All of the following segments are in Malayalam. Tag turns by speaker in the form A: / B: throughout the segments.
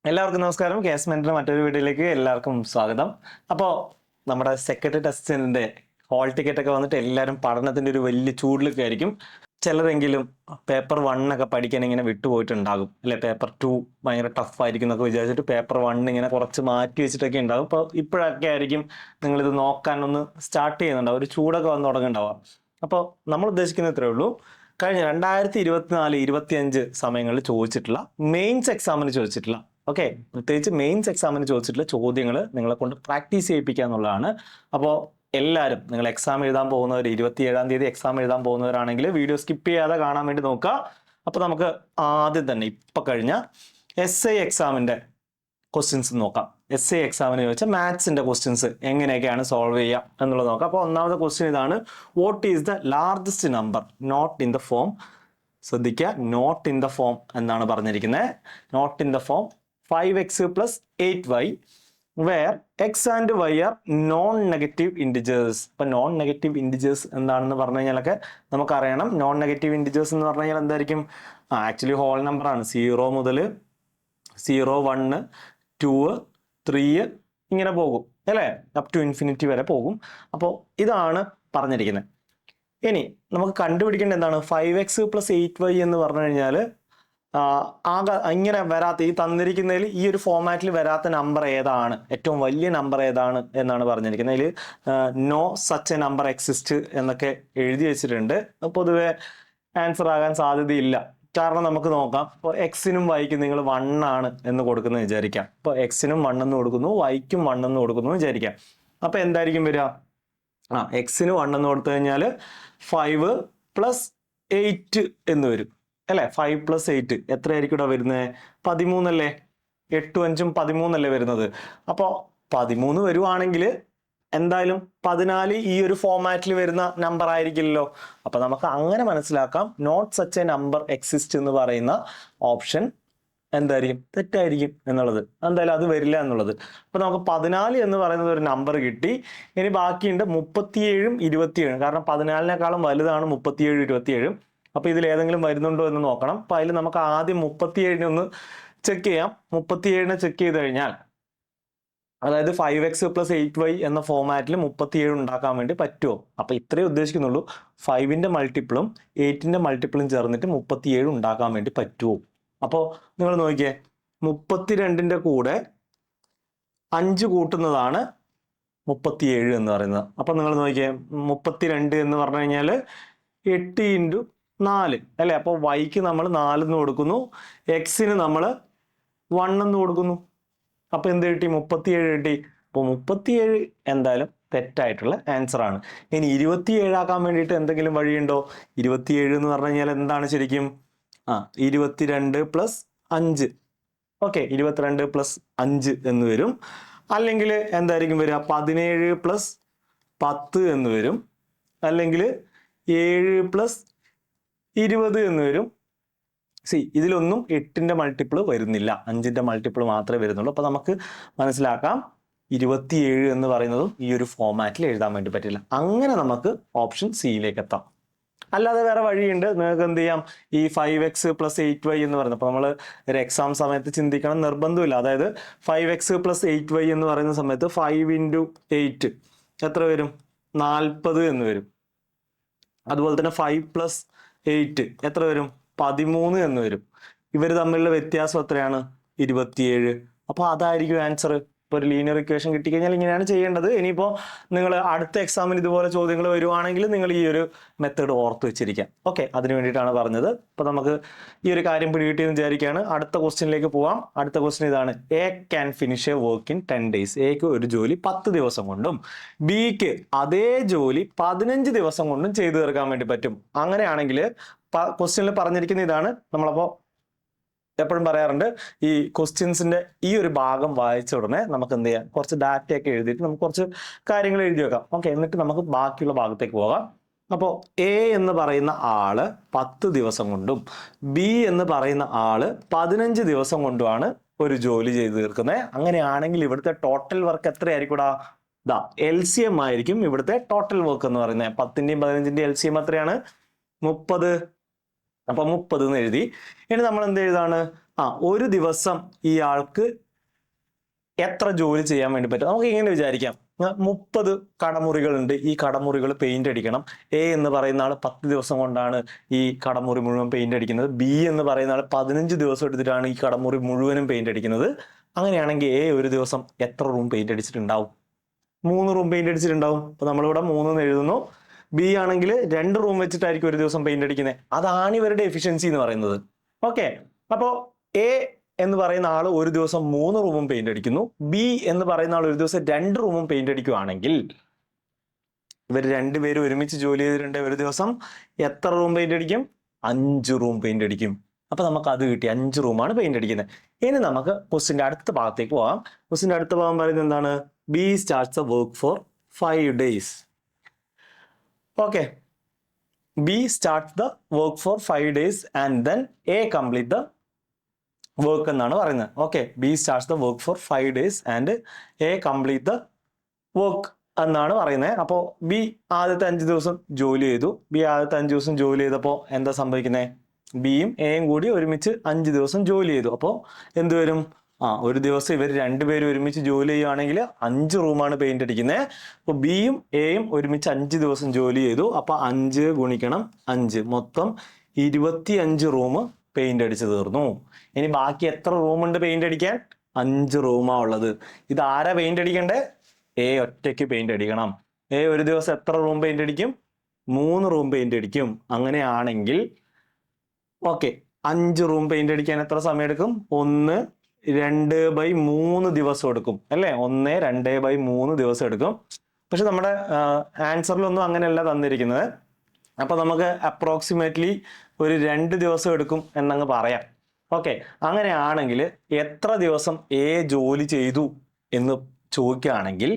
A: എല്ലാവർക്കും നമസ്കാരം. കേസ് മെന്ററിന്റെ മറ്റൊരു വീഡിയോയിലേക്ക് എല്ലാവർക്കും സ്വാഗതം. അപ്പോൾ നമ്മുടെ സെക്രട്ടറി ടെസ്റ്റിന്റെ ഹോൾ ടിക്കറ്റ് ഒക്കെ വന്നിട്ട് എല്ലാവരും പഠനത്തിന്റെ ഒരു വലിയ ചൂടിലൊക്കെ ആയിരിക്കും. ചിലരെങ്കിലും പേപ്പർ 1 ഒക്കെ പഠിക്കാൻ ഇങ്ങനെ വിട്ടുപോയിട്ടുണ്ടാകും, അല്ലെ? പേപ്പർ 2 ഭയങ്കര ടഫ് ആയിരിക്കും എന്നൊക്കെ വിചാരിച്ചിട്ട് പേപ്പർ 1 ഇങ്ങനെ കുറച്ച് മാറ്റി വെച്ചിട്ടൊക്കെ ഉണ്ടാകും. അപ്പോൾ ഇപ്പോഴൊക്കെ ആയിരിക്കും നിങ്ങളിത് നോക്കാൻ ഒന്ന് സ്റ്റാർട്ട് ചെയ്യുന്നുണ്ടാവും, ഒരു ചൂടൊക്കെ വന്ന് തുടങ്ങുന്നുണ്ടാവാം. അപ്പോൾ നമ്മൾ ഉദ്ദേശിക്കുന്നത് ഇത്രയേ ഉള്ളൂ, കഴിഞ്ഞ 2024-25 സമയങ്ങളിൽ ചോദിച്ചിട്ടുള്ള മെയിൻസ് എക്സാമിന് ചോദിച്ചിട്ടുള്ള, ഓക്കെ, പ്രത്യേകിച്ച് മെയിൻസ് എക്സാമിന് ചോദിച്ചിട്ടുള്ള ചോദ്യങ്ങൾ നിങ്ങളെ കൊണ്ട് പ്രാക്ടീസ് ചെയ്യിപ്പിക്കുക എന്നുള്ളതാണ്. അപ്പോൾ എല്ലാവരും, നിങ്ങൾ എക്സാം എഴുതാൻ പോകുന്നവർ, 27-ാം തീയതി എക്സാം എഴുതാൻ പോകുന്നവരാണെങ്കിൽ വീഡിയോ സ്കിപ്പ് ചെയ്യാതെ കാണാൻ വേണ്ടി നോക്കുക. അപ്പോൾ നമുക്ക് ആദ്യം തന്നെ ഇപ്പം കഴിഞ്ഞ SI എക്സാമിൻ്റെ ക്വസ്റ്റ്യൻസ് നോക്കാം. SI എക്സാമിന് ചോദിച്ചാൽ മാത്സിൻ്റെ ക്വസ്റ്റ്യൻസ് എങ്ങനെയൊക്കെയാണ് സോൾവ് ചെയ്യുക എന്നുള്ളത് നോക്കാം. അപ്പോൾ ഒന്നാമത്തെ ക്വസ്റ്റ്യൻ ഇതാണ്: what is the largest number not in the form? ശ്രദ്ധിക്കുക, നോട്ട് ഇൻ ദ ഫോം എന്നാണ് പറഞ്ഞിരിക്കുന്നത്. Not in the form 5x plus 8y where x and y are non-negative integers. ഇപ്പം നോൺ നെഗറ്റീവ് ഇൻറ്റിജേഴ്സ് എന്താണെന്ന് പറഞ്ഞു കഴിഞ്ഞാലൊക്കെ നമുക്കറിയണം. നോൺ നെഗറ്റീവ് ഇൻറ്റിജേഴ്സ് എന്ന് പറഞ്ഞു കഴിഞ്ഞാൽ എന്തായിരിക്കും? ആക്ച്വലി ഹോൾ നമ്പറാണ്. 0 മുതൽ 0, 1, 2, 3 ഇങ്ങനെ പോകും, അല്ലേ? അപ് ടു ഇൻഫിനിറ്റി വരെ പോകും. അപ്പോൾ ഇതാണ് പറഞ്ഞിരിക്കുന്നത്. ഇനി നമുക്ക് കണ്ടുപിടിക്കേണ്ട എന്താണ്? 5x plus 8y എന്ന് പറഞ്ഞു കഴിഞ്ഞാൽ ആകെ ഇങ്ങനെ വരാത്ത, ഈ തന്നിരിക്കുന്നതിൽ ഈ ഒരു ഫോമാറ്റിൽ വരാത്ത നമ്പർ ഏതാണ്, ഏറ്റവും വലിയ നമ്പർ ഏതാണ് എന്നാണ് പറഞ്ഞിരിക്കുന്നത്. അതിൽ no such a number exist എന്നൊക്കെ എഴുതി വെച്ചിട്ടുണ്ട്. പൊതുവെ ആൻസർ ആകാൻ സാധ്യതയില്ല. കാരണം നമുക്ക് നോക്കാം. ഇപ്പോൾ എക്സിനും വൈക്കും നിങ്ങൾ 1 ആണ് എന്ന് കൊടുക്കുന്നത് വിചാരിക്കാം. ഇപ്പോൾ എക്സിനും 1 എന്ന് കൊടുക്കുന്നു, വൈക്കും 1 എന്ന് കൊടുക്കുന്നു വിചാരിക്കാം. അപ്പോൾ എന്തായിരിക്കും വരിക? എക്സിന് 1 എന്ന് കൊടുത്തു കഴിഞ്ഞാൽ 5 plus 8 എന്ന് വരും, അല്ലേ? 5 plus 8 എത്രയായിരിക്കും ഇവിടെ വരുന്നത്? 13 അല്ലേ? 8 5 13 അല്ലേ വരുന്നത്? അപ്പോൾ 13 വരുവാണെങ്കിൽ എന്തായാലും 14 ഈ ഒരു ഫോമാറ്റിൽ വരുന്ന നമ്പർ ആയിരിക്കില്ലല്ലോ. അപ്പൊ നമുക്ക് അങ്ങനെ മനസ്സിലാക്കാം, not such a number exist എന്ന് പറയുന്ന ഓപ്ഷൻ എന്തായിരിക്കും? തെറ്റായിരിക്കും എന്നുള്ളത്. എന്തായാലും അത് വരില്ല എന്നുള്ളത്. അപ്പൊ നമുക്ക് 14 എന്ന് പറയുന്നത് ഒരു നമ്പർ കിട്ടി. ഇനി ബാക്കിയുണ്ട് 37ഉം 27ഉം. കാരണം 14നേക്കാളും വലുതാണ് 37 27. അപ്പൊ ഇതിൽ ഏതെങ്കിലും വരുന്നുണ്ടോ എന്ന് നോക്കണം. അപ്പൊ അതിൽ നമുക്ക് ആദ്യം 37നെ ഒന്ന് ചെക്ക് ചെയ്യാം. 37നെ ചെക്ക് ചെയ്ത് കഴിഞ്ഞാൽ, അതായത് 5x plus 8y എന്ന ഫോമാറ്റിൽ 37 ഉണ്ടാക്കാൻ വേണ്ടി പറ്റുമോ? അപ്പൊ ഇത്രയേ ഉദ്ദേശിക്കുന്നുള്ളൂ. 5ന്റെ മൾട്ടിപ്പിളും 8ന്റെ മൾട്ടിപ്പിളും ചേർന്നിട്ട് 37 ഉണ്ടാക്കാൻ വേണ്ടി പറ്റുമോ? അപ്പോൾ നിങ്ങൾ നോക്കിയേ, 32ന്റെ കൂടെ 5 കൂട്ടുന്നതാണ് 37 എന്ന് പറയുന്നത്. അപ്പൊ നിങ്ങൾ നോക്കിയേ, 32 എന്ന് പറഞ്ഞു കഴിഞ്ഞാൽ 8 × 4 അല്ലേ? അപ്പോൾ വൈക്ക് നമ്മൾ 4 എന്ന് കൊടുക്കുന്നു, എക്സിന് നമ്മൾ 1 എന്ന് കൊടുക്കുന്നു. അപ്പൊ എന്ത് കിട്ടി? 37 കിട്ടി. അപ്പോൾ 37 എന്തായാലും തെറ്റായിട്ടുള്ള ആൻസർ ആണ്. ഇനി 27 ആക്കാൻ വേണ്ടിയിട്ട് എന്തെങ്കിലും വഴിയുണ്ടോ? 27 എന്ന് പറഞ്ഞു കഴിഞ്ഞാൽ എന്താണ് ശരിക്കും? 22 plus 5. ഓക്കെ, 22 plus 5 എന്ന് വരും. അല്ലെങ്കിൽ എന്തായിരിക്കും വരിക? 17 plus 10 എന്ന് വരും. അല്ലെങ്കിൽ 7 plus 20 എന്ന് വരും. ഇതിലൊന്നും 8ന്റെ മൾട്ടിപ്പിൾ വരുന്നില്ല, 5ന്റെ മൾട്ടിപ്പിൾ മാത്രമേ വരുന്നുള്ളൂ. അപ്പൊ നമുക്ക് മനസ്സിലാക്കാം 27 എന്ന് പറയുന്നതും ഈ ഒരു ഫോമാറ്റിൽ എഴുതാൻ വേണ്ടി പറ്റില്ല. അങ്ങനെ നമുക്ക് ഓപ്ഷൻ സിയിലേക്ക് എത്താം. അല്ലാതെ വേറെ വഴിയുണ്ട്. നിങ്ങൾക്ക് എന്ത് ചെയ്യാം? ഈ 5x plus 8y എന്ന് പറയുന്നത്, അപ്പൊ നമ്മൾ ഒരു എക്സാം സമയത്ത് ചിന്തിക്കണം നിർബന്ധമില്ല. അതായത് 5x plus 8y എന്ന് പറയുന്ന സമയത്ത് 5 × 8 എത്ര വരും? 40 എന്ന് വരും. അതുപോലെ തന്നെ 5 plus 8 എത്ര വരും? 13 എന്ന് വരും. ഇവർ തമ്മിലുള്ള വ്യത്യാസം എത്രയാണ്? 27. അപ്പോൾ അതായിരിക്കും ആൻസർ. ഇപ്പോൾ ഒരു ലീനിയർ ഇക്വേഷൻ കിട്ടിക്കഴിഞ്ഞാൽ ഇങ്ങനെയാണ് ചെയ്യേണ്ടത്. ഇനിയിപ്പോൾ നിങ്ങൾ അടുത്ത എക്സാമിന് ഇതുപോലെ ചോദ്യങ്ങൾ വരുവാണെങ്കിൽ നിങ്ങൾ ഈ ഒരു മെത്തേഡ് ഓർത്ത് വെച്ചിരിക്കാം. ഓക്കെ, അതിന് വേണ്ടിയിട്ടാണ് പറഞ്ഞത്. അപ്പോൾ നമുക്ക് ഈ ഒരു കാര്യം പിടികിട്ടിയെന്ന് വിചാരിക്കുകയാണ്. അടുത്ത ക്വസ്റ്റ്യനിലേക്ക് പോവാം. അടുത്ത ക്വസ്റ്റ്യൻ ഇതാണ്: A can finish A work in 10 days. എക്ക് ഒരു ജോലി 10 ദിവസം കൊണ്ടും ബിക്ക് അതേ ജോലി 15 ദിവസം കൊണ്ടും ചെയ്തു തീർക്കാൻ വേണ്ടി പറ്റും. അങ്ങനെയാണെങ്കിൽ ക്വസ്റ്റ്യനിൽ പറഞ്ഞിരിക്കുന്ന ഇതാണ്. നമ്മളപ്പോൾ എപ്പോഴും പറയാറുണ്ട്, ഈ ക്വസ്റ്റ്യൻസിന്റെ ഈ ഒരു ഭാഗം വായിച്ച ഉടനെ നമുക്ക് എന്ത് ചെയ്യാം? കുറച്ച് ഡാറ്റയൊക്കെ എഴുതിയിട്ട് നമുക്ക് കുറച്ച് കാര്യങ്ങൾ എഴുതി വെക്കാം. ഓക്കെ, എന്നിട്ട് നമുക്ക് ബാക്കിയുള്ള ഭാഗത്തേക്ക് പോകാം. അപ്പോൾ എ എന്ന് പറയുന്ന ആള് 10 ദിവസം കൊണ്ടും ബി എന്ന് പറയുന്ന ആള് 15 ദിവസം കൊണ്ടുമാണ് ഒരു ജോലി ചെയ്തു തീർക്കുന്നത്. അങ്ങനെയാണെങ്കിൽ ഇവിടുത്തെ ടോട്ടൽ വർക്ക് എത്രയായിരിക്കും? LCM ആയിരിക്കും ഇവിടുത്തെ ടോട്ടൽ വർക്ക് എന്ന് പറയുന്നത്. 10ന്റെയും 15ന്റെയും LCM എത്രയാണ്? 30. അപ്പൊ 30 എന്ന് എഴുതി. ഇനി നമ്മൾ എന്ത് എഴുതാണ്? ഒരു ദിവസം ഇയാൾക്ക് എത്ര ജോലി ചെയ്യാൻ വേണ്ടി പറ്റും? നമുക്ക് ഇങ്ങനെ വിചാരിക്കാം, 30 കടമുറികളുണ്ട്, ഈ കടമുറികൾ പെയിന്റ് അടിക്കണം. എ എന്ന് പറയുന്ന ആൾ 10 ദിവസം കൊണ്ടാണ് ഈ കടമുറി മുഴുവൻ പെയിന്റ് അടിക്കുന്നത്. ബി എന്ന് പറയുന്ന ആൾ 15 ദിവസം എടുത്തിട്ടാണ് ഈ കടമുറി മുഴുവനും പെയിന്റ് അടിക്കുന്നത്. അങ്ങനെയാണെങ്കിൽ എ ഒരു ദിവസം എത്ര റൂം പെയിന്റ് അടിച്ചിട്ടുണ്ടാവും? 3 റൂം പെയിന്റ് അടിച്ചിട്ടുണ്ടാവും. അപ്പൊ നമ്മളിവിടെ 3 എന്ന് എഴുതുന്നു. ബി ആണെങ്കിൽ 2 റൂം വെച്ചിട്ടായിരിക്കും ഒരു ദിവസം പെയിന്റ് അടിക്കുന്നത്. അതാണ് ഇവരുടെ എഫിഷ്യൻസി എന്ന് പറയുന്നത്. ഓക്കെ, അപ്പോ എ എന്ന് പറയുന്ന ആൾ ഒരു ദിവസം 3 റൂമും പെയിന്റ് അടിക്കുന്നു. ബി എന്ന് പറയുന്ന ആൾ ഒരു ദിവസം 2 റൂമും പെയിന്റ് അടിക്കുകയാണെങ്കിൽ ഇവർ രണ്ടുപേരും ഒരുമിച്ച് ജോലി ചെയ്തിട്ടുണ്ട്. ഒരു ദിവസം എത്ര റൂം പെയിന്റ് അടിക്കും? 5 റൂം പെയിന്റ് അടിക്കും. അപ്പൊ നമുക്ക് അത് കിട്ടി, 5 റൂമാണ് പെയിന്റ് അടിക്കുന്നത്. ഇനി നമുക്ക് ക്വസ്റ്റിന്റെ അടുത്ത ഭാഗത്തേക്ക് പോകാം. ക്വസ്റ്റിന്റെ അടുത്ത ഭാഗം പറയുന്നത് എന്താണ്? B starts the work for 5 days. Okay, B starts the work for 5 days and then A complete the work എന്നാണ് പറയുന്നത്. Okay, B starts the work for 5 days and A complete the work എന്നാണ് പറയുന്നത്. അപ്പോൾ ബി ആദ്യത്തെ 5 ദിവസം ജോലി ചെയ്തു. ബി ആദ്യത്തെ 5 ദിവസം ജോലി ചെയ്തപ്പോൾ എന്താ സംഭവിക്കുന്നത്? ബിയും എയും കൂടി ഒരുമിച്ച് 5 ദിവസം ജോലി ചെയ്തു. അപ്പോൾ എന്ത് വരും? ഒരു ദിവസം ഇവർ രണ്ടുപേരും ഒരുമിച്ച് ജോലി ചെയ്യുകയാണെങ്കിൽ 5 റൂമാണ് പെയിന്റ് അടിക്കുന്നത്. അപ്പോൾ ബിയും എയും ഒരുമിച്ച് 5 ദിവസം ജോലി ചെയ്തു. അപ്പൊ 5 ഗുണിക്കണം 5, മൊത്തം 25 റൂം പെയിന്റ് അടിച്ച് തീർന്നു. ഇനി ബാക്കി എത്ര റൂമുണ്ട് പെയിന്റ് അടിക്കാൻ? 5 റൂമാ ഉള്ളത്. ഇത് ആരാ പെയിന്റ് അടിക്കണ്ടേ? എ ഒറ്റയ്ക്ക് പെയിന്റ് അടിക്കണം. എ ഒരു ദിവസം എത്ര റൂം പെയിന്റ് അടിക്കും? 3 റൂം പെയിന്റ് അടിക്കും. അങ്ങനെയാണെങ്കിൽ ഓക്കെ, 5 റൂം പെയിന്റ് അടിക്കാൻ എത്ര സമയം എടുക്കും? 1/2/3 ദിവസം എടുക്കും അല്ലേ? 1/2/3 ദിവസം എടുക്കും. പക്ഷെ നമ്മുടെ ആൻസറിലൊന്നും അങ്ങനെയല്ല തന്നിരിക്കുന്നത്. അപ്പൊ നമുക്ക് അപ്രോക്സിമേറ്റ്ലി ഒരു 2 ദിവസം എടുക്കും എന്നങ്ങ് പറയാം. ഓക്കെ, അങ്ങനെയാണെങ്കിൽ എത്ര ദിവസം എ ജോലി ചെയ്തു എന്ന് ചോദിക്കുകയാണെങ്കിൽ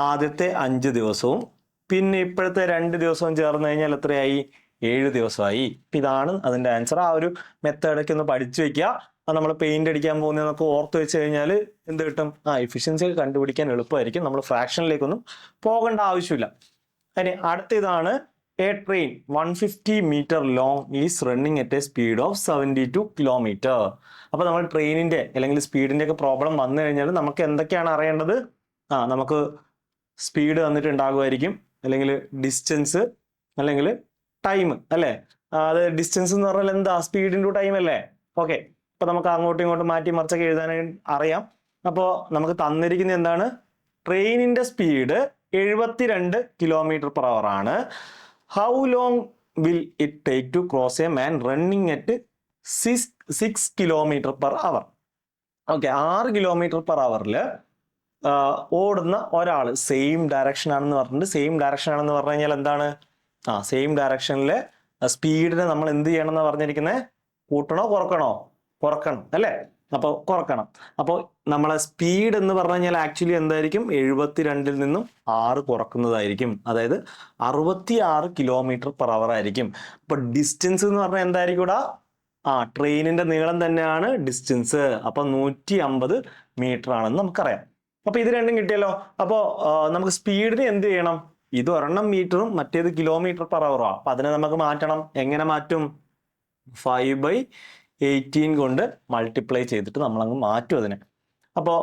A: ആദ്യത്തെ 5 ദിവസവും പിന്നെ ഇപ്പോഴത്തെ 2 ദിവസവും ചേർന്ന് കഴിഞ്ഞാൽ എത്രയായി? 7 ദിവസമായി. ഇതാണ് അതിന്റെ ആൻസർ. ആ ഒരു മെത്തേഡൊക്കെ ഒന്ന് പഠിച്ചു വെക്കുക. നമ്മൾ പെയിന്റ് അടിക്കാൻ പോകുന്നതൊക്കെ ഓർത്ത് വെച്ച് കഴിഞ്ഞാൽ എന്ത് കിട്ടും? എഫിഷ്യൻസി കണ്ടുപിടിക്കാൻ എളുപ്പമായിരിക്കും. നമ്മൾ ഫ്രാക്ഷനിലേക്കൊന്നും പോകേണ്ട ആവശ്യമില്ല. ഇനി അടുത്ത ഇതാണ്, a train 150 metre long is running at a speed of 72 kilometre. അപ്പൊ നമ്മൾ ട്രെയിനിന്റെ അല്ലെങ്കിൽ സ്പീഡിന്റെ ഒക്കെ പ്രോബ്ലം വന്നു കഴിഞ്ഞാൽ നമുക്ക് എന്തൊക്കെയാണ് അറിയേണ്ടത്? നമുക്ക് സ്പീഡ് തന്നിട്ടുണ്ടാകുമായിരിക്കും, അല്ലെങ്കിൽ ഡിസ്റ്റൻസ്, അല്ലെങ്കിൽ ടൈം അല്ലേ? അത് ഡിസ്റ്റൻസ് എന്ന് പറഞ്ഞാൽ എന്താ? സ്പീഡ് ഇൻടു ടൈം അല്ലേ? ഓക്കെ, അപ്പൊ നമുക്ക് അങ്ങോട്ടും ഇങ്ങോട്ടും മാറ്റി മറിച്ചൊക്കെ എഴുതാനായിട്ട് അറിയാം. അപ്പോൾ നമുക്ക് തന്നിരിക്കുന്നത് എന്താണ്? ട്രെയിനിന്റെ സ്പീഡ് 72 km/h ആണ്. How long will it take to cross a man running at 6 km/h? Okay, 6 km/h ഓടുന്ന ഒരാൾ സെയിം ഡയറക്ഷൻ ആണെന്ന് പറഞ്ഞിട്ട്, സെയിം ഡയറക്ഷൻ ആണെന്ന് പറഞ്ഞു കഴിഞ്ഞാൽ എന്താണ്? സെയിം ഡയറക്ഷനിലെ സ്പീഡിനെ നമ്മൾ എന്ത് ചെയ്യണം എന്ന് പറഞ്ഞിരിക്കുന്നത്? കൂട്ടണോ കുറക്കണോ? കുറക്കണം അല്ലേ? അപ്പോൾ കുറക്കണം. അപ്പോൾ നമ്മളെ സ്പീഡ് എന്ന് പറഞ്ഞു കഴിഞ്ഞാൽ ആക്ച്വലി എന്തായിരിക്കും? 72-ൽ നിന്നും 6 കുറക്കുന്നതായിരിക്കും. അതായത് 66 km/h ആയിരിക്കും. അപ്പൊ ഡിസ്റ്റൻസ് എന്ന് പറഞ്ഞാൽ എന്തായിരിക്കും ഇവിടെ? ട്രെയിനിന്റെ നീളം തന്നെയാണ് ഡിസ്റ്റൻസ്. അപ്പൊ 150 മീറ്റർ ആണെന്ന് നമുക്കറിയാം. അപ്പൊ ഇത് രണ്ടും കിട്ടിയല്ലോ. അപ്പോ നമുക്ക് സ്പീഡിന് എന്ത് ചെയ്യണം? ഇത് ഒരെണ്ണം മീറ്ററും മറ്റേത് km/h. അപ്പൊ അതിനെ നമുക്ക് മാറ്റണം. എങ്ങനെ മാറ്റും? 5/18 കൊണ്ട് മൾട്ടിപ്ലൈ ചെയ്തിട്ട് നമ്മൾ അങ്ങ് മാറ്റും അതിനെ. അപ്പോൾ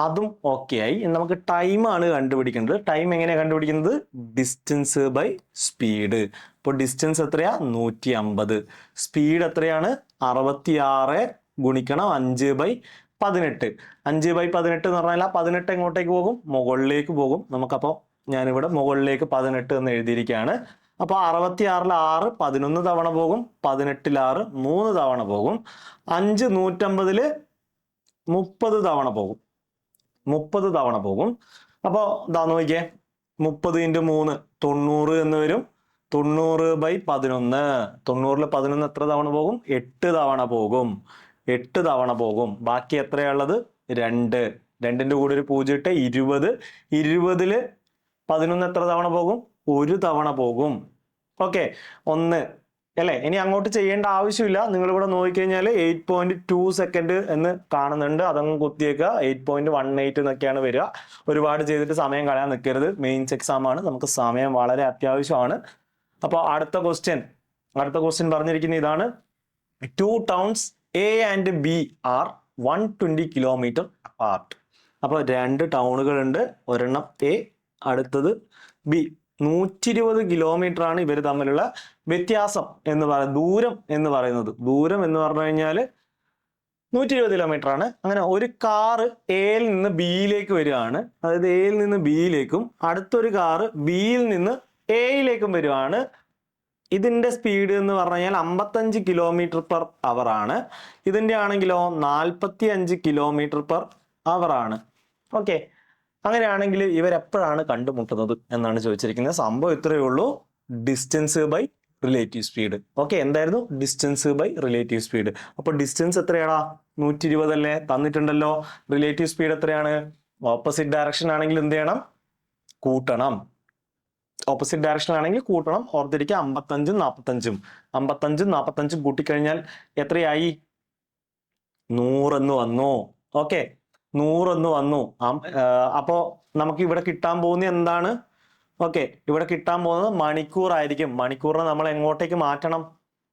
A: അതും ഓക്കെ ആയി. നമുക്ക് ടൈമാണ് കണ്ടുപിടിക്കേണ്ടത്. ടൈം എങ്ങനെയാണ് കണ്ടുപിടിക്കുന്നത്? Distance by speed. ഇപ്പോൾ ഡിസ്റ്റൻസ് എത്രയാ? 150. സ്പീഡ് എത്രയാണ്? 66 ഗുണിക്കണം 5/18. 5/18 എന്ന് പറഞ്ഞാൽ 18 എങ്ങോട്ടേക്ക് പോകും? മുകളിലേക്ക് പോകും. നമുക്കപ്പോൾ ഞാനിവിടെ മുകളിലേക്ക് 18 എന്ന് എഴുതിയിരിക്കുകയാണ്. അപ്പൊ 66-ൽ 6 11 തവണ പോകും, 18-ൽ 6 3 തവണ പോകും, 5 150-ൽ 30 തവണ പോകും, 30 തവണ പോകും. അപ്പോൾ ഇതാ നോക്കിയേ, 30 × 3 90 എന്ന് വരും. 90/11. 90-ൽ 11 എത്ര തവണ പോകും? 8 തവണ പോകും. 8 തവണ പോകും. ബാക്കി എത്രയുള്ളത്? 2. 2ന്റെ കൂടെ ഒരു 0 ഇട്ട് 20. 20-ൽ 11 എത്ര തവണ പോകും? 1 തവണ പോകും. ഓക്കെ, 1 അല്ലേ? ഇനി അങ്ങോട്ട് ചെയ്യേണ്ട ആവശ്യമില്ല. നിങ്ങൾ ഇവിടെ നോക്കിക്കഴിഞ്ഞാൽ 8.2 സെക്കൻഡ് എന്ന് കാണുന്നുണ്ട്. അതങ്ങ് കുത്തിയേക്കുക. 8.18 എന്നൊക്കെയാണ് വരിക. ഒരുപാട് ചെയ്തിട്ട് സമയം കളയാൻ നിൽക്കരുത്. മെയിൻസ് എക്സാം ആണ്, നമുക്ക് സമയം വളരെ അത്യാവശ്യമാണ്. അപ്പോൾ അടുത്ത ക്വസ്റ്റ്യൻ പറഞ്ഞിരിക്കുന്ന ഇതാണ്. two towns A and B are 120 kilometre apart. അപ്പോൾ രണ്ട് ടൗണുകളുണ്ട്, ഒരെണ്ണം എ, അടുത്തത് ബി. 120 കിലോമീറ്റർ ആണ് ഇവർ തമ്മിലുള്ള വ്യത്യാസം എന്ന് പറയുന്നത്, ദൂരം എന്ന് പറയുന്നത്. ദൂരം എന്ന് പറഞ്ഞു കഴിഞ്ഞാൽ 120 കിലോമീറ്റർ ആണ്. അങ്ങനെ ഒരു കാറ് എയിൽ നിന്ന് ബിയിലേക്ക് വരികയാണ്, അതായത് എയിൽ നിന്ന് ബിയിലേക്കും അടുത്തൊരു കാറ് ബിയിൽ നിന്ന് എയിലേക്കും വരുവാണ്. ഇതിന്റെ സ്പീഡ് എന്ന് പറഞ്ഞു കഴിഞ്ഞാൽ 55 കിലോമീറ്റർ പെർ അവർ ആണ്. ഇതിന്റെ ആണെങ്കിലോ 45 കിലോമീറ്റർ പെർ അവർ ആണ്. ഓക്കെ, അങ്ങനെയാണെങ്കിൽ ഇവരെപ്പോഴാണ് കണ്ടുമുട്ടുന്നത് എന്നാണ് ചോദിച്ചിരിക്കുന്നത്. സംഭവം ഇത്രയേ ഉള്ളൂ, distance by relative speed. Okay, എന്തായിരുന്നു? Distance by relative speed. അപ്പോൾ ഡിസ്റ്റൻസ് എത്രയാടാ? 120 അല്ലേ, തന്നിട്ടുണ്ടല്ലോ. റിലേറ്റീവ് സ്പീഡ് എത്രയാണ്? ഓപ്പോസിറ്റ് ഡയറക്ഷൻ ആണെങ്കിൽ എന്ത് ചെയ്യണം? കൂട്ടണം. ഓപ്പോസിറ്റ് ഡയറക്ഷൻ ആണെങ്കിൽ കൂട്ടണം. ഓർത്തിരിക്കുക, 55 45. 55 45 കൂട്ടിക്കഴിഞ്ഞാൽ എത്രയായി? 100 എന്ന് വന്നു. ഓക്കെ, 100 എന്ന് വന്നു. അപ്പോ നമുക്ക് ഇവിടെ കിട്ടാൻ പോകുന്നത് എന്താണ്? ഓക്കെ, ഇവിടെ കിട്ടാൻ പോകുന്നത് മണിക്കൂർ ആയിരിക്കും. മണിക്കൂറിനെ നമ്മൾ എങ്ങോട്ടേക്ക് മാറ്റണം?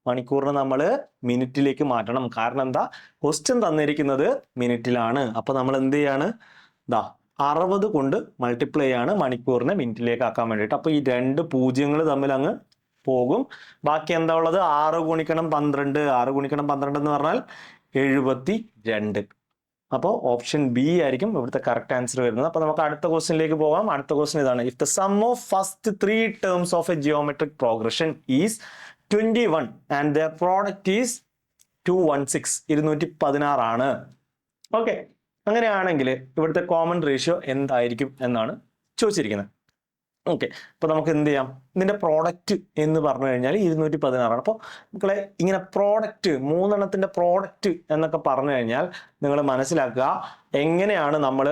A: മണിക്കൂറിനെ നമ്മൾ മിനിറ്റിലേക്ക് മാറ്റണം. കാരണം എന്താ? ക്വസ്റ്റ്യൻ തന്നിരിക്കുന്നത് മിനിറ്റിലാണ്. അപ്പൊ നമ്മൾ എന്ത് ചെയ്യാണ്? 60 കൊണ്ട് മൾട്ടിപ്ലൈ ആണ് മണിക്കൂറിനെ മിനിറ്റിലേക്ക് ആക്കാൻ വേണ്ടിയിട്ട്. അപ്പൊ ഈ രണ്ട് പൂജ്യങ്ങൾ തമ്മിൽ അങ്ങ് പോകും. ബാക്കി എന്താ ഉള്ളത്? 6 ഗുണിക്കണം 12. 6 ഗുണിക്കണം 12 എന്ന് പറഞ്ഞാൽ 72. അപ്പോൾ ഓപ്ഷൻ ബി ആയിരിക്കും ഇവിടുത്തെ കറക്റ്റ് ആൻസർ വരുന്നത്. അപ്പൊ നമുക്ക് അടുത്ത ക്വസ്റ്റ്യനിലേക്ക് പോകാം. അടുത്ത ക്വസ്റ്റ്യൻ ഇതാണ്. If the sum of first 3 terms of A geometric progression is 21 and the product is 216, 216 ആണ്. ഓക്കെ, അങ്ങനെയാണെങ്കിൽ ഇവിടുത്തെ കോമൺ റേഷ്യോ എന്തായിരിക്കും എന്നാണ് ചോദിച്ചിരിക്കുന്നത്. ഓക്കെ, അപ്പൊ നമുക്ക് എന്ത് ചെയ്യാം? ഇതിന്റെ പ്രോഡക്റ്റ് എന്ന് പറഞ്ഞു കഴിഞ്ഞാൽ 216 ആണ്. അപ്പോൾ മക്കളെ, ഇങ്ങനെ പ്രോഡക്റ്റ്, മൂന്നെണ്ണത്തിന്റെ പ്രോഡക്റ്റ് എന്നൊക്കെ പറഞ്ഞു കഴിഞ്ഞാൽ നിങ്ങൾ മനസ്സിലാക്കുക എങ്ങനെയാണ് നമ്മൾ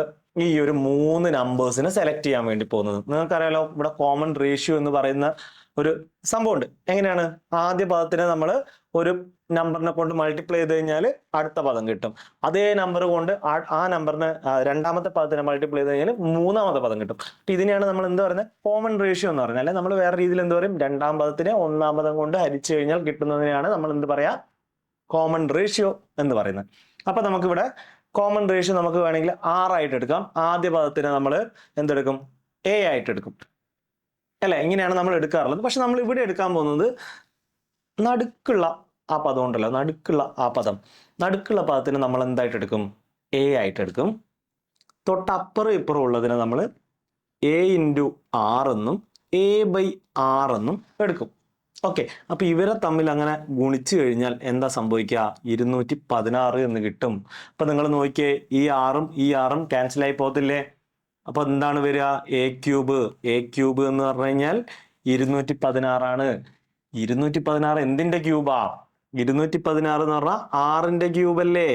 A: ഈ ഒരു 3 നമ്പേഴ്സിനെ സെലക്ട് ചെയ്യാൻ വേണ്ടി പോകുന്നത്. നിങ്ങൾക്കറിയാലോ, ഇവിടെ കോമൺ റേഷ്യോ എന്ന് പറയുന്ന ഒരു സംഭവമുണ്ട്. എങ്ങനെയാണ്? ആദ്യ പദത്തിനെ നമ്മൾ ഒരു നമ്പറിനെ കൊണ്ട് മൾട്ടിപ്ലൈ ചെയ്ത് കഴിഞ്ഞാൽ അടുത്ത പദം കിട്ടും. അതേ നമ്പർ കൊണ്ട് ആ നമ്പറിനെ രണ്ടാമത്തെ പദത്തിനെ മൾട്ടിപ്ലൈ ചെയ്ത് കഴിഞ്ഞാൽ മൂന്നാമത്തെ പദം കിട്ടും. അപ്പൊ ഇതിനെയാണ് നമ്മൾ എന്ത് പറയുന്നത്? കോമൺ റേഷ്യോ എന്ന് പറഞ്ഞാൽ. നമ്മൾ വേറെ രീതിയിൽ എന്ത് പറയും? രണ്ടാം പദത്തിനെ ഒന്നാം പദം കൊണ്ട് ഹരിച്ചു കഴിഞ്ഞാൽ കിട്ടുന്നതിനെയാണ് നമ്മൾ എന്ത് പറയാ? കോമൺ റേഷ്യോ എന്ന് പറയുന്നത്. അപ്പൊ നമുക്കിവിടെ കോമൺ റേഷ്യോ നമുക്ക് വേണമെങ്കിൽ 6 ആയിട്ട് എടുക്കാം. ആദ്യ പദത്തിനെ നമ്മൾ എന്തെടുക്കും? എ ആയിട്ട് എടുക്കും അല്ലെ? ഇങ്ങനെയാണ് നമ്മൾ എടുക്കാറുള്ളത്. പക്ഷെ നമ്മൾ ഇവിടെ എടുക്കാൻ പോകുന്നത് നടുക്കുള്ള ആ പദം ഉണ്ടല്ലോ, നടുക്കുള്ള ആ പദം, നടുക്കുള്ള പദത്തിന് നമ്മൾ എന്തായിട്ട് എടുക്കും? എ ആയിട്ട് എടുക്കും. തൊട്ടപ്പുറം ഇപ്പുറം ഉള്ളതിനെ നമ്മൾ എ ഇൻറ്റു 6 എന്നും A/6 എന്നും എടുക്കും. ഓക്കെ, അപ്പൊ ഇവരെ തമ്മിൽ അങ്ങനെ ഗുണിച്ചു കഴിഞ്ഞാൽ എന്താ സംഭവിക്കുക? 216 എന്ന് കിട്ടും. അപ്പൊ നിങ്ങൾ നോക്കിയേ, ഈ 6ഉം ക്യാൻസൽ ആയി പോകത്തില്ലേ? അപ്പൊ എന്താണ് വരിക? എ ക്യൂബ് എന്ന് പറഞ്ഞു കഴിഞ്ഞാൽ 216 ആണ്. 216 എന്തിന്റെ ക്യൂബാ? 216 എന്ന് പറഞ്ഞാൽ 6ന്റെ ക്യൂബ് അല്ലേ?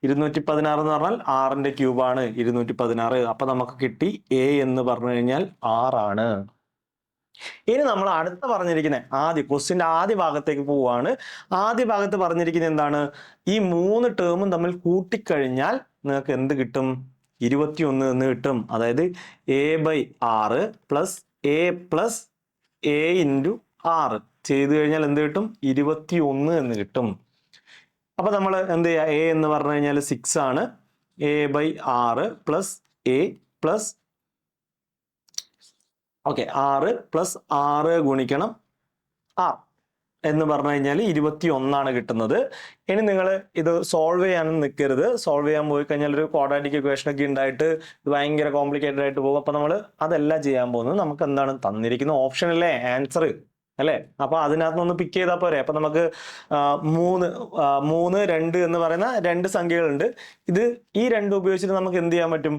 A: 216 എന്ന് പറഞ്ഞാൽ 6ന്റെ ക്യൂബാണ് 216. അപ്പൊ നമുക്ക് കിട്ടി എ എന്ന് പറഞ്ഞു കഴിഞ്ഞാൽ 6 ആണ്. ഇനി നമ്മൾ അടുത്ത പറഞ്ഞിരിക്കുന്നത് ക്വസ്റ്റ്യന്റെ ആദ്യ ഭാഗത്തേക്ക് പോവുകയാണ്. ആദ്യ ഭാഗത്ത് പറഞ്ഞിരിക്കുന്നത് എന്താണ്? ഈ 3 ടേമും തമ്മിൽ കൂട്ടിക്കഴിഞ്ഞാൽ നിങ്ങൾക്ക് എന്ത് കിട്ടും? 21 എന്ന് കിട്ടും. അതായത് A/6 plus A plus A into 6 ചെയ്ത് കഴിഞ്ഞാൽ എന്ത് കിട്ടും? 21 എന്ന് കിട്ടും. അപ്പൊ നമ്മൾ എന്ത് ചെയ്യുക? എ എന്ന് പറഞ്ഞു കഴിഞ്ഞാൽ 6 ആണ്. A/6 plus A plus 6 plus 6 ഗുണിക്കണം 6 എന്ന് പറഞ്ഞു കഴിഞ്ഞാൽ 21 ആണ് കിട്ടുന്നത്. ഇനി നിങ്ങൾ ഇത് സോൾവ് ചെയ്യാനും നിൽക്കരുത്. സോൾവ് ചെയ്യാൻ പോയി കഴിഞ്ഞാൽ ഒരു ക്വാഡ്രാറ്റിക് ഇക്വേഷൻ ഒക്കെ ഉണ്ടായിട്ട് ഇത് ഭയങ്കര കോംപ്ലിക്കേറ്റഡ് ആയിട്ട് പോകും. അപ്പൊ നമ്മൾ അതല്ല ചെയ്യാൻ പോകുന്നത്. നമുക്ക് എന്താണ് തന്നിരിക്കുന്ന ഓപ്ഷൻ അല്ലേ ആൻസർ അല്ലേ? അപ്പൊ അതിനകത്ത് നിന്ന് പിക്ക് ചെയ്താൽ പോരെ. അപ്പൊ നമുക്ക് 3 2 എന്ന് പറയുന്ന 2 സംഖ്യകളുണ്ട്. ഈ 2 ഉപയോഗിച്ചിട്ട് നമുക്ക് എന്ത് ചെയ്യാൻ പറ്റും?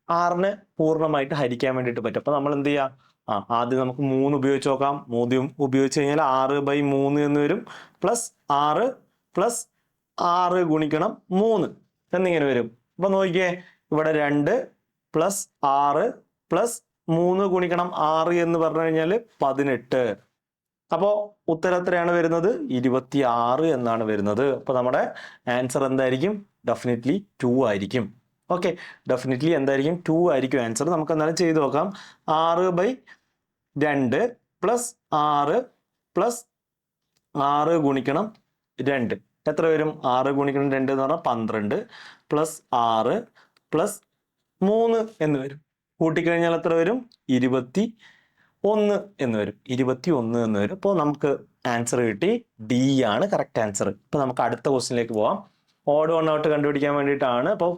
A: 6നെ പൂർണ്ണമായിട്ട് ഹരിക്കാൻ വേണ്ടിയിട്ട് പറ്റും. അപ്പൊ നമ്മൾ എന്ത് ചെയ്യാം? ആദ്യം നമുക്ക് 3 ഉപയോഗിച്ച് നോക്കാം. 3 ഉപയോഗിച്ച് കഴിഞ്ഞാൽ 6/3 എന്ന് വരും. പ്ലസ് 6 പ്ലസ് 6 ഗുണിക്കണം 3 എന്നിങ്ങനെ വരും. അപ്പൊ നോക്കിയേ, ഇവിടെ 2 പ്ലസ് 6 പ്ലസ് 3 ഗുണിക്കണം 6 എന്ന് പറഞ്ഞു കഴിഞ്ഞാൽ 18. അപ്പോ ഉത്തരം എത്രയാണ് വരുന്നത്? 26 എന്നാണ് വരുന്നത്. അപ്പൊ നമ്മുടെ ആൻസർ എന്തായിരിക്കും? ഡെഫിനറ്റ്ലി 2 ആയിരിക്കും. ഓക്കെ, ഡെഫിനറ്റ്ലി എന്തായിരിക്കും? 2 ആയിരിക്കും ആൻസർ. നമുക്ക് എന്നാലും ചെയ്ത് നോക്കാം. 6/2 പ്ലസ് 6 പ്ലസ് 6 ഗുണിക്കണം 2 എത്ര വരും? 6 ഗുണിക്കണം 2 എന്ന് പറഞ്ഞാൽ 12 പ്ലസ് 6 പ്ലസ് 3 എന്ന് വരും. കൂട്ടിക്കഴിഞ്ഞാൽ എത്ര വരും? 21 എന്ന് വരും. 21 എന്ന് വരും. അപ്പോൾ നമുക്ക് ആൻസർ കിട്ടി. ഡി ആണ് കറക്റ്റ് ആൻസർ. ഇപ്പൊ നമുക്ക് അടുത്ത ക്വസ്റ്റിനിലേക്ക് പോവാം. ഓഡ് വൺ ഔട്ട് കണ്ടുപിടിക്കാൻ വേണ്ടിയിട്ടാണ്. അപ്പോൾ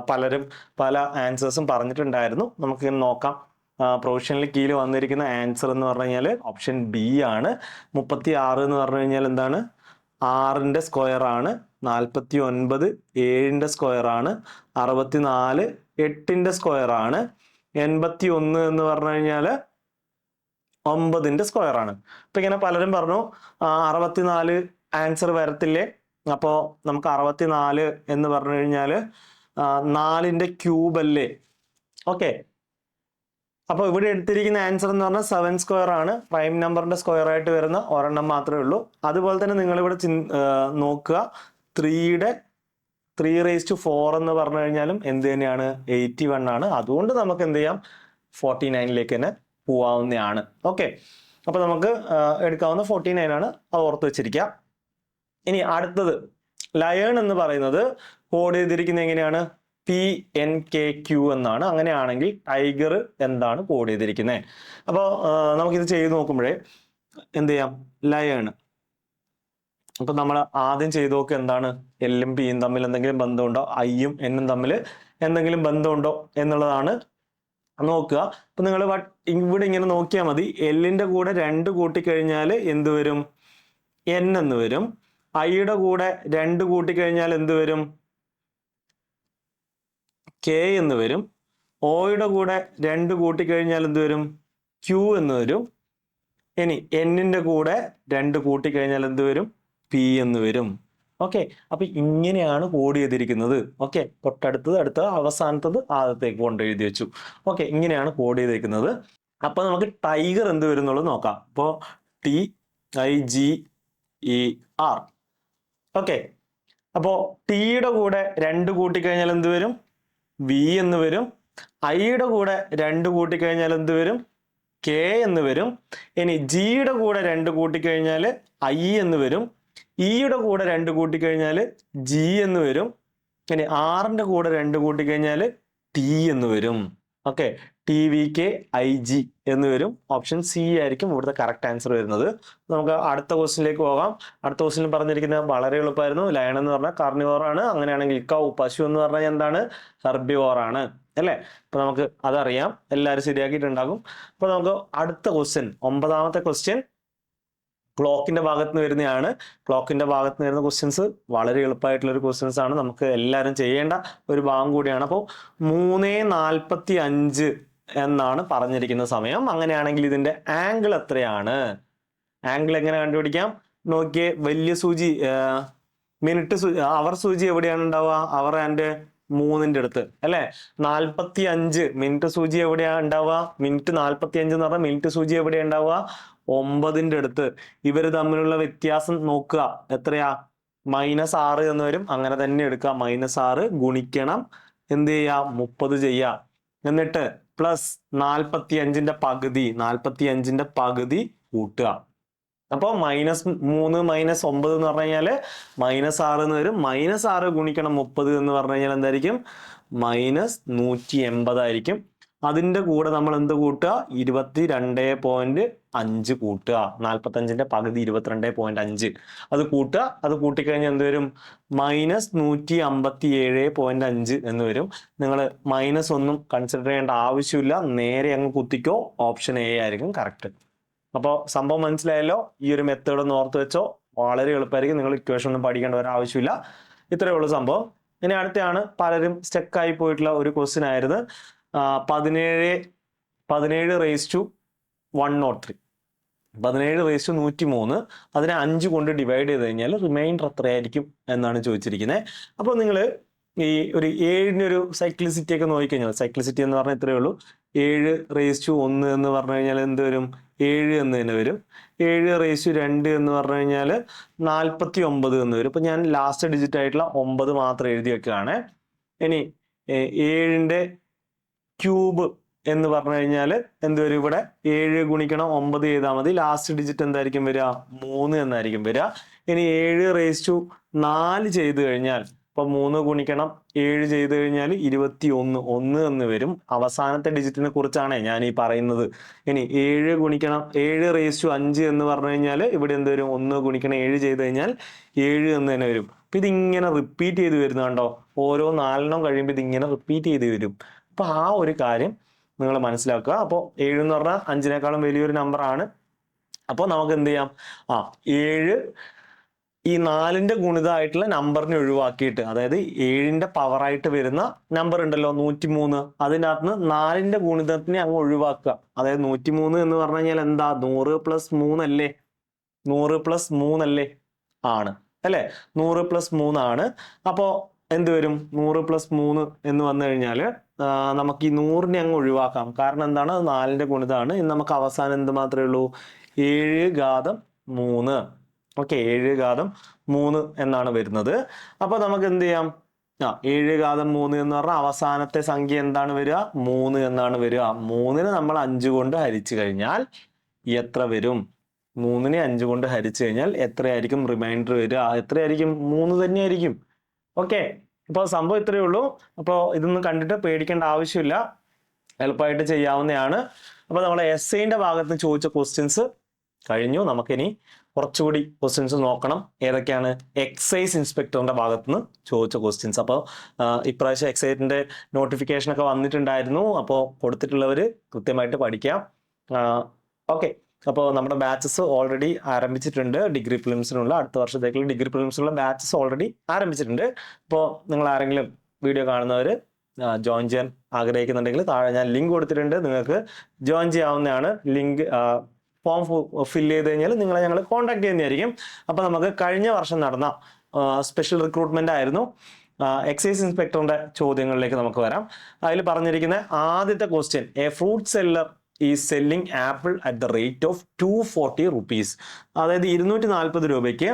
A: പലരും പല ആൻസേഴ്സും പറഞ്ഞിട്ടുണ്ടായിരുന്നു. നമുക്ക് നോക്കാം. പ്രൊവിഷണൽ കീയിൽ വന്നിരിക്കുന്ന ആൻസർ എന്ന് പറഞ്ഞു കഴിഞ്ഞാൽ ഓപ്ഷൻ ബി ആണ്. 36 എന്ന് പറഞ്ഞു കഴിഞ്ഞാൽ എന്താണ്? 6ന്റെ സ്ക്വയർ ആണ്. 49 7ന്റെ സ്ക്വയർ ആണ്. 64 8ന്റെ സ്ക്വയർ ആണ്. 81 എന്ന് പറഞ്ഞു കഴിഞ്ഞാൽ 9ന്റെ സ്ക്വയർ ആണ്. അപ്പൊ ഇങ്ങനെ പലരും പറഞ്ഞു 64 ആൻസർ വരത്തില്ലേ? അപ്പോൾ നമുക്ക് 64 എന്ന് പറഞ്ഞു കഴിഞ്ഞാൽ 4ന്റെ ക്യൂബ് അല്ലേ? ഓക്കെ, അപ്പോൾ ഇവിടെ എടുത്തിരിക്കുന്ന ആൻസർ എന്ന് പറഞ്ഞാൽ 7 സ്ക്വയർ ആണ്. പ്രൈം നമ്പറിന്റെ സ്ക്വയർ ആയിട്ട് വരുന്ന ഒരെണ്ണം മാത്രമേ ഉള്ളൂ. അതുപോലെ തന്നെ നിങ്ങളിവിടെ നോക്കുക, 3 raised to 4 എന്ന് പറഞ്ഞു കഴിഞ്ഞാലും എന്ത് തന്നെയാണ്? 81 ആണ്. അതുകൊണ്ട് നമുക്ക് എന്ത് ചെയ്യാം? 49ലേക്ക് തന്നെ പോവാവുന്നതാണ്. ഓക്കെ, അപ്പൊ നമുക്ക് എടുക്കാവുന്ന 49 ആണ്. അത് ഓർത്ത് വെച്ചിരിക്കാം. ഇനി അടുത്തത് ലയൺ എന്ന് പറയുന്നത് കോഡ് ചെയ്തിരിക്കുന്നത് എങ്ങനെയാണ്? PNKQ എന്നാണ്. അങ്ങനെയാണെങ്കിൽ ടൈഗർ എന്താണ് കോഡ് ചെയ്തിരിക്കുന്നത്? അപ്പോൾ നമുക്കിത് ചെയ്ത് നോക്കുമ്പോഴേ എന്ത് ചെയ്യാം? ലയൺ. അപ്പൊ നമ്മൾ ആദ്യം ചെയ്ത് നോക്കുക എന്താണ്? എല്ലും പിയും തമ്മിൽ എന്തെങ്കിലും ബന്ധമുണ്ടോ? ഐയും എന്നും തമ്മിൽ എന്തെങ്കിലും ബന്ധമുണ്ടോ എന്നുള്ളതാണ് നോക്കുക. അപ്പൊ നിങ്ങൾ ഇവിടെ ഇങ്ങനെ നോക്കിയാൽ മതി. എല്ലിന്റെ കൂടെ 2 കൂട്ടിക്കഴിഞ്ഞാൽ എന്ത് വരും? N എന്ന് വരും. ഐയുടെ കൂടെ 2 കൂട്ടിക്കഴിഞ്ഞാൽ എന്ത് വരും? K എന്ന് വരും. ഓയുടെ കൂടെ 2 കൂട്ടിക്കഴിഞ്ഞാൽ എന്ത് വരും? Q എന്ന് വരും. ഇനി എന്നിന്റെ കൂടെ 2 കൂട്ടിക്കഴിഞ്ഞാൽ എന്ത് വരും? P എന്ന് വരും. ഓക്കെ, അപ്പൊ ഇങ്ങനെയാണ് കോഡ് ചെയ്തിരിക്കുന്നത്. ഓക്കെ, തൊട്ടടുത്തത് അടുത്ത അവസാനത്തത് ആദ്യത്തേക്ക് കൊണ്ട് എഴുതി വെച്ചു. ഓക്കെ, ഇങ്ങനെയാണ് കോഡ് ചെയ്തിരിക്കുന്നത്. അപ്പൊ നമുക്ക് ടൈഗർ എന്ത് വരും എന്നുള്ളത് നോക്കാം. അപ്പോ TIGER. ഓക്കെ, അപ്പോ ടിയുടെ കൂടെ 2 കൂട്ടിക്കഴിഞ്ഞാൽ എന്ത് വരും? V എന്ന് വരും. ഐയുടെ കൂടെ 2 കൂട്ടിക്കഴിഞ്ഞാൽ എന്ത് വരും? K എന്ന് വരും. ഇനി ജിയുടെ കൂടെ 2 കൂട്ടിക്കഴിഞ്ഞാൽ I എന്ന് വരും. ഇയുടെ കൂടെ 2 കൂട്ടിക്കഴിഞ്ഞാൽ G എന്ന് വരും. ഇനി ആറിന്റെ കൂടെ 2 കൂട്ടിക്കഴിഞ്ഞാൽ T എന്ന് വരും. ഓക്കെ, TVKIG എന്ന് വരും. ഓപ്ഷൻ സി ആയിരിക്കും ഇവിടുത്തെ കറക്റ്റ് ആൻസർ വരുന്നത്. നമുക്ക് അടുത്ത ക്വസ്റ്റിനിലേക്ക് പോകാം. അടുത്ത ക്വസ്റ്റിനിൽ പറഞ്ഞിരിക്കുന്നത് വളരെ എളുപ്പമായിരുന്നു. ലയൺ എന്ന് പറഞ്ഞാൽ കാർണിവോർ ആണ്. അങ്ങനെയാണെങ്കിൽ കൗ, പശു എന്ന് പറഞ്ഞാൽ എന്താണ്? ഹെർബിവോർ ആണ് അല്ലേ? അപ്പൊ നമുക്ക് അതറിയാം. എല്ലാവരും ശരിയാക്കിയിട്ടുണ്ടാകും. അപ്പൊ നമുക്ക് അടുത്ത ക്വസ്റ്റ്യൻ, 9ാമത്തെ ക്വസ്റ്റ്യൻ ക്ലോക്കിന്റെ ഭാഗത്ത് നിന്ന് വരുന്നതാണ്. ക്ലോക്കിന്റെ ഭാഗത്ത് നിന്ന് വരുന്ന ക്വസ്റ്റ്യൻസ് വളരെ എളുപ്പമായിട്ടുള്ള ഒരു ക്വസ്റ്റ്യൻസ് ആണ്. നമുക്ക് എല്ലാവരും ചെയ്യേണ്ട ഒരു ഭാഗം കൂടിയാണ്. അപ്പോൾ 3:45 എന്നാണ് പറഞ്ഞിരിക്കുന്ന സമയം. അങ്ങനെയാണെങ്കിൽ ഇതിന്റെ ആംഗിൾ എത്രയാണ്? ആംഗിൾ എങ്ങനെ കണ്ടുപിടിക്കാം? നോക്കിയേ, വലിയ സൂചി മിനിറ്റ് അവർ സൂചി എവിടെയാണ് ഉണ്ടാവുക? അവർ ആൻഡ് 3ന്റെ അടുത്ത് അല്ലെ? 45 മിനിറ്റ് സൂചി എവിടെയാണ് ഉണ്ടാവുക? മിനിറ്റ് 45 എന്ന് പറഞ്ഞാൽ മിനിറ്റ് സൂചി എവിടെയാണ് ഉണ്ടാവുക? 9ന്റെ അടുത്ത്. ഇവര് തമ്മിലുള്ള വ്യത്യാസം നോക്കുക, എത്രയാ? -6 എന്ന് വരും. അങ്ങനെ തന്നെ എടുക്കുക. -6 ഗുണിക്കണം എന്ത് ചെയ്യാ? 30 ചെയ്യാ. എന്നിട്ട് പ്ലസ് 45ന്റെ പകുതി, 45ന്റെ പകുതി കൂട്ടുക. അപ്പൊ -3 - 9 എന്ന് പറഞ്ഞു കഴിഞ്ഞാല് -6 എന്ന് വരും. -6 ഗുണിക്കണം 30 എന്ന് പറഞ്ഞു കഴിഞ്ഞാൽ എന്തായിരിക്കും? -180 ആയിരിക്കും. അതിന്റെ കൂടെ നമ്മൾ എന്ത് കൂട്ടുക? 22.5 കൂട്ടുക. 45ന്റെ പകുതി 22.5 അത് കൂട്ടുക. അത് കൂട്ടിക്കഴിഞ്ഞാൽ എന്ത് വരും? -157.5 എന്ന് വരും. നിങ്ങൾ മൈനസ് ഒന്നും കൺസിഡർ ചെയ്യേണ്ട ആവശ്യമില്ല. നേരെ അങ്ങ് കുത്തിക്കോ. ഓപ്ഷൻ എ ആയിരിക്കും കറക്റ്റ്. അപ്പോൾ സംഭവം മനസ്സിലായല്ലോ? ഈ ഒരു മെത്തേഡ് ഒന്ന് ഓർത്ത് വെച്ചോ. വളരെ എളുപ്പമായിരിക്കും. നിങ്ങൾ ഇക്വേഷൻ ഒന്നും പഠിക്കേണ്ട ഒരു ആവശ്യമില്ല. ഇത്രയേ ഉള്ളൂ സംഭവം. ഇനി അടുത്താണ് പലരും സ്റ്റക്കായി പോയിട്ടുള്ള ഒരു ക്വസ്റ്റ്യൻ ആയിരുന്നു. 17 raised to 103. 17 raised to 103. അതിനെ 5 കൊണ്ട് ഡിവൈഡ് ചെയ്ത് കഴിഞ്ഞാൽ റിമൈൻഡർ എത്രയായിരിക്കും എന്നാണ് ചോദിച്ചിരിക്കുന്നത്. അപ്പോൾ നിങ്ങൾ ഈ ഒരു 7ന്റെ ഒരു സൈക്ലിസിറ്റി ഒക്കെ നോക്കിക്കഴിഞ്ഞാൽ, സൈക്ലിസിറ്റി എന്ന് പറഞ്ഞാൽ ഇത്രയേ ഉള്ളൂ. 7 raised to 1 എന്ന് പറഞ്ഞു കഴിഞ്ഞാൽ എന്ത് വരും? 7 എന്ന് തന്നെ വരും. 7 raised to 2 എന്ന് പറഞ്ഞു കഴിഞ്ഞാൽ 49 എന്ന് വരും. ഇപ്പൊ ഞാൻ ലാസ്റ്റ് ഡിജിറ്റ് ആയിട്ടുള്ള 9 മാത്രം എഴുതി വെക്കുകയാണ്. ഇനി 7ന്റെ ക്യൂബ് എന്ന് പറഞ്ഞു കഴിഞ്ഞാൽ എന്ത് വരും? ഇവിടെ 7 ഗുണിക്കണം 9 ചെയ്താൽ മതി. ലാസ്റ്റ് ഡിജിറ്റ് എന്തായിരിക്കും വരിക? 3 എന്നായിരിക്കും വരിക. ഇനി 7/4 ചെയ്ത് കഴിഞ്ഞാൽ ഇപ്പൊ 3 ഗുണിക്കണം 7 ചെയ്ത് കഴിഞ്ഞാൽ 21 എന്ന് വരും. അവസാനത്തെ ഡിജിറ്റിനെ കുറിച്ചാണ് ഞാൻ ഈ പറയുന്നത്. ഇനി 7 ഗുണിക്കണം 7/5 എന്ന് പറഞ്ഞു കഴിഞ്ഞാൽ ഇവിടെ എന്ത് വരും? 1 ഗുണിക്കണം 7 ചെയ്ത് കഴിഞ്ഞാൽ 7 എന്ന് തന്നെ വരും. അപ്പൊ ഇതിങ്ങനെ റിപ്പീറ്റ് ചെയ്ത് വരുന്നുണ്ടോ? ഓരോ 4 കഴിയുമ്പോൾ ഇതിങ്ങനെ റിപ്പീറ്റ് ചെയ്ത് വരും. അപ്പൊ ആ ഒരു കാര്യം നിങ്ങൾ മനസ്സിലാക്കുക. അപ്പോൾ 7 എന്ന് പറഞ്ഞാൽ 5നേക്കാളും വലിയൊരു നമ്പർ ആണ്. അപ്പോൾ നമുക്ക് എന്ത് ചെയ്യാം? 7 ഈ 4ന്റെ ഗുണിതമായിട്ടുള്ള നമ്പറിനെ ഒഴിവാക്കിയിട്ട്, അതായത് 7ന്റെ പവറായിട്ട് വരുന്ന നമ്പർ ഉണ്ടല്ലോ 103, അതിൻ്റെ അകത്ത് 4ന്റെ ഗുണിതത്തിനെ അങ്ങ് ഒഴിവാക്കുക. അതായത് 103 എന്ന് പറഞ്ഞു കഴിഞ്ഞാൽ എന്താ? 100 + 3 അല്ലേ? 100 + 3 അല്ലേ? ആണ് അല്ലേ? 100 + 3 ആണ്. അപ്പോൾ എന്ത് വരും? 100 + 3 എന്ന് വന്നു കഴിഞ്ഞാൽ നമുക്ക് ഈ 100നെ അങ്ങ് ഒഴിവാക്കാം. കാരണം എന്താണ്? അത് 4ന്റെ ഗുണിതമാണ്. നമുക്ക് അവസാനം എന്ത് മാത്രമേ ഉള്ളൂ? 7/3. ഓക്കെ, 7/3 എന്നാണ് വരുന്നത്. അപ്പൊ നമുക്ക് എന്ത് ചെയ്യാം? 7/3 എന്ന് പറഞ്ഞാൽ അവസാനത്തെ സംഖ്യ എന്താണ് വരിക? 3 എന്നാണ് വരിക. 3നെ നമ്മൾ 5 കൊണ്ട് ഹരിച്ചു കഴിഞ്ഞാൽ എത്ര വരും? 3നെ 5 കൊണ്ട് ഹരിച്ചു കഴിഞ്ഞാൽ എത്രയായിരിക്കും റിമൈൻഡർ വരിക? എത്രയായിരിക്കും? 3 തന്നെയായിരിക്കും. ഓക്കെ, അപ്പോൾ സംഭവം ഇത്രയേ ഉള്ളൂ. അപ്പോൾ ഇതൊന്നും കണ്ടിട്ട് പേടിക്കേണ്ട ആവശ്യമില്ല, എളുപ്പമായിട്ട് ചെയ്യാവുന്നതാണ്. അപ്പോൾ നമ്മളെ എസ്ഐന്റെ ഭാഗത്ത് ചോദിച്ച ക്വസ്റ്റ്യൻസ് കഴിഞ്ഞു. നമുക്കിനി കുറച്ചുകൂടി ക്വസ്റ്റ്യൻസ് നോക്കണം. ഏതൊക്കെയാണ്? എക്സൈസ് ഇൻസ്പെക്ടറിന്റെ ഭാഗത്തുനിന്ന് ചോദിച്ച ക്വസ്റ്റ്യൻസ്. അപ്പോൾ ഇപ്രാവശ്യം എക്സൈസിന്റെ നോട്ടിഫിക്കേഷൻ ഒക്കെ വന്നിട്ടുണ്ടായിരുന്നു. അപ്പോൾ കൊടുത്തിട്ടുള്ളവർ കൃത്യമായിട്ട് പഠിക്കാം. ഓക്കെ, അപ്പോൾ നമ്മുടെ ബാച്ചസ് ഓൾറെഡി ആരംഭിച്ചിട്ടുണ്ട്. ഡിഗ്രി പ്രിലിംസിനുള്ള അടുത്ത വർഷത്തേക്കുള്ള ഡിഗ്രി പ്രിലിംസിനുള്ള ബാച്ചസ് ഓൾറെഡി ആരംഭിച്ചിട്ടുണ്ട്. അപ്പോൾ നിങ്ങൾ ആരെങ്കിലും വീഡിയോ കാണുന്നവർ ജോയിൻ ചെയ്യാൻ ആഗ്രഹിക്കുന്നുണ്ടെങ്കിൽ താഴെ ഞാൻ ലിങ്ക് കൊടുത്തിട്ടുണ്ട്, നിങ്ങൾക്ക് ജോയിൻ ചെയ്യാവുന്നതാണ്. ലിങ്ക് ഫോം ഫില്ല് ചെയ്ത് കഴിഞ്ഞാൽ നിങ്ങളെ ഞങ്ങൾ കോൺടാക്ട് ചെയ്യുന്നതായിരിക്കും. അപ്പോൾ നമുക്ക് കഴിഞ്ഞ വർഷം നടന്ന സ്പെഷ്യൽ റിക്രൂട്ട്മെന്റ് ആയിരുന്നു. എക്സൈസ് ഇൻസ്പെക്ടറിന്റെ ചോദ്യങ്ങളിലേക്ക് നമുക്ക് വരാം. അതിൽ പറഞ്ഞിരിക്കുന്ന ആദ്യത്തെ question, A fruit seller is selling apple at the rate of 240 rupees. അതായത് 240 രൂപയ്ക്ക്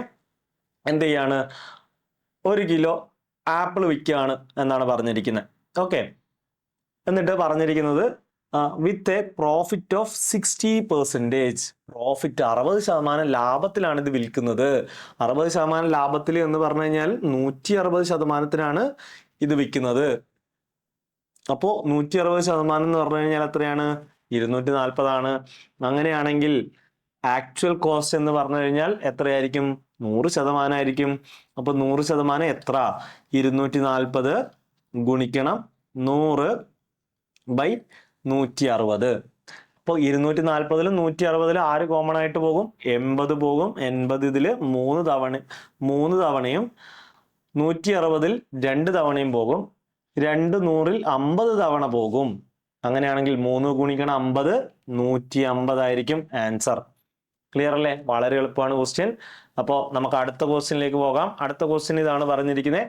A: എന്ത് ചെയ്യാണ്? 1 കിലോ ആപ്പിൾ വിൽക്കുകയാണ് എന്നാണ് പറഞ്ഞിരിക്കുന്നത്. ഓക്കെ, എന്നിട്ട് പറഞ്ഞിരിക്കുന്നത് with a profit of 60%. Profit 60% ലാഭത്തിലാണ് ഇത് വിൽക്കുന്നത്. 60% ലാഭത്തിൽ എന്ന് പറഞ്ഞു കഴിഞ്ഞാൽ 160%-ത്തിനാണ് ഇത് വിൽക്കുന്നത്. അപ്പോൾ 160% എന്ന് പറഞ്ഞു കഴിഞ്ഞാൽ എത്രയാണ്? 240 ആണ്. അങ്ങനെയാണെങ്കിൽ ആക്ച്വൽ കോസ്റ്റ് എന്ന് പറഞ്ഞു കഴിഞ്ഞാൽ എത്രയായിരിക്കും? 100% ആയിരിക്കും. അപ്പൊ 100% എത്ര? 240 ഗുണിക്കണം 100/160. അപ്പോൾ 240-ലും 160-ലും ആര് കോമൺ ആയിട്ട് പോകും? 80 പോകും. 80 ഇതിൽ 3 തവണയും 160-ൽ 2 തവണയും പോകും. 2 100-ൽ 50 തവണ പോകും. അങ്ങനെയാണെങ്കിൽ 3 ഗുണിക്കണം 50 150 ആയിരിക്കും ആൻസർ. ക്ലിയർ അല്ലേ? വളരെ എളുപ്പമാണ് ക്വസ്റ്റ്യൻ. അപ്പോൾ നമുക്ക് അടുത്ത ക്വസ്റ്റ്യനിലേക്ക് പോകാം. അടുത്ത ക്വസ്റ്റ്യൻ ഇതാണ് പറഞ്ഞിരിക്കുന്നത്.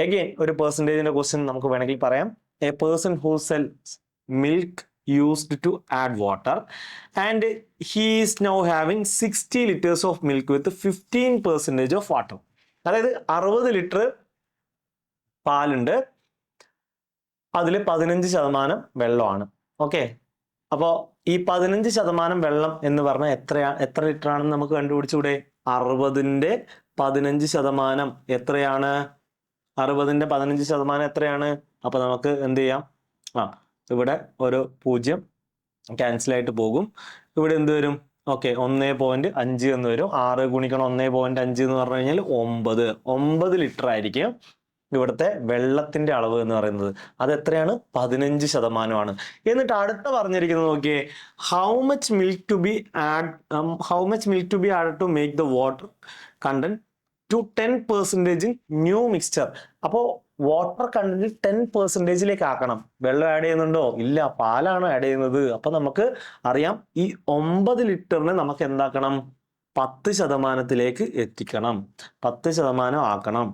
A: എഗെയിൻ ഒരു പെർസെൻറ്റേജിന്റെ ക്വസ്റ്റ്യൻ നമുക്ക് വേണമെങ്കിൽ പറയാം. A person who sells milk used to add water and he is now having 60 liters of milk with 15% of water. അതായത് 60 ലിറ്റർ പാലുണ്ട്, അതിൽ 15% വെള്ളമാണ്. ഓക്കെ, അപ്പോൾ ഈ 15% വെള്ളം എന്ന് പറഞ്ഞാൽ എത്ര ലിറ്റർ ആണെന്ന് നമുക്ക് കണ്ടുപിടിച്ചൂടെ? 60ന്റെ 15% എത്രയാണ്? 60ന്റെ 15% എത്രയാണ്? അപ്പൊ നമുക്ക് എന്ത് ചെയ്യാം? ഇവിടെ ഒരു 0 ക്യാൻസൽ ആയിട്ട് പോകും. ഇവിടെ എന്ത് വരും? ഓക്കെ, 1.5 എന്ന് വരും. 6 ഗുണിക്കണം 1.5 എന്ന് പറഞ്ഞു കഴിഞ്ഞാൽ 9 ലിറ്റർ ആയിരിക്കും ഇവിടുത്തെ വെള്ളത്തിന്റെ അളവ് എന്ന് പറയുന്നത്. അത് എത്രയാണ്? 15%. എന്നിട്ട് അടുത്ത പറഞ്ഞിരിക്കുന്നത് നോക്കിയേ, how much milk to be add to make the water content to 10% new mixture. അപ്പോൾ വാട്ടർ കണ്ടന്റ് 10%ലേക്ക് ആക്കണം. വെള്ളം ആഡ് ചെയ്യുന്നുണ്ടോ? ഇല്ല, പാലാണ് ആഡ് ചെയ്യുന്നത്. അപ്പൊ നമുക്ക് അറിയാം ഈ 9 ലിറ്ററിന് നമുക്ക് എന്താക്കണം? 10%ത്തിലേക്ക് എത്തിക്കണം. 10% ആക്കണം.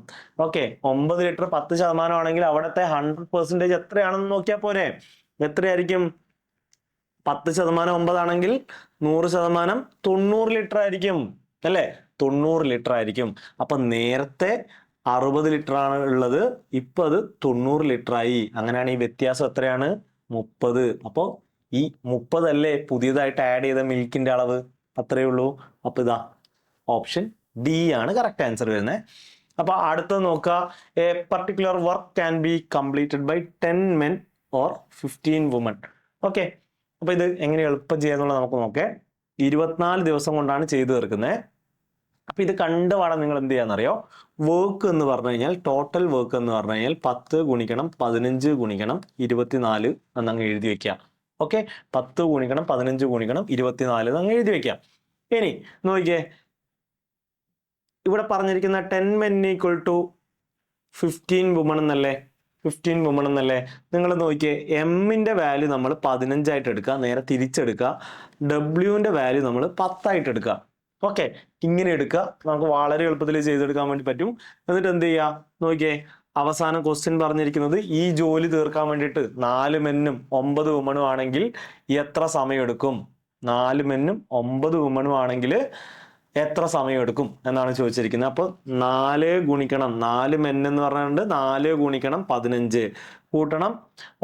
A: ഓക്കെ, 9 ലിറ്റർ 10% ആണെങ്കിൽ അവിടുത്തെ 100% എത്രയാണെന്ന് നോക്കിയാൽ പോരെ? എത്രയായിരിക്കും? 10% 9 ആണെങ്കിൽ 100% 90 ലിറ്റർ ആയിരിക്കും അല്ലേ? 90 ലിറ്റർ ആയിരിക്കും. അപ്പൊ നേരത്തെ 60 ലിറ്റർ ആണ് ഉള്ളത്, ഇപ്പൊ അത് 90 ലിറ്റർ ആയി. അങ്ങനെയാണ് ഈ വ്യത്യാസം എത്രയാണ്? 30. അപ്പോൾ ഈ 30 അല്ലേ പുതിയതായിട്ട് ആഡ് ചെയ്ത മിൽക്കിന്റെ അളവ്? അത്രയേ ഉള്ളൂ. അപ്പൊ ഇതാ ഓപ്ഷൻ ഡി ആണ് കറക്റ്റ് ആൻസർ വരുന്നത്. അപ്പൊ അടുത്തത് നോക്കുക, a particular work can be completed by 10 men or 15 women. Okay, അപ്പൊ ഇത് എങ്ങനെ എളുപ്പം ചെയ്യാന്നുള്ളത് നമുക്ക് നോക്കേ. 24 ദിവസം കൊണ്ടാണ് ചെയ്തു തീർക്കുന്നത്. അപ്പൊ ഇത് കണ്ട പാടെ നിങ്ങൾ എന്ത് ചെയ്യാന്നറിയോ, വർക്ക് എന്ന് പറഞ്ഞു കഴിഞ്ഞാൽ ടോട്ടൽ വർക്ക് എന്ന് പറഞ്ഞു കഴിഞ്ഞാൽ 10 ഗുണിക്കണം 15 ഗുണിക്കണം 24 എന്നങ്ങ് എഴുതി വെക്കുക. ഓക്കെ, 10 ഗുണിക്കണം 15 ഗുണിക്കണം 24 എന്നങ്ങ് എഴുതി വെക്കാം. ഇനി നോക്കിയേ, ഇവിടെ പറഞ്ഞിരിക്കുന്ന 10 men equal to 15 women എന്നല്ലേ, 15 women എന്നല്ലേ. നിങ്ങൾ നോക്കിയേ, എമ്മിന്റെ വാല്യൂ നമ്മൾ 15 ആയിട്ട് എടുക്കുക, നേരെ തിരിച്ചെടുക്കുക. ഡബ്ല്യുവിന്റെ വാല്യൂ നമ്മൾ 10 ആയിട്ട് എടുക്കുക. ഓക്കെ, ഇങ്ങനെ എടുക്കുക, നമുക്ക് വളരെ എളുപ്പത്തിൽ ചെയ്തെടുക്കാൻ വേണ്ടി പറ്റും. എന്നിട്ട് എന്ത് ചെയ്യുക നോക്കിയേ, അവസാനം ക്വസ്റ്റ്യൻ പറഞ്ഞിരിക്കുന്നത് ഈ ജോലി തീർക്കാൻ വേണ്ടിയിട്ട് 4 മെന്നും 9 വുമണും ആണെങ്കിൽ എത്ര സമയം എടുക്കും, 4 മെന്നും 9 വുമണും ആണെങ്കിൽ എത്ര സമയം എടുക്കും എന്നാണ് ചോദിച്ചിരിക്കുന്നത്. അപ്പോൾ 4 ഗുണിക്കണം 4 മെൻ എന്ന് പറഞ്ഞിട്ടുണ്ട്, 4 ഗുണിക്കണം 15 കൂട്ടണം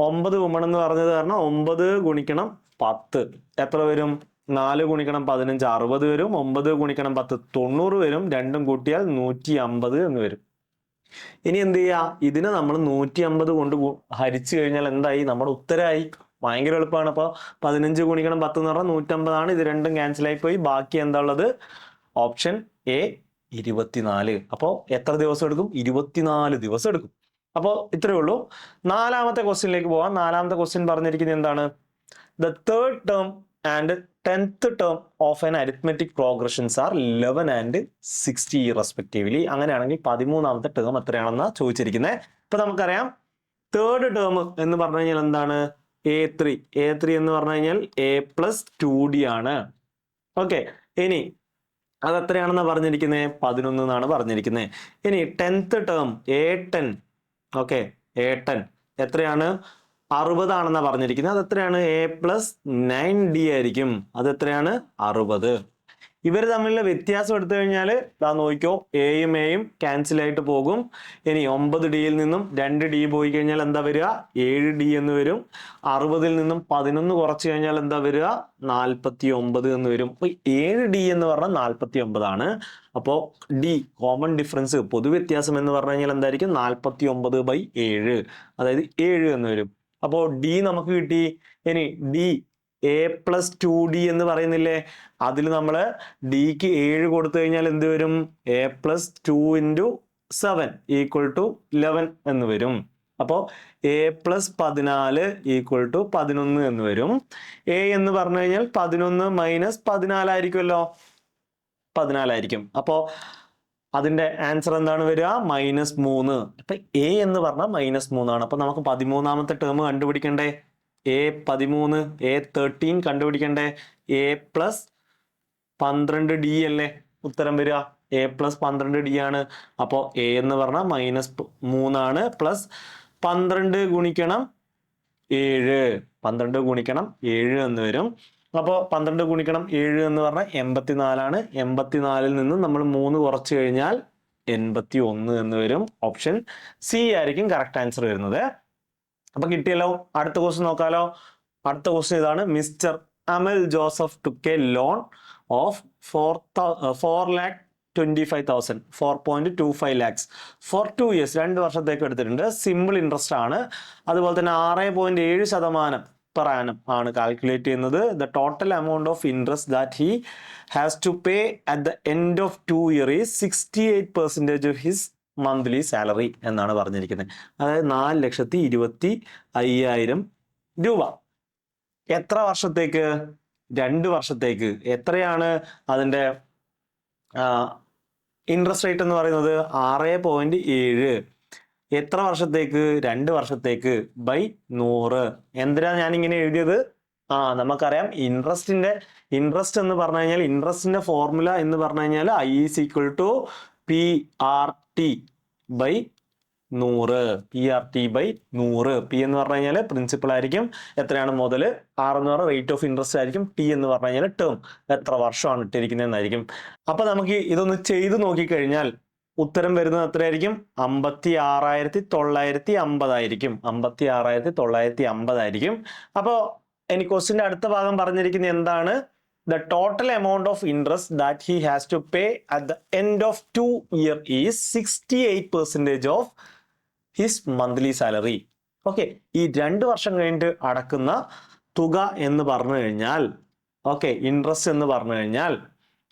A: 9 വുമൺ എന്ന് പറഞ്ഞത് കാരണം 9 ഗുണിക്കണം 10 എത്ര വരും, 4 ഗുണിക്കണം 15 60 വരും, 9 ഗുണിക്കണം 10 90 വരും, രണ്ടും കൂട്ടിയാൽ 150 എന്ന് വരും. ഇനി എന്ത് ചെയ്യുക, ഇതിനെ നമ്മൾ 150 കൊണ്ട് ഹരിച്ചു കഴിഞ്ഞാൽ എന്തായി, നമ്മുടെ ഉത്തരമായി. ഭയങ്കര എളുപ്പമാണ്. അപ്പോൾ 15 ഗുണിക്കണം 10 എന്ന് പറഞ്ഞാൽ 150 ആണ്. ഇത് രണ്ടും ക്യാൻസൽ ആയി പോയി, ബാക്കി എന്താ ഉള്ളത്, ഓപ്ഷൻ എ 24. അപ്പോൾ എത്ര ദിവസം എടുക്കും, 24 ദിവസം എടുക്കും. അപ്പോൾ ഇത്രയേ ഉള്ളൂ. നാലാമത്തെ ക്വസ്റ്റ്യനിലേക്ക് പോവാം. നാലാമത്തെ ക്വസ്റ്റ്യൻ പറഞ്ഞിരിക്കുന്നത് എന്താണ്, the third term and 10th term of an arithmetic progressions are 11 and 60 respectively. അങ്ങനെയാണെങ്കിൽ 13ാമത്തെ ടേം എത്രയാണെന്നാ ചോദിച്ചിരിക്കുന്നത്. ഇപ്പൊ നമുക്കറിയാം തേർഡ് ടേം എന്ന് പറഞ്ഞു കഴിഞ്ഞാൽ എന്താണ്, A3 എന്ന് പറഞ്ഞു കഴിഞ്ഞാൽ A+2D ആണ്. ഓക്കെ, ഇനി അതെത്രയാണെന്നാ പറഞ്ഞിരിക്കുന്നത്, 11 എന്നാണ് പറഞ്ഞിരിക്കുന്നത്. ഇനി 10th term A10, okay A10 എത്രയാണ്, 60 ആണെന്നാ പറഞ്ഞിരിക്കുന്നത്. അത് എത്രയാണ്, A+9D ആയിരിക്കും. അത് എത്രയാണ്, 60. ഇവർ തമ്മിലുള്ള വ്യത്യാസം എടുത്തു കഴിഞ്ഞാൽ ദാ നോക്കിക്കോ, എയും എയും ക്യാൻസൽ ആയിട്ട് പോകും. ഇനി 9Dയിൽ നിന്നും 2D പോയി കഴിഞ്ഞാൽ എന്താ വരിക, 7D എന്ന് വരും. 60ൽ നിന്നും 11 കുറച്ച് കഴിഞ്ഞാൽ എന്താ വരിക, 49 എന്ന് വരും. അപ്പൊ 7D എന്ന് പറഞ്ഞാൽ 49 ആണ്. അപ്പോൾ ഡി കോമൺ ഡിഫറൻസ്, പൊതുവ്യത്യാസം എന്ന് പറഞ്ഞു കഴിഞ്ഞാൽ എന്തായിരിക്കും, 49/7, അതായത് 7 എന്ന് വരും. അപ്പോൾ ഡി നമുക്ക് കിട്ടി. ഇനി ഡി A+2D എന്ന് പറയുന്നില്ലേ, അതിൽ നമ്മൾ ഡിക്ക് 7 കൊടുത്തു കഴിഞ്ഞാൽ എന്ത് വരും, A+2 × 7 = 11 എന്ന് വരും. അപ്പോൾ A+14 = 11 എന്ന് വരും. എ എന്ന് പറഞ്ഞു കഴിഞ്ഞാൽ 11 - 14 ആയിരിക്കുമല്ലോ, 14 ആയിരിക്കും. അപ്പോൾ അതിന്റെ ആൻസർ എന്താണ് വരിക, -3. അപ്പൊ എ എന്ന് പറഞ്ഞാൽ -3 ആണ്. അപ്പൊ നമുക്ക് 13ാമത്തെ ടേം കണ്ടുപിടിക്കണ്ടേ, A13 A13 കണ്ടുപിടിക്കണ്ടേ, A+12D അല്ലേ ഉത്തരം വരിക, A+12D ആണ്. അപ്പോൾ എ എന്ന് പറഞ്ഞാൽ -3 ആണ്, പ്ലസ് 12 ഗുണിക്കണം 7, 12 ഗുണിക്കണം 7 എന്ന് വരും. അപ്പോൾ 12 ഗുണിക്കണം 7 എന്ന് പറഞ്ഞാൽ 84 ആണ്. 84ൽ നിന്ന് നമ്മൾ 3 കുറച്ച് കഴിഞ്ഞാൽ 81 എന്ന് വരും. ഓപ്ഷൻ സി ആയിരിക്കും കറക്റ്റ് ആൻസർ വരുന്നത്. അപ്പൊ കിട്ടിയല്ലോ. അടുത്ത ക്വസ്റ്റ്യൻ നോക്കാലോ. അടുത്ത ക്വസ്റ്റ്യൻ ഇതാണ്, mister Amal Joseph took a loan of 4,25,000 4.25 lakhs for 2 years 2 വർഷത്തേക്ക് എടുത്തിട്ടുണ്ട്. സിമ്പിൾ ഇൻട്രസ്റ്റ് ആണ്. അതുപോലെ തന്നെ 6.7% per annum ആണ് കാൽക്കുലേറ്റ് ചെയ്യുന്നത്. The total amount of interest that he has to pay at the end of 2 years is 68% of his monthly salary എന്നാണ് പറഞ്ഞിരിക്കുന്നത്. അതായത് 4,25,000 രൂപ. എത്ര വർഷത്തേക്ക്, 2 വർഷത്തേക്ക്. എത്രയാണ് അതിൻ്റെ ഇൻട്രസ്റ്റ് റേറ്റ് എന്ന് പറയുന്നത്, 6.7. എത്ര വർഷത്തേക്ക്, 2 വർഷത്തേക്ക് ബൈ 100. എന്തിനാ ഞാനിങ്ങനെ എഴുതിയത്, നമുക്കറിയാം ഇൻട്രസ്റ്റ് എന്ന് പറഞ്ഞു കഴിഞ്ഞാൽ ഇൻട്രസ്റ്റിന്റെ ഫോർമുല എന്ന് പറഞ്ഞു കഴിഞ്ഞാൽ I = PRT by 100. PRT by 100. P എന്ന് പറഞ്ഞു കഴിഞ്ഞാൽ പ്രിൻസിപ്പൾ ആയിരിക്കും. എത്രയാണ് മുതൽ, R എന്ന് പറഞ്ഞാൽ റേറ്റ് ഓഫ് ഇൻട്രസ്റ്റ് ആയിരിക്കും. T എന്ന് പറഞ്ഞു കഴിഞ്ഞാൽ ടേം, എത്ര വർഷമാണ് ഇട്ടിരിക്കുന്നതെന്നായിരിക്കും. അപ്പൊ നമുക്ക് ഇതൊന്ന് ചെയ്ത് നോക്കിക്കഴിഞ്ഞാൽ ഉത്തരം വരുന്നത് എത്രയായിരിക്കും, 56,950 ആയിരിക്കും. 56,950 ആയിരിക്കും. അപ്പോൾ ഇനി ക്വസ്റ്റിന്റെ അടുത്ത ഭാഗം പറഞ്ഞിരിക്കുന്നത് എന്താണ്, the total amount of interest that he has to pay at the end of 2 years is 68% of his monthly salary. Okay, ഈ 2 വർഷം കഴിഞ്ഞിട്ട് അടക്കുന്ന തുക എന്ന് പറഞ്ഞു കഴിഞ്ഞാൽ, ഓക്കെ, ഇൻട്രസ്റ്റ് എന്ന് പറഞ്ഞു കഴിഞ്ഞാൽ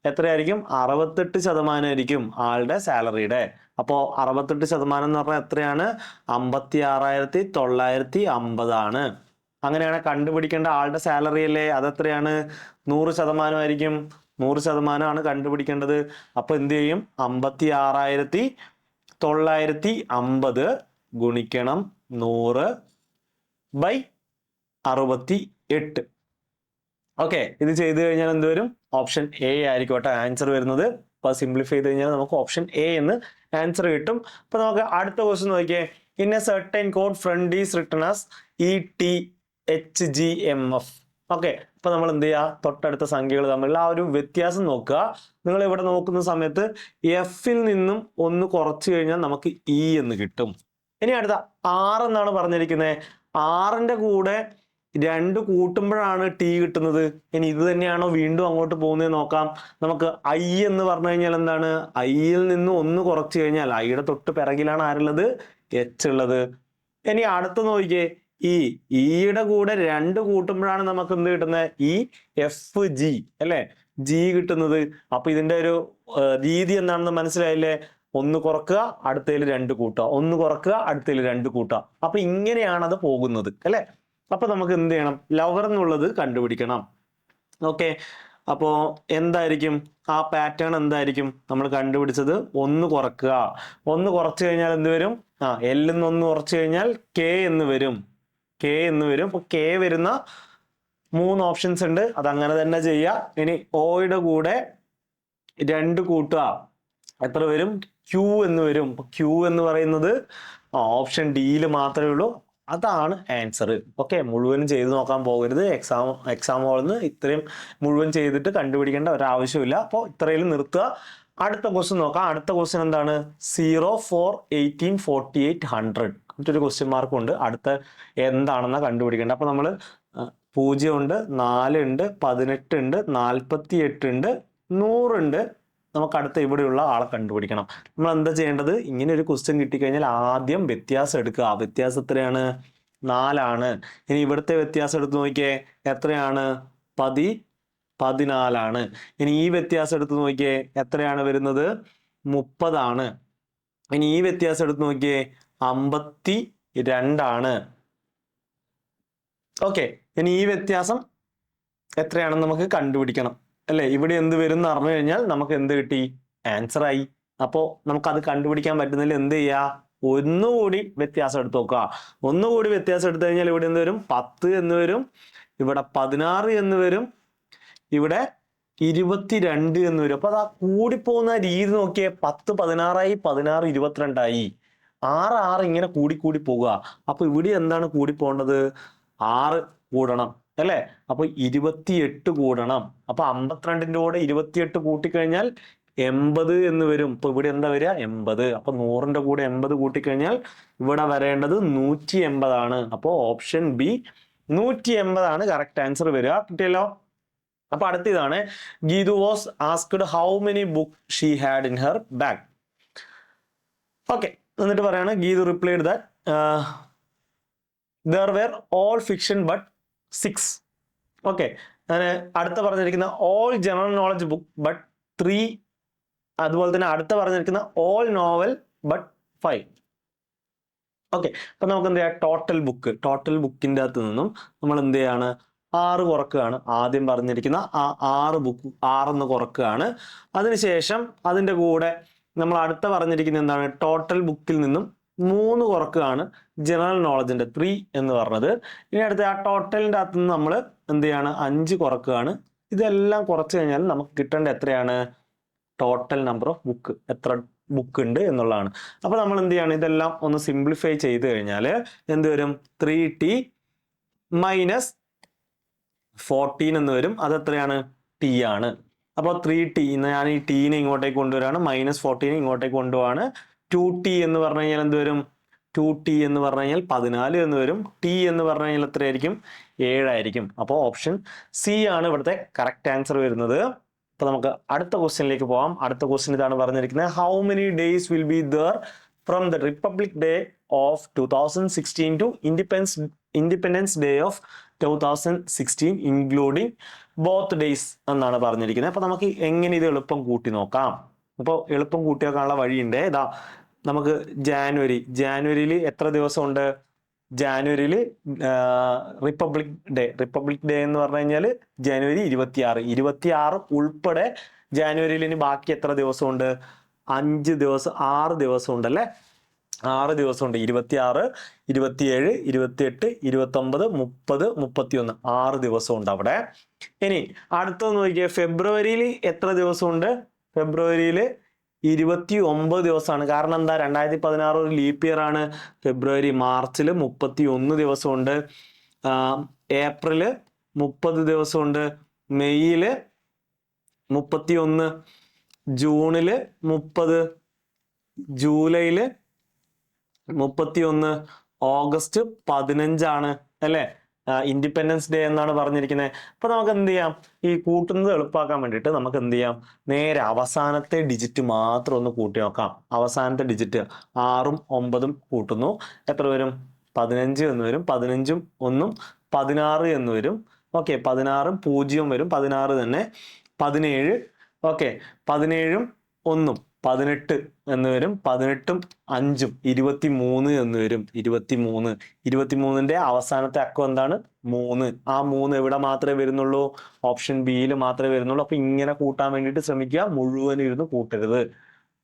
A: എത്രയായിരിക്കും? 68% ആയിരിക്കും ആളുടെ സാലറിയുടെ. അപ്പോൾ 68% എന്ന് പറഞ്ഞാൽ എത്രയാണ്? 56,950 ആണ്. അങ്ങനെയാണ് കണ്ടുപിടിക്കേണ്ട ആളുടെ സാലറി അല്ലേ, അതെത്രയാണ്? 100% ആയിരിക്കും. 100% കണ്ടുപിടിക്കേണ്ടത്. അപ്പൊ എന്ത് ചെയ്യും? 56,950 ഗുണിക്കണം 100/68. ഓക്കെ, ഇത് ചെയ്ത് കഴിഞ്ഞാൽ എന്ത് വരും? ഓപ്ഷൻ എ ആയിരിക്കും കേട്ടോ ആൻസർ വരുന്നത്. അപ്പൊ സിംപ്ലിഫൈ ചെയ്ത് കഴിഞ്ഞാൽ നമുക്ക് ഓപ്ഷൻ എ എന്ന് ആൻസർ കിട്ടും. അപ്പൊ നമുക്ക് അടുത്ത ക്വസ്റ്റ്യൻ നോക്കിയേ. In a certain code friend is written as ETHGMF. Okay, അപ്പൊ നമ്മൾ എന്ത് ചെയ്യുക? തൊട്ടടുത്ത സംഖ്യകൾ തമ്മിലുള്ള ആ ഒരു വ്യത്യാസം നോക്കുക. നിങ്ങൾ ഇവിടെ നോക്കുന്ന സമയത്ത് എഫിൽ നിന്നും 1 കുറച്ച് കഴിഞ്ഞാൽ നമുക്ക് ഇ എന്ന് കിട്ടും. ഇനി അടുത്ത 6 എന്നാണ് പറഞ്ഞിരിക്കുന്നത്. 6ന്റെ കൂടെ 2 കൂട്ടുമ്പോഴാണ് ടി കിട്ടുന്നത്. ഇനി ഇത് തന്നെയാണോ വീണ്ടും അങ്ങോട്ട് പോകുന്നത് നോക്കാം. നമുക്ക് ഐ എന്ന് പറഞ്ഞു കഴിഞ്ഞാൽ എന്താണ്? ഐയിൽ നിന്ന് 1 കുറച്ച് കഴിഞ്ഞാൽ ഐയുടെ തൊട്ട് പിറകിലാണ് ആരുള്ളത്? എച്ച് ഉള്ളത്. ഇനി അടുത്ത നോക്കിയേ, ഇയുടെ കൂടെ 2 കൂട്ടുമ്പോഴാണ് നമുക്ക് എന്ത് കിട്ടുന്നത്? EFG അല്ലെ, ജി കിട്ടുന്നത്. അപ്പൊ ഇതിന്റെ ഒരു രീതി എന്താണെന്ന് മനസ്സിലായില്ലേ? 1 കുറക്കുക, അടുത്തതിൽ 2 കൂട്ടുക, 1 കുറക്കുക, അടുത്തതിൽ 2 കൂട്ടുക. അപ്പൊ ഇങ്ങനെയാണ് അത് പോകുന്നത് അല്ലെ. അപ്പൊ നമുക്ക് എന്ത് ചെയ്യണം? ലവർ എന്നുള്ളത് കണ്ടുപിടിക്കണം. ഓക്കെ, അപ്പോ എന്തായിരിക്കും ആ പാറ്റേൺ? എന്തായിരിക്കും നമ്മൾ കണ്ടുപിടിച്ചത്? 1 കുറക്കുക. 1 കുറച്ച് കഴിഞ്ഞാൽ എന്ത് വരും? എല്ലിൽ നിന്ന് 1 കുറച്ച് കഴിഞ്ഞാൽ കെ എന്ന് വരും. കെ എന്ന് വരും. അപ്പൊ കെ വരുന്ന 3 ഓപ്ഷൻസ് ഉണ്ട്, അതങ്ങനെ തന്നെ ചെയ്യുക. ഇനി ഓയുടെ കൂടെ 2 കൂട്ടുക, എത്ര വരും? ക്യൂ എന്ന് വരും. ക്യൂ എന്ന് പറയുന്നത് ഓപ്ഷൻ ഡിയിൽ മാത്രമേ ഉള്ളൂ. അതാണ് ആൻസർ. ഓക്കെ, മുഴുവനും ചെയ്ത് നോക്കാൻ പോകരുത്. എക്സാം ഹാളിൽ നിന്ന് ഇത്രയും മുഴുവൻ ചെയ്തിട്ട് കണ്ടുപിടിക്കേണ്ട ഒരാവശ്യമില്ല. അപ്പോൾ ഇത്രയും നിർത്തുക. അടുത്ത ക്വസ്റ്റ്യൻ നോക്കാം. അടുത്ത ക്വസ്റ്റ്യൻ എന്താണ്? 0 4 18 48 100 മറ്റൊരു ക്വസ്റ്റ്യൻ മാർക്കും ഉണ്ട്. അടുത്ത എന്താണെന്നാ കണ്ടുപിടിക്കേണ്ടത്. അപ്പൊ നമ്മൾ 0 ഉണ്ട്, 4 ഉണ്ട്, 18 ഉണ്ട്, 48 ഉണ്ട്, 100 ഉണ്ട്. നമുക്ക് അടുത്ത ഇവിടെയുള്ള ആളെ കണ്ടുപിടിക്കണം. നമ്മൾ എന്താ ചെയ്യേണ്ടത്? ഇങ്ങനെ ഒരു ക്വസ്റ്റ്യൻ കിട്ടിക്കഴിഞ്ഞാൽ ആദ്യം വ്യത്യാസം എടുക്കുക. വ്യത്യാസം എത്രയാണ്? 4 ആണ്. ഇനി ഇവിടുത്തെ വ്യത്യാസം എടുത്ത് നോക്കിയേ, എത്രയാണ്? 14 ആണ്. ഇനി ഈ വ്യത്യാസം എടുത്ത് നോക്കിയേ, എത്രയാണ് വരുന്നത്? 30 ആണ്. ഇനി ഈ വ്യത്യാസം എടുത്ത് നോക്കിയേ, 52 ആണ്. ഓക്കെ, ഇനി ഈ വ്യത്യാസം എത്രയാണെന്ന് നമുക്ക് കണ്ടുപിടിക്കണം അല്ലെ. ഇവിടെ എന്ത് വരും എന്ന് അറിഞ്ഞു കഴിഞ്ഞാൽ നമുക്ക് എന്ത് കിട്ടി? ആൻസർ ആയി. അപ്പോ നമുക്ക് അത് കണ്ടുപിടിക്കാൻ പറ്റുന്നില്ല. എന്ത് ചെയ്യുക? ഒന്നുകൂടി വ്യത്യാസം എടുത്ത് നോക്കുക. ഒന്നുകൂടി വ്യത്യാസം എടുത്തു കഴിഞ്ഞാൽ ഇവിടെ എന്ത് വരും? 10 എന്ന് വരും. ഇവിടെ 16 എന്ന് വരും. ഇവിടെ 22 എന്ന് വരും. അപ്പൊ അതാ കൂടിപ്പോകുന്ന രീതി നോക്കിയേ. 10 16 ആയി, 16 22 ആയി, 6 6 ഇങ്ങനെ കൂടി പോകുക. അപ്പൊ ഇവിടെ എന്താണ് കൂടി പോകേണ്ടത്? 6 കൂടണം അല്ലെ. അപ്പൊ 28 കൂടണം. അപ്പൊ 52ന്റെ കൂടെ 28 കൂട്ടിക്കഴിഞ്ഞാൽ 80 എന്ന് വരും. ഇപ്പൊ ഇവിടെ എന്താ വരിക? 80. അപ്പൊ 100ന്റെ കൂടെ 80 കൂട്ടിക്കഴിഞ്ഞാൽ ഇവിടെ വരേണ്ടത് 180 ആണ്. അപ്പൊ ഓപ്ഷൻ ബി 180 ആണ് കറക്റ്റ് ആൻസർ വരിക. കിട്ടിയല്ലോ. അപ്പൊ അടുത്ത ഇതാണ്. Geethu was asked how many book she had in her bag. Okay, എന്നിട്ട് പറയാണ് Geethu replied that there were all fiction but 6. Okay, അങ്ങനെ അടുത്ത പറഞ്ഞിരിക്കുന്ന all general knowledge book but 3. അതുപോലെ തന്നെ അടുത്ത പറഞ്ഞിരിക്കുന്ന all novel but 5. ഓക്കെ, അപ്പൊ നമുക്ക് എന്ത് ചെയ്യാം? ടോട്ടൽ ബുക്കിന്റെ അകത്ത് നിന്നും നമ്മൾ എന്ത് ചെയ്യാണ്? 6 കുറക്കുകയാണ്. ആദ്യം പറഞ്ഞിരിക്കുന്ന ആ 6 എന്ന് കുറക്കുകയാണ്. അതിനുശേഷം അതിൻ്റെ കൂടെ നമ്മൾ അടുത്ത പറഞ്ഞിരിക്കുന്ന എന്താണ്? ടോട്ടൽ ബുക്കിൽ നിന്നും 3 കുറക്കുകയാണ്. ജനറൽ നോളജിന്റെ 3 എന്ന് പറഞ്ഞത്. ഇനി അടുത്ത ആ ടോട്ടലിന്റെ അകത്ത് നിന്ന് നമ്മൾ എന്ത് ചെയ്യാണ്? 5 കുറക്കുകയാണ്. ഇതെല്ലാം കുറച്ച് കഴിഞ്ഞാൽ നമുക്ക് കിട്ടേണ്ട എത്രയാണ്? ടോട്ടൽ നമ്പർ ഓഫ് ബുക്ക്, എത്ര ബുക്ക് ഉണ്ട് എന്നുള്ളതാണ്. അപ്പൊ നമ്മൾ എന്ത് ചെയ്യാണ്? ഇതെല്ലാം ഒന്ന് സിംപ്ലിഫൈ ചെയ്ത് കഴിഞ്ഞാൽ എന്ത് വരും? 3t മൈനസ് 14 എന്ന് വരും. അത് എത്രയാണ്? ടി ആണ്. അപ്പോൾ 3t, ഞാൻ ഈ ടീനെ ഇങ്ങോട്ടേക്ക് കൊണ്ടുവരാണ്, -14 ഇങ്ങോട്ടേക്ക് കൊണ്ടുപോവാണ്. 2t എന്ന് പറഞ്ഞു കഴിഞ്ഞാൽ എന്ത് വരും? 2t എന്ന് പറഞ്ഞു കഴിഞ്ഞാൽ 14 എന്ന് വരും. t എന്ന് പറഞ്ഞു കഴിഞ്ഞാൽ എത്രയായിരിക്കും? 7 ആയിരിക്കും. അപ്പോൾ ഓപ്ഷൻ സി ആണ് ഇവിടുത്തെ കറക്റ്റ് ആൻസർ വരുന്നത്. അപ്പൊ നമുക്ക് അടുത്ത ക്വസ്റ്റ്യനിലേക്ക് പോകാം. അടുത്ത ക്വസ്റ്റ്യൻ ഇതാണ് പറഞ്ഞിരിക്കുന്നത്. How many days will be there from the republic day of 2016 to independence day of 2016 including both days എന്നാണ് പറഞ്ഞിരിക്കുന്നത്. അപ്പൊ നമുക്ക് എങ്ങനെ ഇത് എളുപ്പം കൂട്ടി നോക്കാം. അപ്പോൾ എളുപ്പം കൂട്ടി വെക്കാനുള്ള വഴിയുണ്ട്. ഇതാ നമുക്ക് ജാനുവരിയിൽ എത്ര ദിവസമുണ്ട്? ജാനുവരിയിൽ റിപ്പബ്ലിക് ഡേ എന്ന് പറഞ്ഞു കഴിഞ്ഞാൽ ജനുവരി 26 ഉൾപ്പെടെ ജാനുവരിയിൽ ഇനി ബാക്കി എത്ര ദിവസമുണ്ട്? 6 ദിവസം ഉണ്ടല്ലേ? 6 ദിവസമുണ്ട്. 26, 27, 28, 29, 30, 31 6 ദിവസമുണ്ട് അവിടെ. ഇനി അടുത്തത് നോക്കിയേ, ഫെബ്രുവരിയിൽ എത്ര ദിവസമുണ്ട്? ഫെബ്രുവരിയിൽ 29 ദിവസമാണ്. കാരണം എന്താ? 2016 ഒരു ലീപ്പ് ഇയർ ആണ്. ഫെബ്രുവരി, മാർച്ചിൽ 31 ദിവസമുണ്ട്. ഏപ്രില് 30 ദിവസമുണ്ട്. മെയ്യില് 31, ജൂണില് 30, ജൂലൈയില് 31, ഓഗസ്റ്റ് 15 ആണ് അല്ലേ? ഇൻഡിപെൻഡൻസ് ഡേ എന്നാണ് പറഞ്ഞിരിക്കുന്നത്. അപ്പൊ നമുക്ക് എന്ത് ചെയ്യാം? ഈ കൂട്ടുന്നത് എളുപ്പമാക്കാൻ വേണ്ടിയിട്ട് നമുക്ക് എന്ത് ചെയ്യാം? നേരെ അവസാനത്തെ ഡിജിറ്റ് മാത്രം ഒന്ന് കൂട്ടി നോക്കാം. അവസാനത്തെ ഡിജിറ്റ് 6ഉം 9ഉം കൂട്ടുന്നു, എത്ര വരും? 15 എന്ന് വരും. 15ഉം 1ഉം 16 എന്ന് വരും. ഓക്കെ, 16ഉം 0 വരും. 16 തന്നെ. 17, ഓക്കെ, 17ഉം 1ഉം 18 എന്ന് വരും. 18ഉം 5ഉം 23 എന്ന് വരും. 23ന്റെ അവസാനത്തെ അക്കം എന്താണ്? 3. ആ 3 എവിടെ മാത്രമേ വരുന്നുള്ളൂ? ഓപ്ഷൻ ബിയിൽ മാത്രമേ വരുന്നുള്ളൂ. അപ്പൊ ഇങ്ങനെ കൂട്ടാൻ വേണ്ടിയിട്ട് ശ്രമിക്കുക. മുഴുവൻ ഇരുന്ന് കൂട്ടരുത്.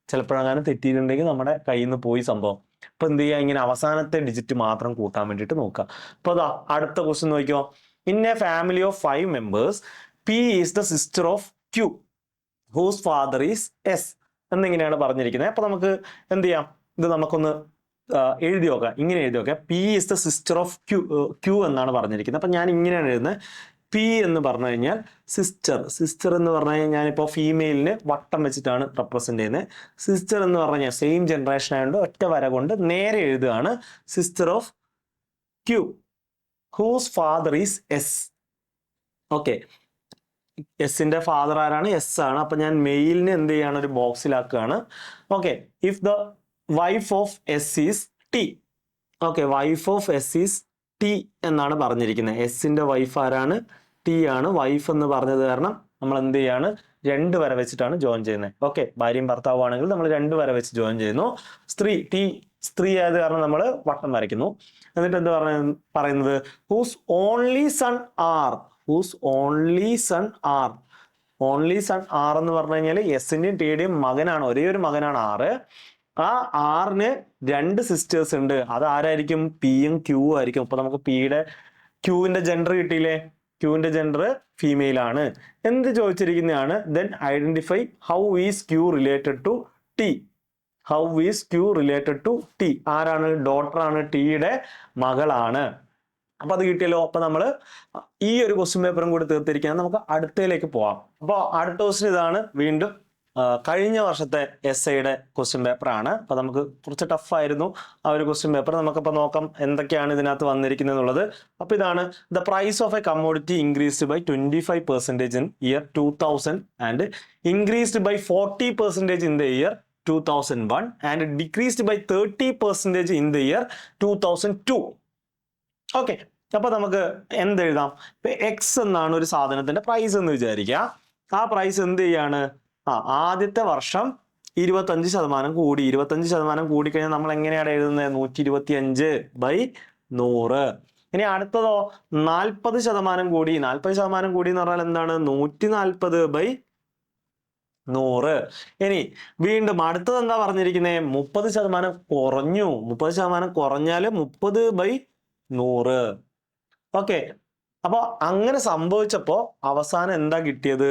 A: ചിലപ്പോഴങ്ങനെ തെറ്റിയിട്ടുണ്ടെങ്കിൽ നമ്മുടെ കയ്യിൽ നിന്ന് പോയി സംഭവം. അപ്പൊ എന്ത് ചെയ്യുക? ഇങ്ങനെ അവസാനത്തെ ഡിജിറ്റ് മാത്രം കൂട്ടാൻ വേണ്ടിയിട്ട് നോക്കുക. അപ്പൊ അതാ അടുത്ത ക്വസ്റ്റ്യൻ നോക്കിയോ. In A family of 5 members, P is the sister of Q whose father is S എന്നിങ്ങനെയാണ് പറഞ്ഞിരിക്കുന്നത്. അപ്പൊ നമുക്ക് എന്ത് ചെയ്യാം? ഇത് നമുക്കൊന്ന് എഴുതി നോക്കാം. ഇങ്ങനെ എഴുതി നോക്കാം. P is the sister of Q എന്നാണ് പറഞ്ഞിരിക്കുന്നത്. അപ്പൊ ഞാൻ ഇങ്ങനെയാണ് എഴുതുന്നത്. P എന്ന് പറഞ്ഞു കഴിഞ്ഞാൽ സിസ്റ്റർ എന്ന് പറഞ്ഞു കഴിഞ്ഞാൽ ഞാനിപ്പോൾ ഫീമെയിലിന് വട്ടം വെച്ചിട്ടാണ് റെപ്രസെന്റ് ചെയ്യുന്നത്. സിസ്റ്റർ എന്ന് പറഞ്ഞു കഴിഞ്ഞാൽ സെയിം ജനറേഷൻ ആയതുകൊണ്ട് ഒറ്റ വര കൊണ്ട് നേരെ എഴുതുകയാണ്. Sister of Q whose father is S. Okay, എസിന്റെ ഫാദർ ആരാണ്? എസ് ആണ്. അപ്പൊ ഞാൻ മെയിലിന് എന്ത് ചെയ്യാണ്? ഒരു ബോക്സിലാക്കുകയാണ്. Okay, if the wife of S is T. Okay, wife of S is T എന്നാണ് പറഞ്ഞിരിക്കുന്നത്. എസിന്റെ വൈഫ് ആരാണ്? ടി ആണ്. വൈഫ് എന്ന് പറഞ്ഞത് കാരണം നമ്മൾ എന്ത് ചെയ്യാണ്? 2 വര വെച്ചിട്ടാണ് ജോയിൻ ചെയ്യുന്നത്. ഓക്കെ, ഭാര്യയും ഭർത്താവും ആണെങ്കിൽ നമ്മൾ 2 വര വെച്ച് ജോയിൻ ചെയ്യുന്നു. സ്ത്രീ ആയത് കാരണം നമ്മൾ വട്ടം വരയ്ക്കുന്നു. എന്നിട്ട് എന്ത് പറയുന്നത്? Whose only son R. Only son R എന്ന് പറഞ്ഞു കഴിഞ്ഞാൽ എസിന്റെയും ടിയുടെയും മകനാണ്. ഒരേ ഒരു മകനാണ് ആറ്. ആ ആറിന് 2 സിസ്റ്റേഴ്സ് ഉണ്ട്. അത് ആരായിരിക്കും? പിയും ക്യൂ ആയിരിക്കും. അപ്പൊ നമുക്ക് ക്യൂവിന്റെ ജെൻഡർ കിട്ടിയില്ലേ? ക്യൂവിന്റെ ജെൻഡർ ഫീമെയിൽ ആണ്. എന്ത് ചോദിച്ചിരിക്കുന്നതാണ്? Then identify how is Q related to T. ആരാണ്? ഡോട്ടർ ആണ്. ടിയുടെ മകളാണ്. അപ്പൊ അത് കിട്ടിയല്ലോ. അപ്പൊ നമ്മൾ ഈ ഒരു ക്വസ്റ്റ്യൻ പേപ്പറും കൂടി തീർത്തിരിക്കാൻ നമുക്ക് അടുത്തയിലേക്ക് പോവാം. അപ്പോൾ അടുത്ത ക്വസ്റ്റ്യൻ ഇതാണ്. വീണ്ടും കഴിഞ്ഞ വർഷത്തെ SIയുടെ ക്വസ്റ്റ്യൻ പേപ്പർ ആണ്. അപ്പൊ നമുക്ക് കുറച്ച് ടഫ് ആയിരുന്നു ആ ഒരു ക്വസ്റ്റ്യൻ പേപ്പർ. നമുക്കിപ്പോൾ നോക്കാം എന്തൊക്കെയാണ് ഇതിനകത്ത് വന്നിരിക്കുന്നത് എന്നുള്ളത്. അപ്പൊ ഇതാണ്: the price of a commodity increased by 25% in year 2000 and increased by 40% in the year 2001 and decreased by 30% in the year 2002. Okay, അപ്പൊ നമുക്ക് എന്തെഴുതാം? ഇപ്പൊ എക്സ് എന്നാണ് ഒരു സാധനത്തിന്റെ പ്രൈസ് എന്ന് വിചാരിക്കുക. ആ പ്രൈസ് എന്ത് ചെയ്യാണ്? ആദ്യത്തെ വർഷം 25% കൂടി. 25% കൂടിക്കഴിഞ്ഞാൽ നമ്മൾ എങ്ങനെയാണ് എഴുതുന്നത്? 125/100. ഇനി അടുത്തതോ 40% കൂടി. 40% കൂടി എന്ന് പറഞ്ഞാൽ എന്താണ്? 140/100. ഇനി വീണ്ടും അടുത്തത് എന്താ പറഞ്ഞിരിക്കുന്നത്? 30% കുറഞ്ഞു. 30% കുറഞ്ഞാല് 30/100. ഓക്കെ, അപ്പൊ അങ്ങനെ സംഭവിച്ചപ്പോ അവസാനം എന്താ കിട്ടിയത്?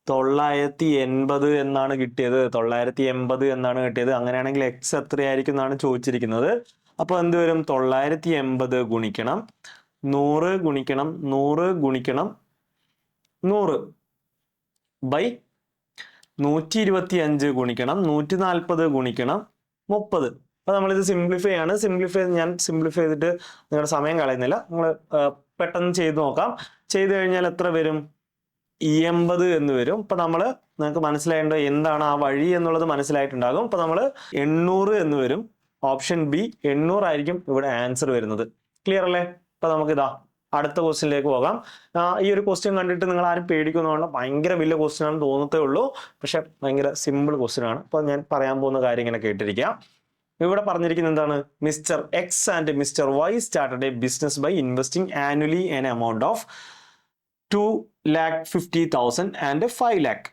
A: 980 എന്നാണ് കിട്ടിയത്. 980 എന്നാണ് കിട്ടിയത്. അങ്ങനെയാണെങ്കിൽ എക്സ് എത്രയായിരിക്കും എന്നാണ് ചോദിച്ചിരിക്കുന്നത്. അപ്പൊ എന്ത് വരും? 980 ഗുണിക്കണം 100 ഗുണിക്കണം 100 ഗുണിക്കണം 100 ബൈ 125 ഗുണിക്കണം 140 ഗുണിക്കണം 30. അപ്പോൾ നമ്മളിത് ഞാൻ സിംപ്ലിഫൈ ചെയ്തിട്ട് നിങ്ങളുടെ സമയം കളയുന്നില്ല, നിങ്ങൾ പെട്ടെന്ന് ചെയ്ത് നോക്കാം. ചെയ്ത് കഴിഞ്ഞാൽ എത്ര വരും? 80 എന്ന് വരും. ഇപ്പൊ നിങ്ങൾക്ക് മനസ്സിലായേണ്ടത് എന്താണ് ആ വഴി എന്നുള്ളത് മനസ്സിലായിട്ടുണ്ടാകും. ഇപ്പൊ നമ്മൾ 800 എന്ന് വരും. ഓപ്ഷൻ ബി 800 ആയിരിക്കും ഇവിടെ ആൻസർ വരുന്നത്. ക്ലിയർ അല്ലേ? ഇപ്പൊ നമുക്കിതാ അടുത്ത ക്വസ്റ്റ്യനിലേക്ക് പോകാം. ഈ ഒരു ക്വസ്റ്റ്യൻ കണ്ടിട്ട് നിങ്ങൾ ആരും പേടിക്കുന്നതുകൊണ്ട് ഭയങ്കര വലിയ ക്വസ്റ്റ്യൻ ആണെന്ന് തോന്നത്തേ ഉള്ളൂ, പക്ഷെ ഭയങ്കര സിമ്പിൾ ക്വസ്റ്റ്യൻ ആണ്. അപ്പൊ ഞാൻ പറയാൻ പോകുന്ന കാര്യം ഇങ്ങനെ കേട്ടിരിക്കാം. ഇവിടെ പറഞ്ഞിരിക്കുന്നത് എന്താണ്? Mister X and mister Y started a business by investing annually an amount of 2,50,000 and 5 lakh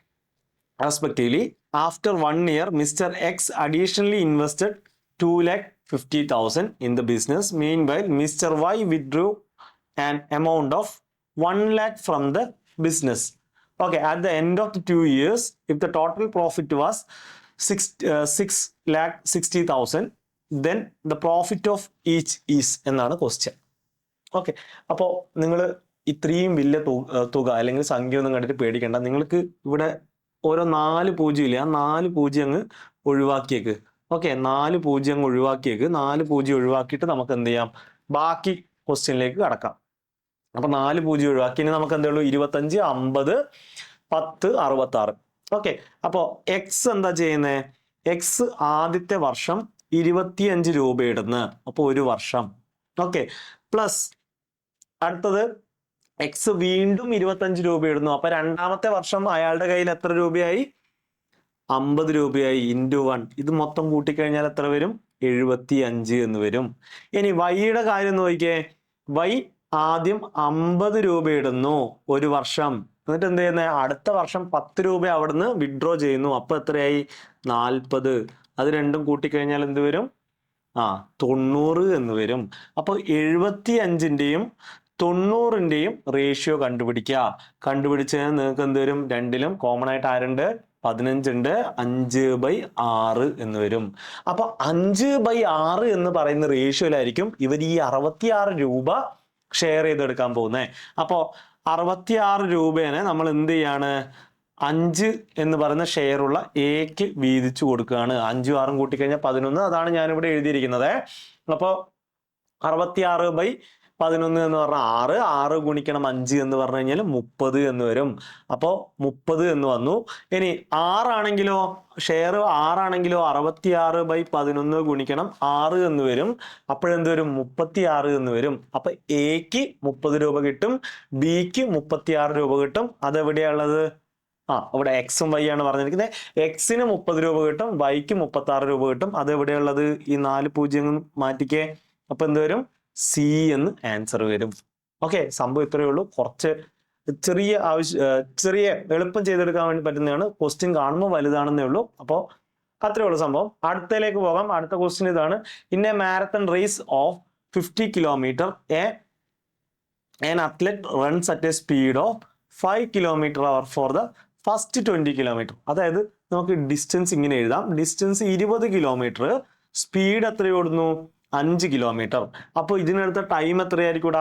A: respectively. After 1 year, Mr. X additionally invested 2,50,000 in the business. Meanwhile, Mr. Y withdrew an amount of 1 lakh from the business. Okay, at the end of the 2 years, if the total profit was 6,60,000, then the profit of each is എന്നാണ് ക്വസ്റ്റ്യൻ. ഓക്കെ, അപ്പോൾ നിങ്ങൾ ഇത്രയും വലിയ തുക അല്ലെങ്കിൽ സംഖ്യ ഒന്നും കണ്ടിട്ട് പേടിക്കേണ്ട. നിങ്ങൾക്ക് ഇവിടെ ഓരോ 4 പൂജ്യം ഇല്ല, ആ 4 പൂജ്യം അങ്ങ് ഒഴിവാക്കിയേക്ക്. ഓക്കെ, 4 പൂജ്യം അങ്ങ് ഒഴിവാക്കിയേക്ക്. 4 പൂജ്യം ഒഴിവാക്കിയിട്ട് നമുക്ക് എന്ത് ചെയ്യാം? ബാക്കി ക്വസ്റ്റ്യനിലേക്ക് കടക്കാം. അപ്പൊ 4 പൂജ്യം ഒഴിവാക്കി. ഇനി നമുക്ക് എന്തേ ഉള്ളൂ? 25, 50, 10, 66. ഓക്കെ, അപ്പോൾ എക്സ് എന്താ ചെയ്യുന്നത്? എക്സ് ആദ്യത്തെ വർഷം 25 രൂപ ഇടുന്നു. അപ്പോൾ 1 വർഷം. ഓക്കെ, പ്ലസ് അടുത്തത് എക്സ് വീണ്ടും 25 രൂപ ഇടുന്നു. അപ്പൊ രണ്ടാമത്തെ വർഷം അയാളുടെ കയ്യിൽ എത്ര രൂപയായി? 50 രൂപയായി. ഇൻറ്റു 1. ഇത് മൊത്തം കൂട്ടിക്കഴിഞ്ഞാൽ എത്ര വരും? 75 എന്ന് വരും. ഇനി വൈയുടെ കാര്യം നോക്കിക്കേ. വൈ ആദ്യം 50 രൂപ ഇടുന്നു 1 വർഷം. എന്നിട്ട് എന്ത് ചെയ്യുന്നത്? അടുത്ത വർഷം 10 രൂപ അവിടുന്ന് വിഡ്രോ ചെയ്യുന്നു. അപ്പൊ എത്രയായി? 40. അത് രണ്ടും കൂട്ടിക്കഴിഞ്ഞാൽ എന്ത് വരും? 90 എന്ന് വരും. അപ്പൊ 75ന്റെയും 90ന്റെയും റേഷ്യോ കണ്ടുപിടിക്കുക. കണ്ടുപിടിച്ചാൽ നിങ്ങൾക്ക് എന്ത് വരും? രണ്ടിലും കോമൺ ആയിട്ട് ആരുണ്ട്? 15 ഉണ്ട്. 5/6 എന്ന് വരും. അപ്പൊ 5/6 എന്ന് പറയുന്ന റേഷ്യോയിലായിരിക്കും ഇവർ ഈ 66 രൂപ ഷെയർ ചെയ്തെടുക്കാൻ പോകുന്നത്. അപ്പോൾ 66 രൂപേനെ നമ്മൾ എന്ത് ചെയ്യാണ്? 5 എന്ന് പറയുന്ന ഷെയർ ഉള്ള എക്ക് വീതിച്ചു കൊടുക്കുകയാണ്. 5ഉം 6ഉം കൂട്ടിക്കഴിഞ്ഞാൽ 11. അതാണ് ഞാനിവിടെ എഴുതിയിരിക്കുന്നത്. അപ്പോൾ 66/11 എന്ന് പറഞ്ഞാൽ 6. 6 ഗുണിക്കണം 5 എന്ന് പറഞ്ഞു കഴിഞ്ഞാൽ 30 എന്ന് വരും. അപ്പോൾ 30 എന്ന് വന്നു. ഇനി 6 ആണെങ്കിലോ, ഷെയർ 6 ആണെങ്കിലോ 66/11 ഗുണിക്കണം 6 എന്ന് വരും. അപ്പോഴെന്ത് വരും? 36 എന്ന് വരും. അപ്പൊ എക്ക് 30 രൂപ കിട്ടും, ബിക്ക് 36 രൂപ കിട്ടും. അതെവിടെയുള്ളത്? ഇവിടെ എക്സും വൈ ആണ് പറഞ്ഞിരിക്കുന്നത്. എക്സിന് 30 രൂപ കിട്ടും, വൈക്ക് 36 രൂപ കിട്ടും. അതെവിടെയുള്ളത്? ഈ 4 പൂജ്യം മാറ്റിക്കേ. അപ്പൊ എന്ത് വരും? സി എന്ന് ആൻസർ വരും. ഓക്കെ, സംഭവം ഇത്രയേ ഉള്ളൂ. കുറച്ച് ചെറിയ എളുപ്പം ചെയ്തെടുക്കാൻ വേണ്ടി പറ്റുന്നതാണ്. ക്വസ്റ്റ്യൻ കാണുമ്പോൾ വലുതാണെന്നേ ഉള്ളൂ. അപ്പോൾ അത്രേ ഉള്ളൂ സംഭവം. അടുത്തതിലേക്ക് പോകാം. അടുത്ത ക്വസ്റ്റ്യൻ ഇതാണ്. In a marathon race of 50 kilometre an athlete runs at a speed of 5 km/h for the first 20 kilometer. അതായത് നമുക്ക് ഡിസ്റ്റൻസ് ഇങ്ങനെ എഴുതാം. ഡിസ്റ്റൻസ് 20 കിലോമീറ്റർ, സ്പീഡ് എത്ര ഓടുന്നു? 5 കിലോമീറ്റർ. അപ്പോൾ ഇതിനടുത്ത ടൈം എത്രയായിരിക്കും?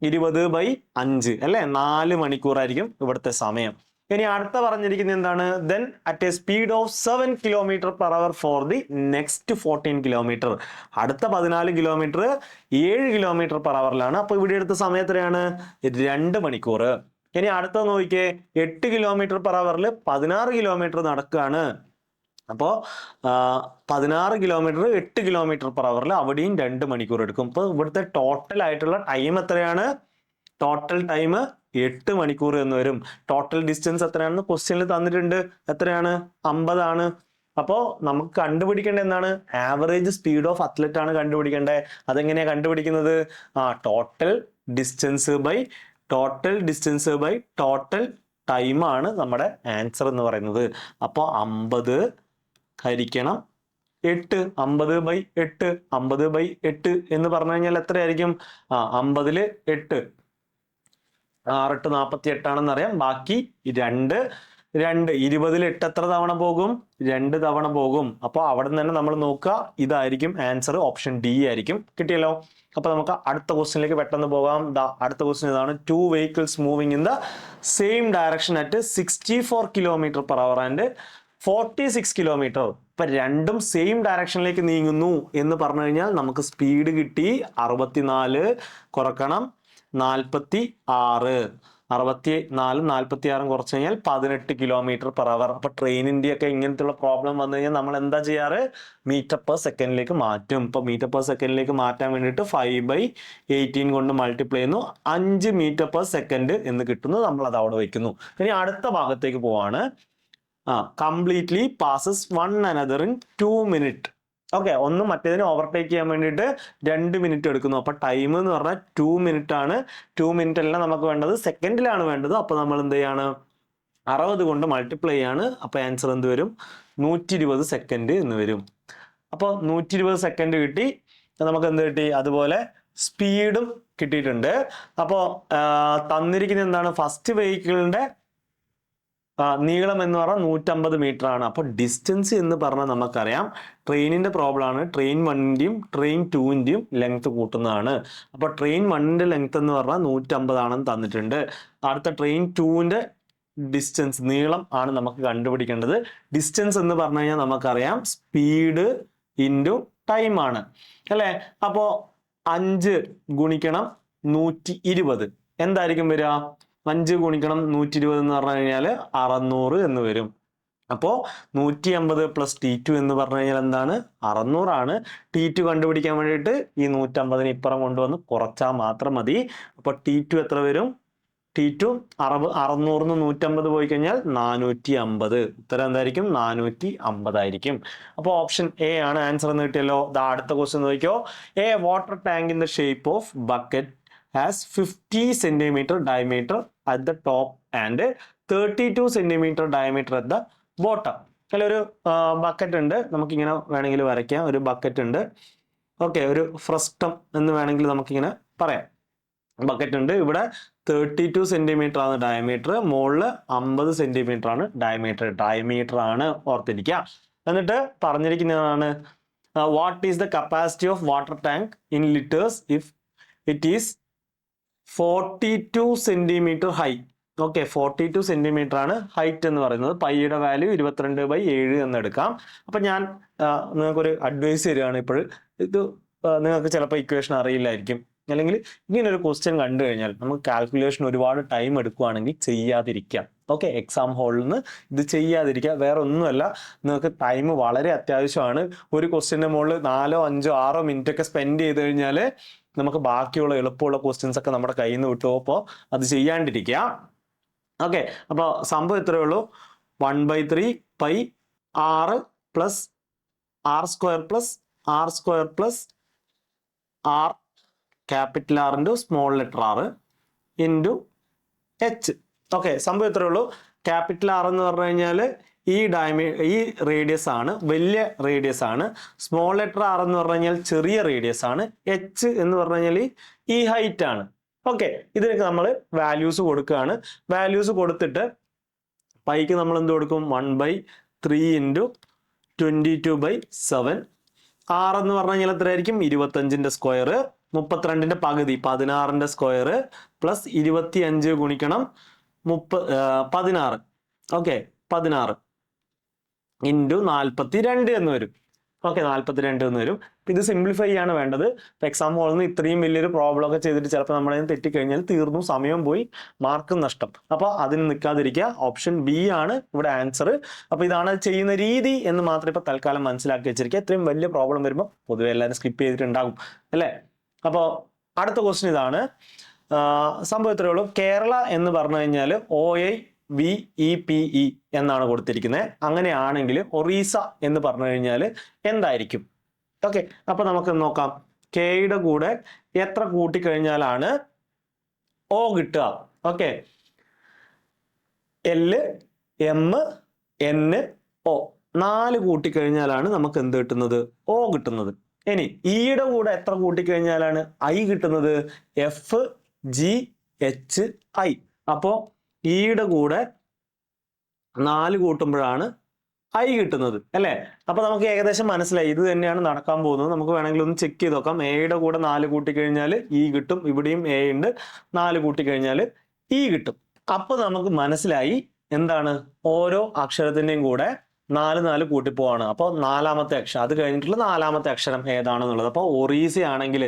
A: 20/5 അല്ലെ? 4 മണിക്കൂറായിരിക്കും ഇവിടുത്തെ സമയം. ഇനി അടുത്ത പറഞ്ഞിരിക്കുന്നത് എന്താണ്? then at a speed of 7 km/h for the next 14 kilometer. അടുത്ത 14 കിലോമീറ്റർ 7 km/h. അപ്പൊ ഇവിടെ എടുത്ത സമയം എത്രയാണ്? 2 മണിക്കൂർ. ഇനി അടുത്ത നോക്കിക്കേ. 8 km/h 16 കിലോമീറ്റർ നടക്കുകയാണ്. അപ്പോൾ 16 കിലോമീറ്റർ 8 km/h അവിടെയും 2 മണിക്കൂർ എടുക്കും. അപ്പോൾ ഇവിടുത്തെ ടോട്ടൽ ആയിട്ടുള്ള ടൈം എത്രയാണ്? ടോട്ടൽ ടൈം 8 മണിക്കൂർ എന്ന് വരും. ടോട്ടൽ ഡിസ്റ്റൻസ് എത്രയാണെന്ന് ക്വസ്റ്റ്യനിൽ തന്നിട്ടുണ്ട്. എത്രയാണ്? 50 ആണ്. അപ്പോൾ നമുക്ക് കണ്ടുപിടിക്കേണ്ടത് എന്താണ്? ആവറേജ് സ്പീഡ് ഓഫ് അത്ലറ്റ് ആണ് കണ്ടുപിടിക്കേണ്ടത്. അതെങ്ങനെയാണ് കണ്ടുപിടിക്കുന്നത്? Total distance by total time ആണ് നമ്മുടെ ആൻസർ എന്ന് പറയുന്നത്. അപ്പോൾ 50 ഹരിക്കണം 8. 50/8 50/8 എന്ന് പറഞ്ഞു കഴിഞ്ഞാൽ എത്രയായിരിക്കും? 50ൽ 8 6 8 48 ആണെന്ന് അറിയാം. ബാക്കി 2 20ൽ 8 എത്ര തവണ പോകും? 2 തവണ പോകും. അപ്പോൾ അവിടെ നിന്ന് തന്നെ നമ്മൾ നോക്കുക. ഇതായിരിക്കും ആൻസർ. ഓപ്ഷൻ ഡി ആയിരിക്കും. കിട്ടിയല്ലോ. അപ്പൊ നമുക്ക് അടുത്ത ക്വസ്റ്റ്യനിലേക്ക് പെട്ടെന്ന് പോകാം. അടുത്ത ക്വസ്റ്റ്യൻ ഇതാണ്. 2 vehicles moving in the same direction at 64 km/h and 46 kilometre. ഇപ്പൊ രണ്ടും സെയിം ഡയറക്ഷനിലേക്ക് നീങ്ങുന്നു എന്ന് പറഞ്ഞു കഴിഞ്ഞാൽ നമുക്ക് സ്പീഡ് കിട്ടി 64 കുറക്കണം 46. 64 കുറച്ച് കഴിഞ്ഞാൽ 18 കിലോമീറ്റർ പെർ അവർ. അപ്പൊ ട്രെയിനിന്റെ ഒക്കെ ഇങ്ങനത്തെ പ്രോബ്ലം വന്നു കഴിഞ്ഞാൽ നമ്മൾ എന്താ ചെയ്യാറ്? മീറ്റർ പെർ സെക്കൻഡിലേക്ക് മാറ്റും. ഇപ്പൊ മീറ്റർ പെർ സെക്കൻഡിലേക്ക് മാറ്റാൻ വേണ്ടിയിട്ട് 5/18 കൊണ്ട് മൾട്ടിപ്ലൈ ചെയ്യുന്നു, 5 മീറ്റർ പെർ സെക്കൻഡ് എന്ന് കിട്ടുന്നു. നമ്മൾ അത് അവിടെ വെക്കുന്നു. ഇനി അടുത്ത ഭാഗത്തേക്ക് പോവാണ്. Completely passes one another in 2 minute. Okay, ഒന്ന് മറ്റേതിനെ ഓവർടേക്ക് ചെയ്യാൻ വേണ്ടിയിട്ട് 2 മിനിറ്റ് എടുക്കുന്നു. അപ്പൊ ടൈം എന്ന് പറഞ്ഞാൽ 2 മിനിറ്റ് ആണ്. 2 മിനിറ്റ് അല്ല നമുക്ക് വേണ്ടത്, സെക്കൻഡിലാണ് വേണ്ടത്. അപ്പൊ നമ്മൾ എന്ത് ചെയ്യാണ്? 60 കൊണ്ട് മൾട്ടിപ്ലൈ ചെയ്യാണ്. അപ്പൊ ആൻസർ എന്ത് വരും? 120 സെക്കൻഡ് എന്ന് വരും. അപ്പോൾ 120 സെക്കൻഡ് കിട്ടി. നമുക്ക് എന്ത് കിട്ടി? അതുപോലെ സ്പീഡും കിട്ടിയിട്ടുണ്ട്. അപ്പോൾ തന്നിരിക്കുന്നത് എന്താണ്? ഫസ്റ്റ് വെഹിക്കിളിന്റെ നീളം എന്ന് പറഞ്ഞാൽ 150 മീറ്റർ ആണ്. അപ്പോൾ ഡിസ്റ്റൻസ് എന്ന് പറഞ്ഞാൽ നമുക്കറിയാം ട്രെയിനിന്റെ പ്രോബ്ലം ആണ്. ട്രെയിൻ 1ന്റെയും ട്രെയിൻ 2ന്റെയും ലെങ്ത് കൂട്ടുന്നതാണ്. അപ്പോൾ ട്രെയിൻ 1ന്റെ ലെങ്ത് എന്ന് പറഞ്ഞാൽ 150 ആണെന്ന് തന്നിട്ടുണ്ട്. അടുത്ത ട്രെയിൻ 2ന്റെ ഡിസ്റ്റൻസ് നീളം ആണ് നമുക്ക് കണ്ടുപിടിക്കേണ്ടത്. ഡിസ്റ്റൻസ് എന്ന് പറഞ്ഞു കഴിഞ്ഞാൽ നമുക്കറിയാം സ്പീഡ് ഇൻറ്റു ടൈം ആണ് അല്ലേ? അപ്പോൾ 5 ഗുണിക്കണം 120 എന്തായിരിക്കും വരിക? 5 ഗുണിക്കണം 120 എന്ന് പറഞ്ഞു കഴിഞ്ഞാൽ 600 എന്ന് വരും. അപ്പോൾ 150 പ്ലസ് T2 എന്ന് പറഞ്ഞു കഴിഞ്ഞാൽ എന്താണ്? 600 ആണ്. T2 കണ്ടുപിടിക്കാൻ വേണ്ടിയിട്ട് ഈ 150 ഇപ്പുറം കൊണ്ടുവന്ന് കുറച്ചാൽ മാത്രം മതി. അപ്പോൾ T2 എത്ര വരും? T2 600 150 പോയി കഴിഞ്ഞാൽ 450. ഉത്തരം എന്തായിരിക്കും? 450 ആയിരിക്കും. അപ്പോൾ ഓപ്ഷൻ എ ആണ് ആൻസർ എന്ന് കിട്ടിയല്ലോ. അടുത്ത ക്വസ്റ്റ്യൻ നോക്കിയോ. A water tank in the shape of bucket has 50 centimeter diameter at the top and 32 centimeter diameter at the bottom. അല്ല, ഒരു ബക്കറ്റ് ഉണ്ട്, നമുക്കിങ്ങനെ വേണമെങ്കിൽ വരയ്ക്കാം. ഒരു ബക്കറ്റ് ഉണ്ട്. ഓക്കെ, ഒരു ഫ്രസ്റ്റം എന്ന് വേണമെങ്കിൽ നമുക്കിങ്ങനെ പറയാം. ബക്കറ്റ് ഉണ്ട്. ഇവിടെ 32 സെന്റിമീറ്റർ ആണ് ഡയമീറ്റർ, മുകളിൽ 50 സെന്റിമീറ്റർ ആണ് ഡയമീറ്റർ ആണ് ഓർത്തിരിക്കുക. എന്നിട്ട് പറഞ്ഞിരിക്കുന്നതാണ് what is the capacity of water tank in litres if it is 42 centimetre high. Okay, 42 centimetre ആണ് ഹൈറ്റ് എന്ന് പറയുന്നത്. പൈയുടെ വാല്യൂ 22/7 എന്ന് എടുക്കാം. അപ്പൊ ഞാൻ നിങ്ങൾക്കൊരു അഡ്വൈസ് തരികയാണ്. ഇപ്പോൾ ഇത് നിങ്ങൾക്ക് ചിലപ്പോൾ ഇക്വേഷൻ അറിയില്ലായിരിക്കും, അല്ലെങ്കിൽ ഇങ്ങനെ ഒരു ക്വസ്റ്റ്യൻ കണ്ടു കഴിഞ്ഞാൽ നമുക്ക് കാൽക്കുലേഷൻ ഒരുപാട് ടൈം എടുക്കുകയാണെങ്കിൽ ചെയ്യാതിരിക്കാം. ഓക്കെ, എക്സാം ഹാളിൽ നിന്ന് ഇത് ചെയ്യാതിരിക്കുക. വേറെ ഒന്നുമല്ല, നിങ്ങൾക്ക് ടൈം വളരെ അത്യാവശ്യമാണ്. ഒരു ക്വസ്റ്റ്യൻ്റെ മുകളിൽ 4, 5, 6 മിനിറ്റ് ഒക്കെ സ്പെൻഡ് ചെയ്ത് കഴിഞ്ഞാൽ നമുക്ക് ബാക്കിയുള്ള എളുപ്പമുള്ള ക്വസ്റ്റ്യൻസ് ഒക്കെ നമ്മുടെ കയ്യിൽ നിന്ന് വിട്ടു. അപ്പോൾ അത് ചെയ്യാണ്ടിരിക്കുക. ഓക്കെ, അപ്പോൾ സംഭവം ഇത്രയേ ഉള്ളൂ. 1/3 pi r plus r² plus r² plus r capital R into small letter r into h. Okay, സംഭവം ഇത്രയേ ഉള്ളൂ. ക്യാപിറ്റൽ R എന്ന് പറഞ്ഞു കഴിഞ്ഞാൽ ഈ റേഡിയസ് ആണ്, വലിയ റേഡിയസ് ആണ്. സ്മോൾ ലെറ്റർ R എന്ന് പറഞ്ഞു കഴിഞ്ഞാൽ ചെറിയ റേഡിയസ് ആണ്. h എന്ന് പറഞ്ഞു കഴിഞ്ഞാൽ ഈ ഹൈറ്റ് ആണ്. ഓക്കെ, ഇതിനൊക്കെ നമ്മൾ വാല്യൂസ് കൊടുക്കുകയാണ്. വാല്യൂസ് കൊടുത്തിട്ട് പൈക്ക് നമ്മൾ എന്ത് കൊടുക്കും? 1/3 ഇൻറ്റു 22/7. R എന്ന് പറഞ്ഞു കഴിഞ്ഞാൽ എത്രയായിരിക്കും? 25ന്റെ സ്ക്വയർ, 32ന്റെ പകുതി 16ന്റെ സ്ക്വയർ പ്ലസ് 25 ഗുണിക്കണം 16. ഓക്കെ, 16 ഇൻറ്റു 42 എന്ന് വരും. ഓക്കെ, 42 എന്ന് വരും. ഇത് സിംപ്ലിഫൈ ആണ് വേണ്ടത്. എക്സാം ഹോളിൽ നിന്ന് ഇത്രയും വലിയൊരു പ്രോബ്ലം ഒക്കെ ചെയ്തിട്ട് ചിലപ്പോൾ നമ്മളെ തെറ്റിക്കഴിഞ്ഞാൽ തീർന്നു, സമയം പോയി, മാർക്ക് നഷ്ടം. അപ്പോൾ അതിന് നിൽക്കാതിരിക്കുക. ഓപ്ഷൻ ബി ആണ് ഇവിടെ ആൻസർ. അപ്പോൾ ഇതാണ് ചെയ്യുന്ന രീതി എന്ന് മാത്രം ഇപ്പോൾ തൽക്കാലം മനസ്സിലാക്കി വെച്ചിരിക്കുക. ഇത്രയും വലിയ പ്രോബ്ലം വരുമ്പോൾ പൊതുവെ എല്ലാവരും സ്കിപ്പ് ചെയ്തിട്ടുണ്ടാകും അല്ലേ? അപ്പോൾ അടുത്ത ക്വസ്റ്റ്യൻ ഇതാണ്. സംഭവം ഇത്രയേ ഉള്ളൂ. കേരള എന്ന് പറഞ്ഞു കഴിഞ്ഞാൽ OIVEPE എന്നാണ് കൊടുത്തിരിക്കുന്നത്. അങ്ങനെയാണെങ്കിൽ ഒറീസ എന്ന് പറഞ്ഞു കഴിഞ്ഞാൽ എന്തായിരിക്കും? ഓക്കെ, അപ്പൊ നമുക്ക് നോക്കാം. കെയുടെ കൂടെ എത്ര കൂട്ടിക്കഴിഞ്ഞാലാണ് O കിട്ടുക? Okay, L, M, N, O 4 കൂട്ടിക്കഴിഞ്ഞാലാണ് നമുക്ക് എന്ത് കിട്ടുന്നത്? O കിട്ടുന്നത്. ഇനി ഇയുടെ കൂടെ എത്ര കൂട്ടിക്കഴിഞ്ഞാലാണ് I കിട്ടുന്നത്? F, G, H, I. അപ്പോ ഇയുടെ കൂടെ 4 കൂട്ടുമ്പോഴാണ് I കിട്ടുന്നത് അല്ലേ? അപ്പൊ നമുക്ക് ഏകദേശം മനസ്സിലായി ഇത് തന്നെയാണ് നടക്കാൻ പോകുന്നത്. നമുക്ക് വേണമെങ്കിൽ ഒന്ന് ചെക്ക് ചെയ്ത് നോക്കാം. എയുടെ കൂടെ 4 കൂട്ടിക്കഴിഞ്ഞാൽ E കിട്ടും. ഇവിടെയും A ഉണ്ട്. 4 കൂട്ടിക്കഴിഞ്ഞാൽ E കിട്ടും. അപ്പൊ നമുക്ക് മനസ്സിലായി എന്താണ്? ഓരോ അക്ഷരത്തിന്റെയും കൂടെ നാല് നാല് കൂട്ടിപ്പോവാണ്. അപ്പോൾ നാലാമത്തെ അക്ഷരം, അത് കഴിഞ്ഞിട്ടുള്ള നാലാമത്തെ അക്ഷരം ഏതാണെന്നുള്ളത്. അപ്പോൾ ഒറീസി ആണെങ്കിൽ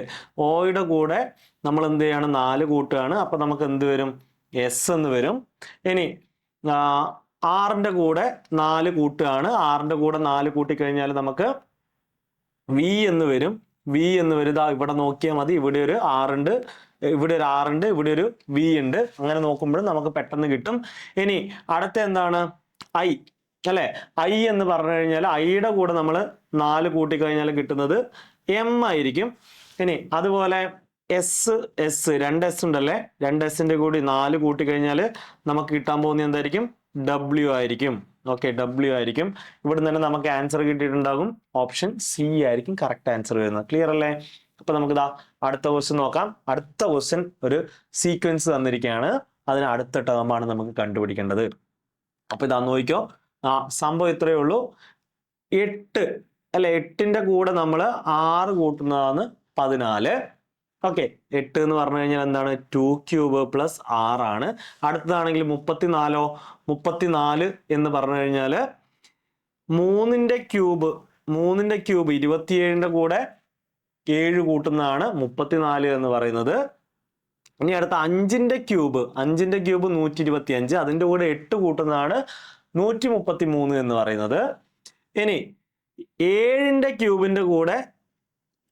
A: ഓയുടെ കൂടെ നമ്മൾ എന്ത് ചെയ്യാണ്, 4 കൂട്ടുകയാണ്. അപ്പോൾ നമുക്ക് എന്ത് വരും, എസ് എന്ന് വരും. ഇനി ആറിന്റെ കൂടെ 4 കൂട്ടുകയാണ്. ആറിന്റെ കൂടെ 4 കൂട്ടിക്കഴിഞ്ഞാൽ നമുക്ക് വി എന്ന് വരും. വി എന്ന് വരുതാ ഇവിടെ നോക്കിയാൽ മതി. ഇവിടെ ഒരു ആറുണ്ട്, ഇവിടെ ഒരു ആറുണ്ട്, ഇവിടെ ഒരു വി ഉണ്ട്. അങ്ങനെ നോക്കുമ്പോഴും നമുക്ക് പെട്ടെന്ന് കിട്ടും. ഇനി അടുത്ത എന്താണ്, ഐ അല്ലെ. ഐ എന്ന് പറഞ്ഞു കഴിഞ്ഞാൽ ഐയുടെ കൂടെ നമ്മൾ 4 കൂട്ടിക്കഴിഞ്ഞാൽ കിട്ടുന്നത് എം ആയിരിക്കും. ഇനി അതുപോലെ എസ്, 2 എസ് ഉണ്ടല്ലേ, 2 എസിന്റെ കൂടി 4 കൂട്ടിക്കഴിഞ്ഞാൽ നമുക്ക് കിട്ടാൻ പോകുന്നത് എന്തായിരിക്കും, ഡബ്ല്യു ആയിരിക്കും. ഓക്കെ, ഡബ്ല്യു ആയിരിക്കും. ഇവിടെ തന്നെ നമുക്ക് ആൻസർ കിട്ടിയിട്ടുണ്ടാകും. ഓപ്ഷൻ സി ആയിരിക്കും കറക്റ്റ് ആൻസർ വരുന്നത്. ക്ലിയർ അല്ലേ? അപ്പൊ നമുക്ക് അടുത്ത ക്വസ്റ്റ്യൻ നോക്കാം. അടുത്ത ക്വസ്റ്റ്യൻ ഒരു സീക്വൻസ് തന്നിരിക്കുകയാണ്. അതിന് അടുത്ത ടേമാണ് നമുക്ക് കണ്ടുപിടിക്കേണ്ടത്. അപ്പൊ ഇതാ നോക്കിക്കോ. സംഭവം ഇത്രയേ ഉള്ളൂ. 8 അല്ലെ, 8ന്റെ കൂടെ നമ്മൾ 6 കൂട്ടുന്നതാണ് 14. ഓക്കെ, 8 എന്ന് പറഞ്ഞു കഴിഞ്ഞാൽ എന്താണ്, 2 ക്യൂബ് പ്ലസ് 6 ആണ്. അടുത്തതാണെങ്കിൽ 34. 34 എന്ന് പറഞ്ഞു കഴിഞ്ഞാൽ 3ന്റെ ക്യൂബ് 27ന്റെ കൂടെ 7 കൂട്ടുന്നതാണ് 34 എന്ന് പറയുന്നത്. ഇനി അടുത്ത 5ന്റെ ക്യൂബ് 125, അതിൻ്റെ കൂടെ 8 കൂട്ടുന്നതാണ് 133 എന്ന് പറയുന്നത്. ഇനി 7ന്റെ ക്യൂബിന്റെ കൂടെ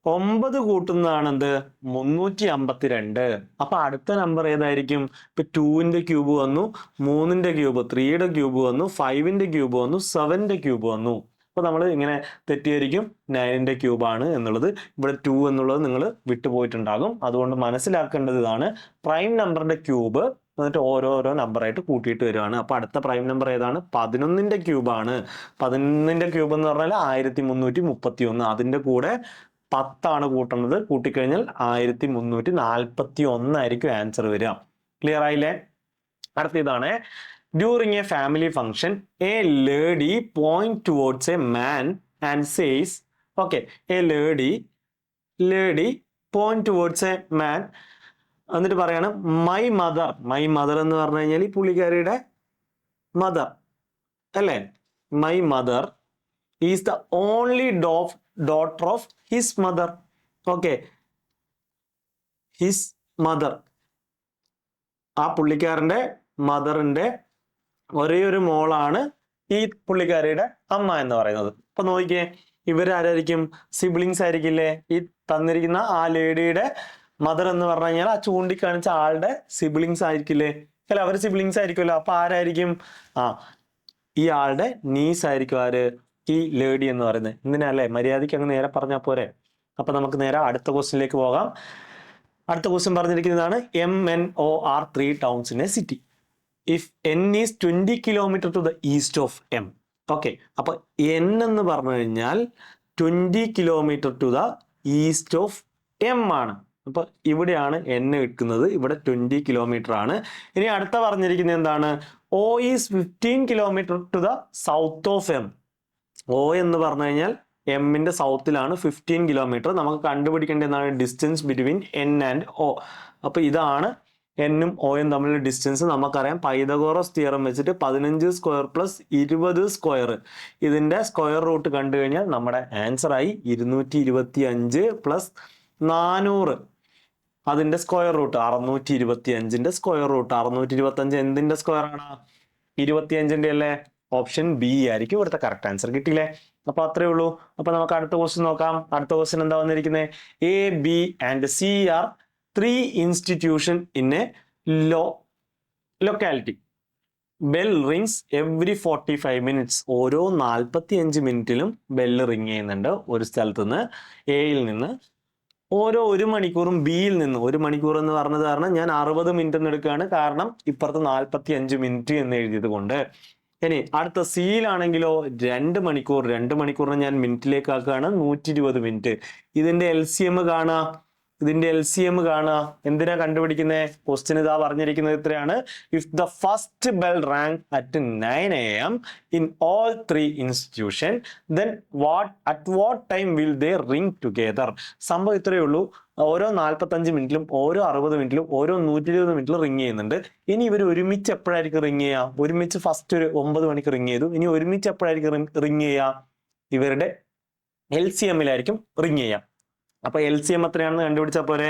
A: 9 കൂട്ടുന്നതാണ് എന്ത്, 352. അപ്പൊ അടുത്ത നമ്പർ ഏതായിരിക്കും? ഇപ്പൊ 2ന്റെ ക്യൂബ് വന്നു, 3ന്റെ ക്യൂബ്, 3യുടെ ക്യൂബ് വന്നു, 5ന്റെ ക്യൂബ് വന്നു, 7ന്റെ ക്യൂബ് വന്നു. അപ്പൊ നമ്മൾ ഇങ്ങനെ തെറ്റിയായിരിക്കും 9ന്റെ ക്യൂബാണ് എന്നുള്ളത്. ഇവിടെ 2 എന്നുള്ളത് നിങ്ങൾ വിട്ടുപോയിട്ടുണ്ടാകും. അതുകൊണ്ട് മനസ്സിലാക്കേണ്ടത് ഇതാണ്, പ്രൈം നമ്പറിന്റെ ക്യൂബ് എന്നിട്ട് ഓരോരോ നമ്പറായിട്ട് കൂട്ടിയിട്ട് വരുവാണ്. അപ്പൊ അടുത്ത പ്രൈം നമ്പർ ഏതാണ്, 11ന്റെ ക്യൂബാണ്. 11ന്റെ ക്യൂബ് എന്ന് പറഞ്ഞാൽ 1331. അതിന്റെ കൂടെ 10 ആണ് കൂട്ടുന്നത്. കൂട്ടിക്കഴിഞ്ഞാൽ 1341 ആയിരിക്കും ആൻസർ വരിക. ക്ലിയർ ആയില്ലേ? അടുത്ത ഇതാണ്, during A family function A lady point towards a man and says. Okay, A lady point towards a man, എന്നിട്ട് പറയാണ് മൈ മദർ എന്ന് പറഞ്ഞു കഴിഞ്ഞാൽ ഈ പുള്ളിക്കാരിയുടെ മദർ അല്ലേ. My mother is the only daughter of his mother. Okay, his mother, ആ പുള്ളിക്കാരന്റെ മദറിന്റെ ഒരേ ഒരു മോളാണ് ഈ പുള്ളിക്കാരിയുടെ അമ്മ എന്ന് പറയുന്നത്. അപ്പൊ നോക്കിക്കേ, ഇവരാരായിരിക്കും, സിബ്ലിങ്സ് ആയിരിക്കില്ലേ? ഈ തന്നിരിക്കുന്ന ആ ലേഡിയുടെ മദർ എന്ന് പറഞ്ഞു കഴിഞ്ഞാൽ ആ ചൂണ്ടിക്കാണിച്ച ആളുടെ സിബ്ലിങ്സ് ആയിരിക്കില്ലേ? അല്ല, അവർ സിബ്ലിങ്സ് ആയിരിക്കുമല്ലോ. അപ്പൊ ആരായിരിക്കും, ഈ ആളുടെ നീസ് ആയിരിക്കും ആര്, ഈ ലേഡി എന്ന് പറയുന്നത്. എന്തിനല്ലേ, മര്യാദയ്ക്ക് അങ്ങ് നേരെ പറഞ്ഞാൽ പോരെ. അപ്പൊ നമുക്ക് നേരെ അടുത്ത ക്വസ്റ്റ്യനിലേക്ക് പോകാം. അടുത്ത question പറഞ്ഞിരിക്കുന്നതാണ്, MNOR 3 towns in a city. If N is 20 kilometer to the east of M. Okay, അപ്പൊ N എന്ന് പറഞ്ഞു കഴിഞ്ഞാൽ 20 kilometer to the east of M ആണ്. അപ്പൊ ഇവിടെയാണ് N എടുക്കുന്നത്, ഇവിടെ 20 kilometer ആണ്. ഇനി അടുത്ത പറഞ്ഞിരിക്കുന്നത് എന്താണ്, O is 15 kilometer to the south of M. O എന്ന് പറഞ്ഞു കഴിഞ്ഞാൽ എമ്മിന്റെ സൗത്തിലാണ്, 15 കിലോമീറ്റർ. നമുക്ക് കണ്ടുപിടിക്കേണ്ട എന്താണ്, distance between N and O. അപ്പൊ ഇതാണ് എന്നും ഓയും തമ്മിലുള്ള ഡിസ്റ്റൻസ്. നമുക്കറിയാം, പൈതഗോറസ് തിയറം വെച്ചിട്ട് 15 സ്ക്വയർ പ്ലസ് 20 സ്ക്വയർ, ഇതിന്റെ സ്ക്വയർ റൂട്ട് കണ്ടു കഴിഞ്ഞാൽ നമ്മുടെ ആൻസർ ആയി 225 പ്ലസ് 400, അതിന്റെ സ്ക്വയർ റൂട്ട് 625ന്റെ സ്ക്വയർ റൂട്ട്. 625 എന്തിന്റെ സ്ക്വയർ ആണ്, 25ന്റെ അല്ലേ. ഓപ്ഷൻ ബി ആയിരിക്കും ഇവിടുത്തെ കറക്റ്റ് ആൻസർ. കിട്ടിയില്ലേ? അപ്പൊ അത്രേ ഉള്ളൂ. അപ്പൊ നമുക്ക് അടുത്ത ക്വസ്റ്റ്യൻ നോക്കാം. അടുത്ത ക്വസ്റ്റ്യൻ എന്താ വന്നിരിക്കുന്നത്, A, B and C are 3 institution in a locality. Bell rings every 45 minutes. ഓരോ 45 മിനിറ്റിലും ബെല്ല് റിങ് ചെയ്യുന്നുണ്ട് ഒരു സ്ഥലത്ത് നിന്ന്, എയിൽ നിന്ന്. ഓരോ 1 മണിക്കൂറും ബിയിൽ നിന്ന്. 1 മണിക്കൂർ എന്ന് പറഞ്ഞത് കാരണം ഞാൻ 60 മിനിറ്റ് എന്ന് എടുക്കുകയാണ്, കാരണം ഇപ്പുറത്ത് 45 മിനിറ്റ് എന്ന് എഴുതിയത് കൊണ്ട്. ഇനി അടുത്ത സിയിലാണെങ്കിലോ 2 മണിക്കൂർ. 2 മണിക്കൂറിന് ഞാൻ മിനിറ്റിലേക്ക് ആക്കുകയാണ്, 120 മിനിറ്റ്. ഇതിന്റെ LCM കാണുക, ഇതിന്റെ LCM കാണുക. എന്തിനാ കണ്ടുപിടിക്കുന്നത്? ക്വസ്റ്റ്യൻ ഇതാ പറഞ്ഞിരിക്കുന്നത് ഇത്രയാണ്. If the first bell rang at 9 AM in all three institution, then at what time will they ring together? സംഭവം ഇത്രയേ ഉള്ളൂ. ഓരോ 45 മിനിറ്റിലും ഓരോ 60 മിനിറ്റിലും ഓരോ 120 മിനിറ്റിലും റിങ് ചെയ്യുന്നുണ്ട്. ഇനി ഇവർ ഒരുമിച്ച് എപ്പോഴായിരിക്കും റിങ് ചെയ്യുക? ഒരുമിച്ച് ഫസ്റ്റ് ഒരു 9 മണിക്ക് റിങ് ചെയ്തു. ഇനി ഒരുമിച്ച് എപ്പോഴായിരിക്കും റിങ് ചെയ്യുക? ഇവരുടെ LCMലായിരിക്കും റിങ് ചെയ്യുക. അപ്പൊ LCM എത്രയാണെന്ന് കണ്ടുപിടിച്ചാൽ പോലെ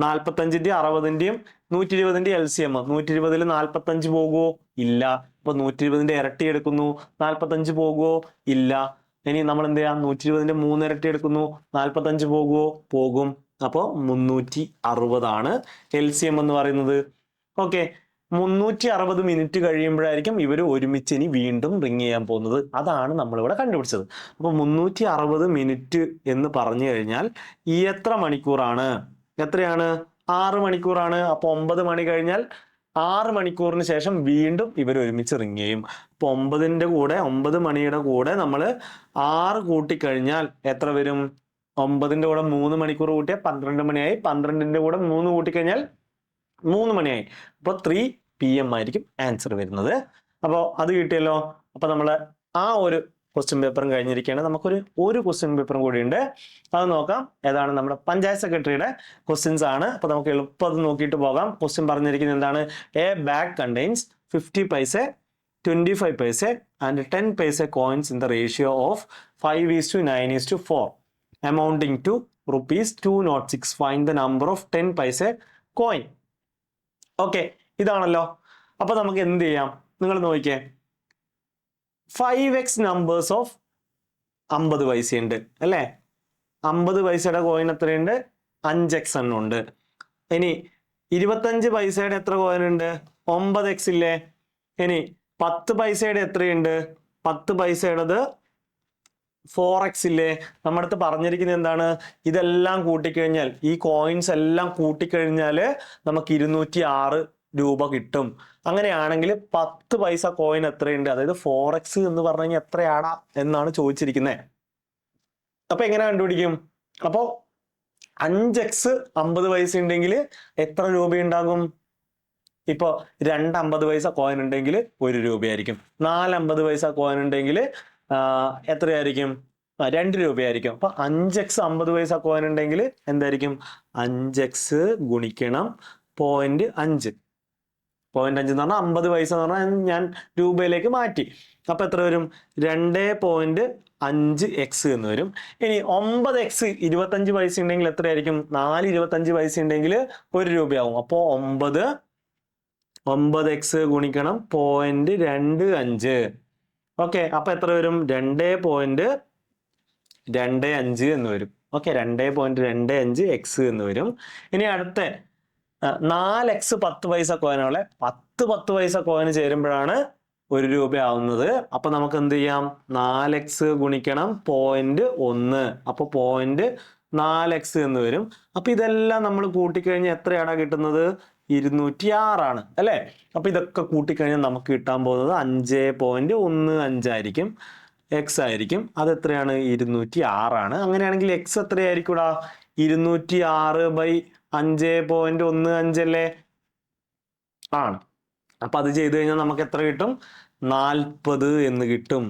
A: 45ന്റെയും 60ന്റെയും 120ന്റെയും LCM. 120ൽ 45 പോകുമോ? ഇല്ല. അപ്പൊ 120ന്റെ ഇരട്ടി എടുക്കുന്നു, 45 പോകുമോ? ഇല്ല. ഇനി നമ്മൾ എന്ത് ചെയ്യാം? 120ന്റെ 3 ഇരട്ടി എടുക്കുന്നു, 45 പോകുമോ? പോകും. അപ്പോ 360 ആണ് LCM എന്ന് പറയുന്നത്. ഓക്കെ, 360 മിനിറ്റ് കഴിയുമ്പോഴായിരിക്കും ഇവർ ഒരുമിച്ച് ഇനി വീണ്ടും റിങ് ചെയ്യാൻ പോകുന്നത്. അതാണ് നമ്മളിവിടെ കണ്ടുപിടിച്ചത്. അപ്പൊ 360 മിനിറ്റ് എന്ന് പറഞ്ഞു കഴിഞ്ഞാൽ ഈ എത്ര മണിക്കൂറാണ്? എത്രയാണ്? 6 മണിക്കൂറാണ്. അപ്പൊ 9 മണി കഴിഞ്ഞാൽ 6 മണിക്കൂറിന് ശേഷം വീണ്ടും ഇവർ ഒരുമിച്ച് റിങ് ചെയ്യും. അപ്പൊ 9 മണിയുടെ കൂടെ നമ്മൾ 6 കൂട്ടിക്കഴിഞ്ഞാൽ എത്ര വരും? 9ന്റെ കൂടെ 3 മണിക്കൂർ കൂട്ടിയാൽ 12 മണിയായി. 12ന്റെ കൂടെ 3 കൂട്ടിക്കഴിഞ്ഞാൽ 3 മണിയായി. അപ്പൊ 3 PM ആയിരിക്കും ആൻസർ വരുന്നത്. അപ്പോൾ അത് കിട്ടിയല്ലോ. അപ്പൊ നമ്മൾ ആ ഒരു ക്വസ്റ്റ്യൻ പേപ്പറും കഴിഞ്ഞിരിക്കുകയാണ്. നമുക്കൊരു ക്വസ്റ്റ്യൻ പേപ്പറും കൂടി ഉണ്ട്. അത് നോക്കാം. ഏതാണ്? നമ്മുടെ പഞ്ചായത്ത് സെക്രട്ടറിയുടെ ക്വസ്റ്റ്യൻസ് ആണ്. അപ്പൊ നമുക്ക് എളുപ്പം അത് നോക്കിയിട്ട് പോകാം. ക്വസ്റ്റ്യൻ പറഞ്ഞിരിക്കുന്നത് എന്താണ്? എ ബാഗ് കണ്ടെയ്ൻസ് 50 പൈസ, 25 പൈസ ആൻഡ് 10 പൈസ coins in the ratio of 5:9:4 amounting to ₹206. Find the number of 10 പൈസ കോയിൻ. ഓക്കെ, ഇതാണല്ലോ. അപ്പൊ നമുക്ക് എന്ത് ചെയ്യാം? നിങ്ങൾ നോക്കിയേ, 5x നമ്പേഴ്സ് ഓഫ് 50 പൈസ ഉണ്ട് അല്ലേ? 50 പൈസയുടെ കോയിൻ എത്രയുണ്ട്? 5x എണ്ണം ഉണ്ട്. ഇനി 25 പൈസയുടെ എത്ര കോയിൻ ഉണ്ട്? 9x ഇല്ലേ? ഇനി 10 പൈസയുടെ എത്രയുണ്ട്? 10 പൈസയുടേത് 4x ഇല്ലേ? നമ്മുടെ അടുത്ത് പറഞ്ഞിരിക്കുന്നത് എന്താണ്? ഇതെല്ലാം കൂട്ടിക്കഴിഞ്ഞാൽ, ഈ കോയിൻസ് എല്ലാം കൂട്ടിക്കഴിഞ്ഞാൽ നമുക്ക് 206 രൂപ കിട്ടും. അങ്ങനെയാണെങ്കിൽ 10 പൈസ കോയിൻ എത്രയുണ്ട്? അതായത് 4x എന്ന് പറഞ്ഞു കഴിഞ്ഞാൽ എത്രയാടാ എന്നാണ് ചോദിച്ചിരിക്കുന്നത്. അപ്പൊ എങ്ങനെ കണ്ടുപിടിക്കും? അപ്പോ 5x 50 പൈസ ഉണ്ടെങ്കിൽ എത്ര രൂപയുണ്ടാകും? ഇപ്പൊ 2 50 പൈസ കോയിൻ ഉണ്ടെങ്കിൽ 1 രൂപയായിരിക്കും. 4 50 പൈസ കോയിൻ ഉണ്ടെങ്കിൽ എത്രയായിരിക്കും? 2 രൂപയായിരിക്കും. അപ്പൊ 5x 50 പൈസ കോയിൻ ഉണ്ടെങ്കിൽ എന്തായിരിക്കും? 5x ഗുണിക്കണം 0.5. 0.5 എന്ന് പറഞ്ഞാൽ 50 പൈസ എന്ന് പറഞ്ഞാൽ ഞാൻ രൂപയിലേക്ക് മാറ്റി. അപ്പൊ എത്ര വരും? 2.5x എന്ന് വരും. ഇനി 9x 25 പൈസ ഉണ്ടെങ്കിൽ എത്രയായിരിക്കും? 4 25 പൈസ ഉണ്ടെങ്കിൽ 1 രൂപയാവും. അപ്പോ 9x ഗുണിക്കണം 0.25. ഓക്കെ, അപ്പൊ എത്ര വരും? 2.25 എന്ന് വരും. ഓക്കെ, 2.25x എന്ന് വരും. ഇനി അടുത്ത 4x 10 പൈസ കോയിനുകളെ 10 പൈസ കോയിന് ചേരുമ്പോഴാണ് 1 രൂപ ആവുന്നത്. അപ്പൊ നമുക്ക് എന്ത് ചെയ്യാം? 4x ഗുണിക്കണം 0.1. അപ്പൊ 0.4x എന്ന് വരും. അപ്പൊ ഇതെല്ലാം നമ്മൾ കൂട്ടിക്കഴിഞ്ഞാൽ എത്രയാണ് കിട്ടുന്നത്? 206 ആണ് അല്ലെ? അപ്പൊ ഇതൊക്കെ കൂട്ടിക്കഴിഞ്ഞാൽ നമുക്ക് കിട്ടാൻ പോകുന്നത് 5.15 ആയിരിക്കും. x ആയിരിക്കും. അത് എത്രയാണ്? 206 ആണ്. അങ്ങനെയാണെങ്കിൽ x എത്രയായിരിക്കും? 206/5.15 അല്ലേ? ആണ്. അപ്പൊ അത് ചെയ്ത് കഴിഞ്ഞാൽ നമുക്ക് എത്ര കിട്ടും? 40 എന്ന് കിട്ടും.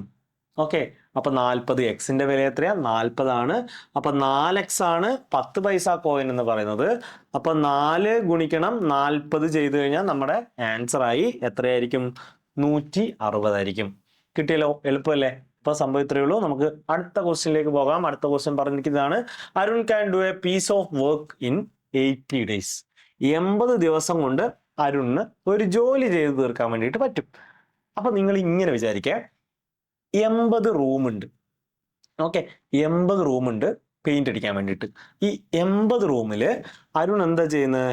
A: ഓക്കെ, അപ്പൊ 40, എക്സിന്റെ വില എത്രയാ? 40 ആണ്. അപ്പൊ 4x ആണ് 10 പൈസ കോയിൻ എന്ന് പറയുന്നത്. അപ്പൊ 4 ഗുണിക്കണം 40 ചെയ്ത് കഴിഞ്ഞാൽ നമ്മുടെ ആൻസർ ആയി എത്രയായിരിക്കും? 160 ആയിരിക്കും. കിട്ടിയല്ലോ? എളുപ്പമല്ലേ? ഇപ്പൊ സംഭവം ഇത്രയേ ഉള്ളൂ. നമുക്ക് അടുത്ത ക്വസ്റ്റ്യനിലേക്ക് പോകാം. അടുത്ത ക്വസ്റ്റ്യൻ പറഞ്ഞിരിക്കുന്നതാണ്, Arun can do a piece of work in 80 days. 80 ദിവസം കൊണ്ട് അരുണിന് ഒരു ജോലി ചെയ്ത് തീർക്കാൻ വേണ്ടിയിട്ട് പറ്റും. അപ്പൊ നിങ്ങൾ ഇങ്ങനെ വിചാരിക്കേ, 80 റൂമുണ്ട്. ഓക്കെ, 80 റൂമുണ്ട് പെയിന്റ് അടിക്കാൻ വേണ്ടിയിട്ട്. ഈ 80 റൂമില് അരുൺ എന്താ ചെയ്യുന്നത്?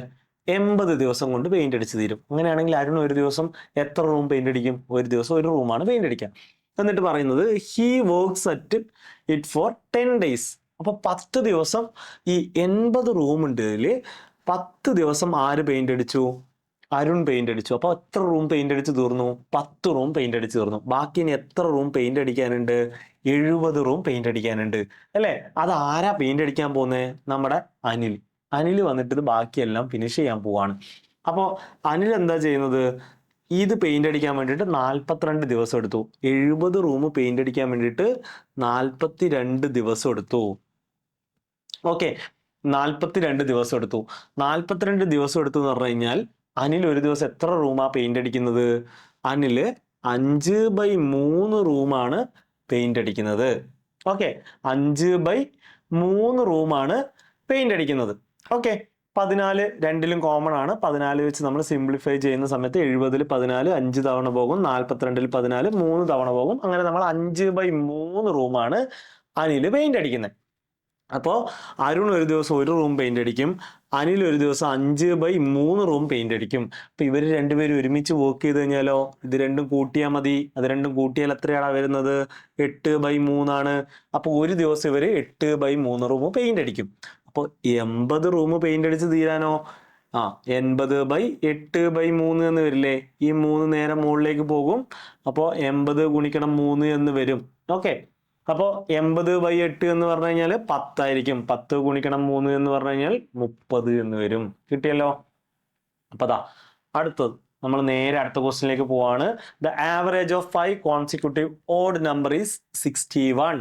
A: 80 ദിവസം കൊണ്ട് പെയിന്റ് അടിച്ച് തീരും. അങ്ങനെയാണെങ്കിൽ അരുൺ ഒരു ദിവസം എത്ര റൂം പെയിന്റ് അടിക്കും? ഒരു ദിവസം ഒരു റൂമാണ് പെയിന്റ് അടിക്കുക. എന്നിട്ട് പറയുന്നത് he works at it for 10 days. അപ്പൊ 10 ദിവസം ഈ 80 റൂം ഉണ്ട്. ഇതില് 10 ദിവസം ആര് പെയിന്റ് അടിച്ചു? അരുൺ പെയിന്റ് അടിച്ചു. അപ്പൊ എത്ര റൂം പെയിന്റ് അടിച്ച് തീർന്നു? 10 റൂം പെയിന്റ് അടിച്ച് തീർന്നു. ബാക്കി ഇനി എത്ര റൂം പെയിന്റ് അടിക്കാനുണ്ട്? 70 റൂം പെയിന്റ് അടിക്കാനുണ്ട് അല്ലെ? അത് ആരാ പെയിന്റ് അടിക്കാൻ പോകുന്നത്? നമ്മുടെ അനിൽ. അനിൽ വന്നിട്ട് ഇത് ബാക്കിയെല്ലാം ഫിനിഷ് ചെയ്യാൻ പോവാണ്. അപ്പോൾ അനിൽ എന്താ ചെയ്യുന്നത്, ഇത് പെയിന്റ് അടിക്കാൻ വേണ്ടിയിട്ട് 42 ദിവസം എടുത്തു. 70 റൂം പെയിന്റ് അടിക്കാൻ വേണ്ടിയിട്ട് 42 ദിവസം എടുത്തു. ഓക്കെ, 42 ദിവസം എടുത്തു. 42 ദിവസം എടുത്തു എന്ന് പറഞ്ഞു കഴിഞ്ഞാൽ അനിൽ ഒരു ദിവസം എത്ര റൂമാ പെയിന്റ് അടിക്കുന്നത്? അനില് 5/3 റൂമാണ് പെയിന്റ് അടിക്കുന്നത്. ഓക്കെ, 5/3 റൂമാണ് പെയിന്റ് അടിക്കുന്നത്. ഓക്കെ, 14 രണ്ടിലും കോമൺ ആണ്. 14 വെച്ച് നമ്മൾ സിംപ്ലിഫൈ ചെയ്യുന്ന സമയത്ത് 70-ൽ 14 5 തവണ പോകും, 42-ൽ 14 3 തവണ പോകും. അങ്ങനെ നമ്മൾ 5/3 റൂമാണ് അനിൽ പെയിന്റ് അടിക്കുന്നത്. അപ്പോൾ അരുൺ ഒരു ദിവസം 1 റൂം പെയിന്റ് അടിക്കും, അനിൽ ഒരു ദിവസം 5/3 റൂം പെയിന്റ് അടിക്കും. അപ്പൊ ഇവർ രണ്ടുപേരും ഒരുമിച്ച് വർക്ക് ചെയ്ത് കഴിഞ്ഞാലോ, ഇത് രണ്ടും കൂട്ടിയാൽ മതി. അത് രണ്ടും കൂട്ടിയാൽ എത്രയാണ് വരുന്നത്? 8/3 ആണ്. അപ്പോൾ ഒരു ദിവസം ഇവർ 8/3 റൂം പെയിന്റ് അടിക്കും. അപ്പോൾ 80 റൂം പെയിന്റ് അടിച്ച് തീരാനോ 80/8/3 എന്ന് വരില്ലേ? ഈ 3 നേരെ മുകളിലേക്ക് പോകും. അപ്പോൾ 80 ഗുണിക്കണം 3 എന്ന് വരും. ഓക്കെ, അപ്പോൾ 80/8 എന്ന് പറഞ്ഞു കഴിഞ്ഞാൽ 10 ആയിരിക്കും. 10 ഗുണിക്കണം 3 എന്ന് പറഞ്ഞു കഴിഞ്ഞാൽ 30 എന്ന് വരും. കിട്ടിയല്ലോ. അപ്പൊ അടുത്തത് നമ്മൾ നേരെ അടുത്ത ക്വസ്റ്റ്യനിലേക്ക് പോവാണ്. The average of 5 consecutive odd number is 61.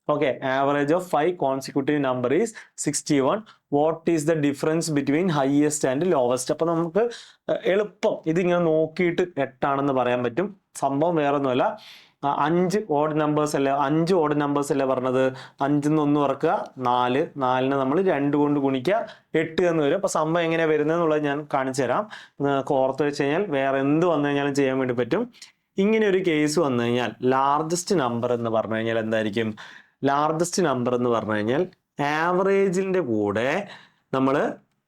A: Okay, average of 5 consecutive number is 61. What is the difference between highest and lowest? അപ്പൊ നമുക്ക് എളുപ്പം ഇതിങ്ങനെ നോക്കിയിട്ട് 8 ആണെന്ന് പറയാൻ പറ്റും. സംഭവം വേറെ ഒന്നുമല്ല, 5 ഓഡ് നമ്പേഴ്സ് അല്ലേ, 5 ഓഡ് നമ്പേഴ്സ് അല്ലേ പറഞ്ഞത്. 5 1 കുറക്കുക 4, 4നെ നമ്മൾ 2 കൊണ്ട് ഗുണിക്കുക 8 എന്ന് വരും. അപ്പൊ സംഭവം എങ്ങനെയാണ് വരുന്നത് എന്നുള്ളത് ഞാൻ കാണിച്ചു തരാം. ഓർത്ത് വെച്ച് കഴിഞ്ഞാൽ വേറെ എന്ത് വന്നു കഴിഞ്ഞാലും ചെയ്യാൻ വേണ്ടി പറ്റും. ഇങ്ങനെ ഒരു കേസ് വന്നു കഴിഞ്ഞാൽ ലാർജസ്റ്റ് നമ്പർ എന്ന് പറഞ്ഞു കഴിഞ്ഞാൽ എന്തായിരിക്കും? ലാർജസ്റ്റ് നമ്പർ എന്ന് പറഞ്ഞു കഴിഞ്ഞാൽ ആവറേജിന്റെ കൂടെ നമ്മൾ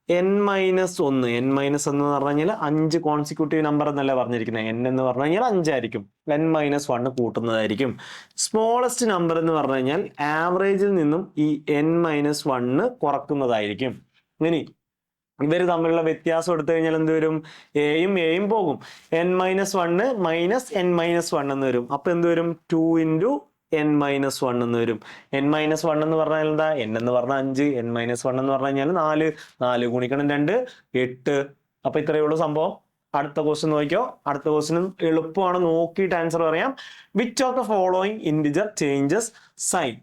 A: n-1 എന്ന് പറഞ്ഞു കഴിഞ്ഞാൽ 5 കോൺസിക്യൂട്ടീവ് നമ്പർ എന്നല്ല പറഞ്ഞിരിക്കുന്നത്. n എന്ന് പറഞ്ഞു കഴിഞ്ഞാൽ 5 ആയിരിക്കും, n-1 കൂട്ടുന്നതായിരിക്കും. സ്മോളസ്റ്റ് നമ്പർ എന്ന് പറഞ്ഞു കഴിഞ്ഞാൽ ആവറേജിൽ നിന്നും ഈ n-1 കുറക്കുന്നതായിരിക്കും. ഇനി ഇവർ തമ്മിലുള്ള വ്യത്യാസം എടുത്തു കഴിഞ്ഞാൽ എന്ത് വരും? എയും പോകും. n-1 മൈനസ് n-1 എന്ന് വരും. അപ്പൊ എന്ത് വരും? 2 × n-1 എന്ന് വരും. n-1 എന്ന് പറഞ്ഞാൽ എന്താ? n എന്ന് പറഞ്ഞാൽ 5, n-1 എന്ന് പറഞ്ഞു കഴിഞ്ഞാൽ 4, 4 ഗുണിക്കണം 2 8. അപ്പൊ ഇത്രയേ ഉള്ളൂ സംഭവം. അടുത്ത ക്വസ്റ്റ്യൻ നോക്കിയോ. അടുത്ത ക്വസ്റ്റ്യൻ എളുപ്പമാണ്, നോക്കിയിട്ട് ആൻസർ പറയാം. Which of the following integer changes sign?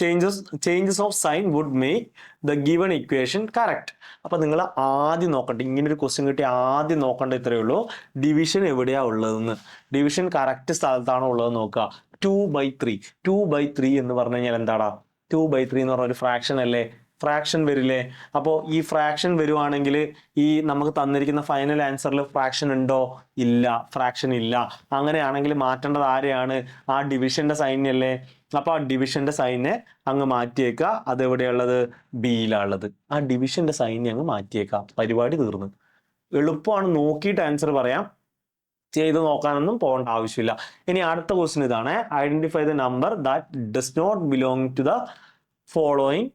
A: Changes of sign would make the given equation correct. അപ്പൊ നിങ്ങൾ ആദ്യം നോക്കട്ടെ, ഇങ്ങനെ ഒരു ക്വസ്റ്റ്യൻ കിട്ടി ആദ്യം നോക്കേണ്ട ഇത്രയേ ഉള്ളൂ, ഡിവിഷൻ എവിടെയാ ഉള്ളതെന്ന്. ഡിവിഷൻ കറക്റ്റ് സ്ഥലത്താണോ ഉള്ളത് നോക്കുക. 2/3 2/3 എന്ന് പറഞ്ഞു കഴിഞ്ഞാൽ എന്താടാ? 2/3 എന്ന് പറഞ്ഞ ഒരു ഫ്രാക്ഷൻ അല്ലേ? ഫ്രാക്ഷൻ വരില്ലേ? അപ്പോൾ ഈ ഫ്രാക്ഷൻ വരുവാണെങ്കിൽ ഈ നമുക്ക് തന്നിരിക്കുന്ന ഫൈനൽ ആൻസറിൽ ഫ്രാക്ഷൻ ഉണ്ടോ? ഇല്ല, ഫ്രാക്ഷൻ ഇല്ല. അങ്ങനെയാണെങ്കിൽ മാറ്റേണ്ടത് ആരെയാണ്? ആ ഡിവിഷന്റെ സൈനല്ലേ. അപ്പൊ ആ ഡിവിഷന്റെ സൈനെ അങ്ങ് മാറ്റിയേക്കുക. അതെവിടെയുള്ളത്? ബിയിലുള്ളത്. ആ ഡിവിഷന്റെ സൈനെ അങ്ങ് മാറ്റിയേക്കാം, പരിപാടി തീർന്നു. എളുപ്പമാണ്, നോക്കിയിട്ട് ആൻസർ പറയാം, ചെയ്ത് നോക്കാനൊന്നും പോകേണ്ട ആവശ്യമില്ല. ഇനി അടുത്ത ക്വസ്റ്റ്യൻ ഇതാണ്. Identify the number that does not belong to the following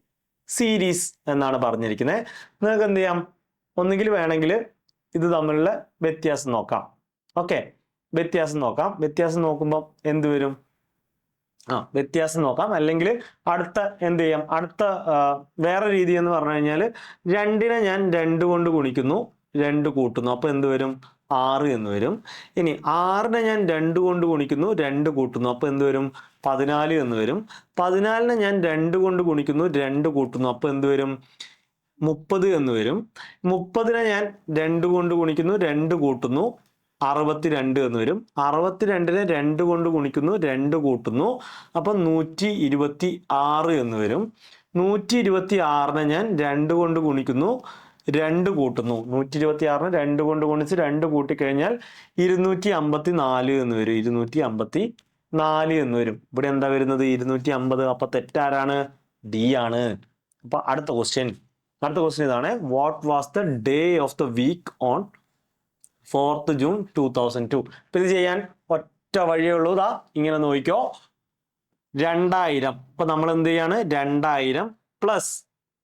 A: series എന്നാണ് പറഞ്ഞിരിക്കുന്നത്. നിങ്ങൾക്ക് എന്ത് ചെയ്യാം? ഒന്നുകിൽ വേണമെങ്കിൽ ഇത് തമ്മിലുള്ള വ്യത്യാസം നോക്കാം. ഓക്കെ, വ്യത്യാസം നോക്കാം. വ്യത്യാസം നോക്കുമ്പോൾ എന്ത് വരും? വ്യത്യാസം നോക്കാം. അല്ലെങ്കിൽ അടുത്ത എന്ത് ചെയ്യാം? അടുത്ത വേറെ രീതി എന്ന് പറഞ്ഞു കഴിഞ്ഞാൽ 2നെ ഞാൻ 2 കൊണ്ട് ഗുണിക്കുന്നു, 2 കൂട്ടുന്നു. അപ്പൊ എന്ത് വരും? 6 എന്ന് വരും. ഇനി 6നെ ഞാൻ 2 കൊണ്ട് ഗുണിക്കുന്നു, 2 കൂട്ടുന്നു. അപ്പൊ എന്ത് വരും? 14 എന്ന് വരും. 14നെ ഞാൻ 2 കൊണ്ട് ഗുണിക്കുന്നു, 2 കൂട്ടുന്നു. അപ്പൊ എന്ത് വരും? 30 എന്ന് വരും. 30നെ ഞാൻ 2 കൊണ്ട് ഗുണിക്കുന്നു, 2 കൂട്ടുന്നു, 62 എന്ന് വരും. 62നെ 2 കൊണ്ട് ഗുണിക്കുന്നു, 2 കൂട്ടുന്നു. അപ്പൊ 126 എന്ന് വരും. 126നെ ഞാൻ 2 കൊണ്ട് ഗുണിക്കുന്നു, 2 കൂട്ടുന്നു. 126നെ 2 കൊണ്ട് ഗുണിച്ച് 2 കൂട്ടിക്കഴിഞ്ഞാൽ 254 എന്ന് വരും. 254 എന്ന് വരും. ഇവിടെ എന്താ വരുന്നത്? 250. അപ്പൊ തെറ്റാരാണ്? ഡി ആണ്. അപ്പൊ അടുത്ത ക്വസ്റ്റ്യൻ ഇതാണ്. What was the day of the week on 4th June 2002? ഇപ്പൊ ഇത് ചെയ്യാൻ ഒറ്റ വഴിയേ ഉള്ളൂ. ഇങ്ങനെ നോക്കിക്കോ. 2000. ഇപ്പൊ നമ്മൾ എന്ത് ചെയ്യാണ്? 2000 പ്ലസ്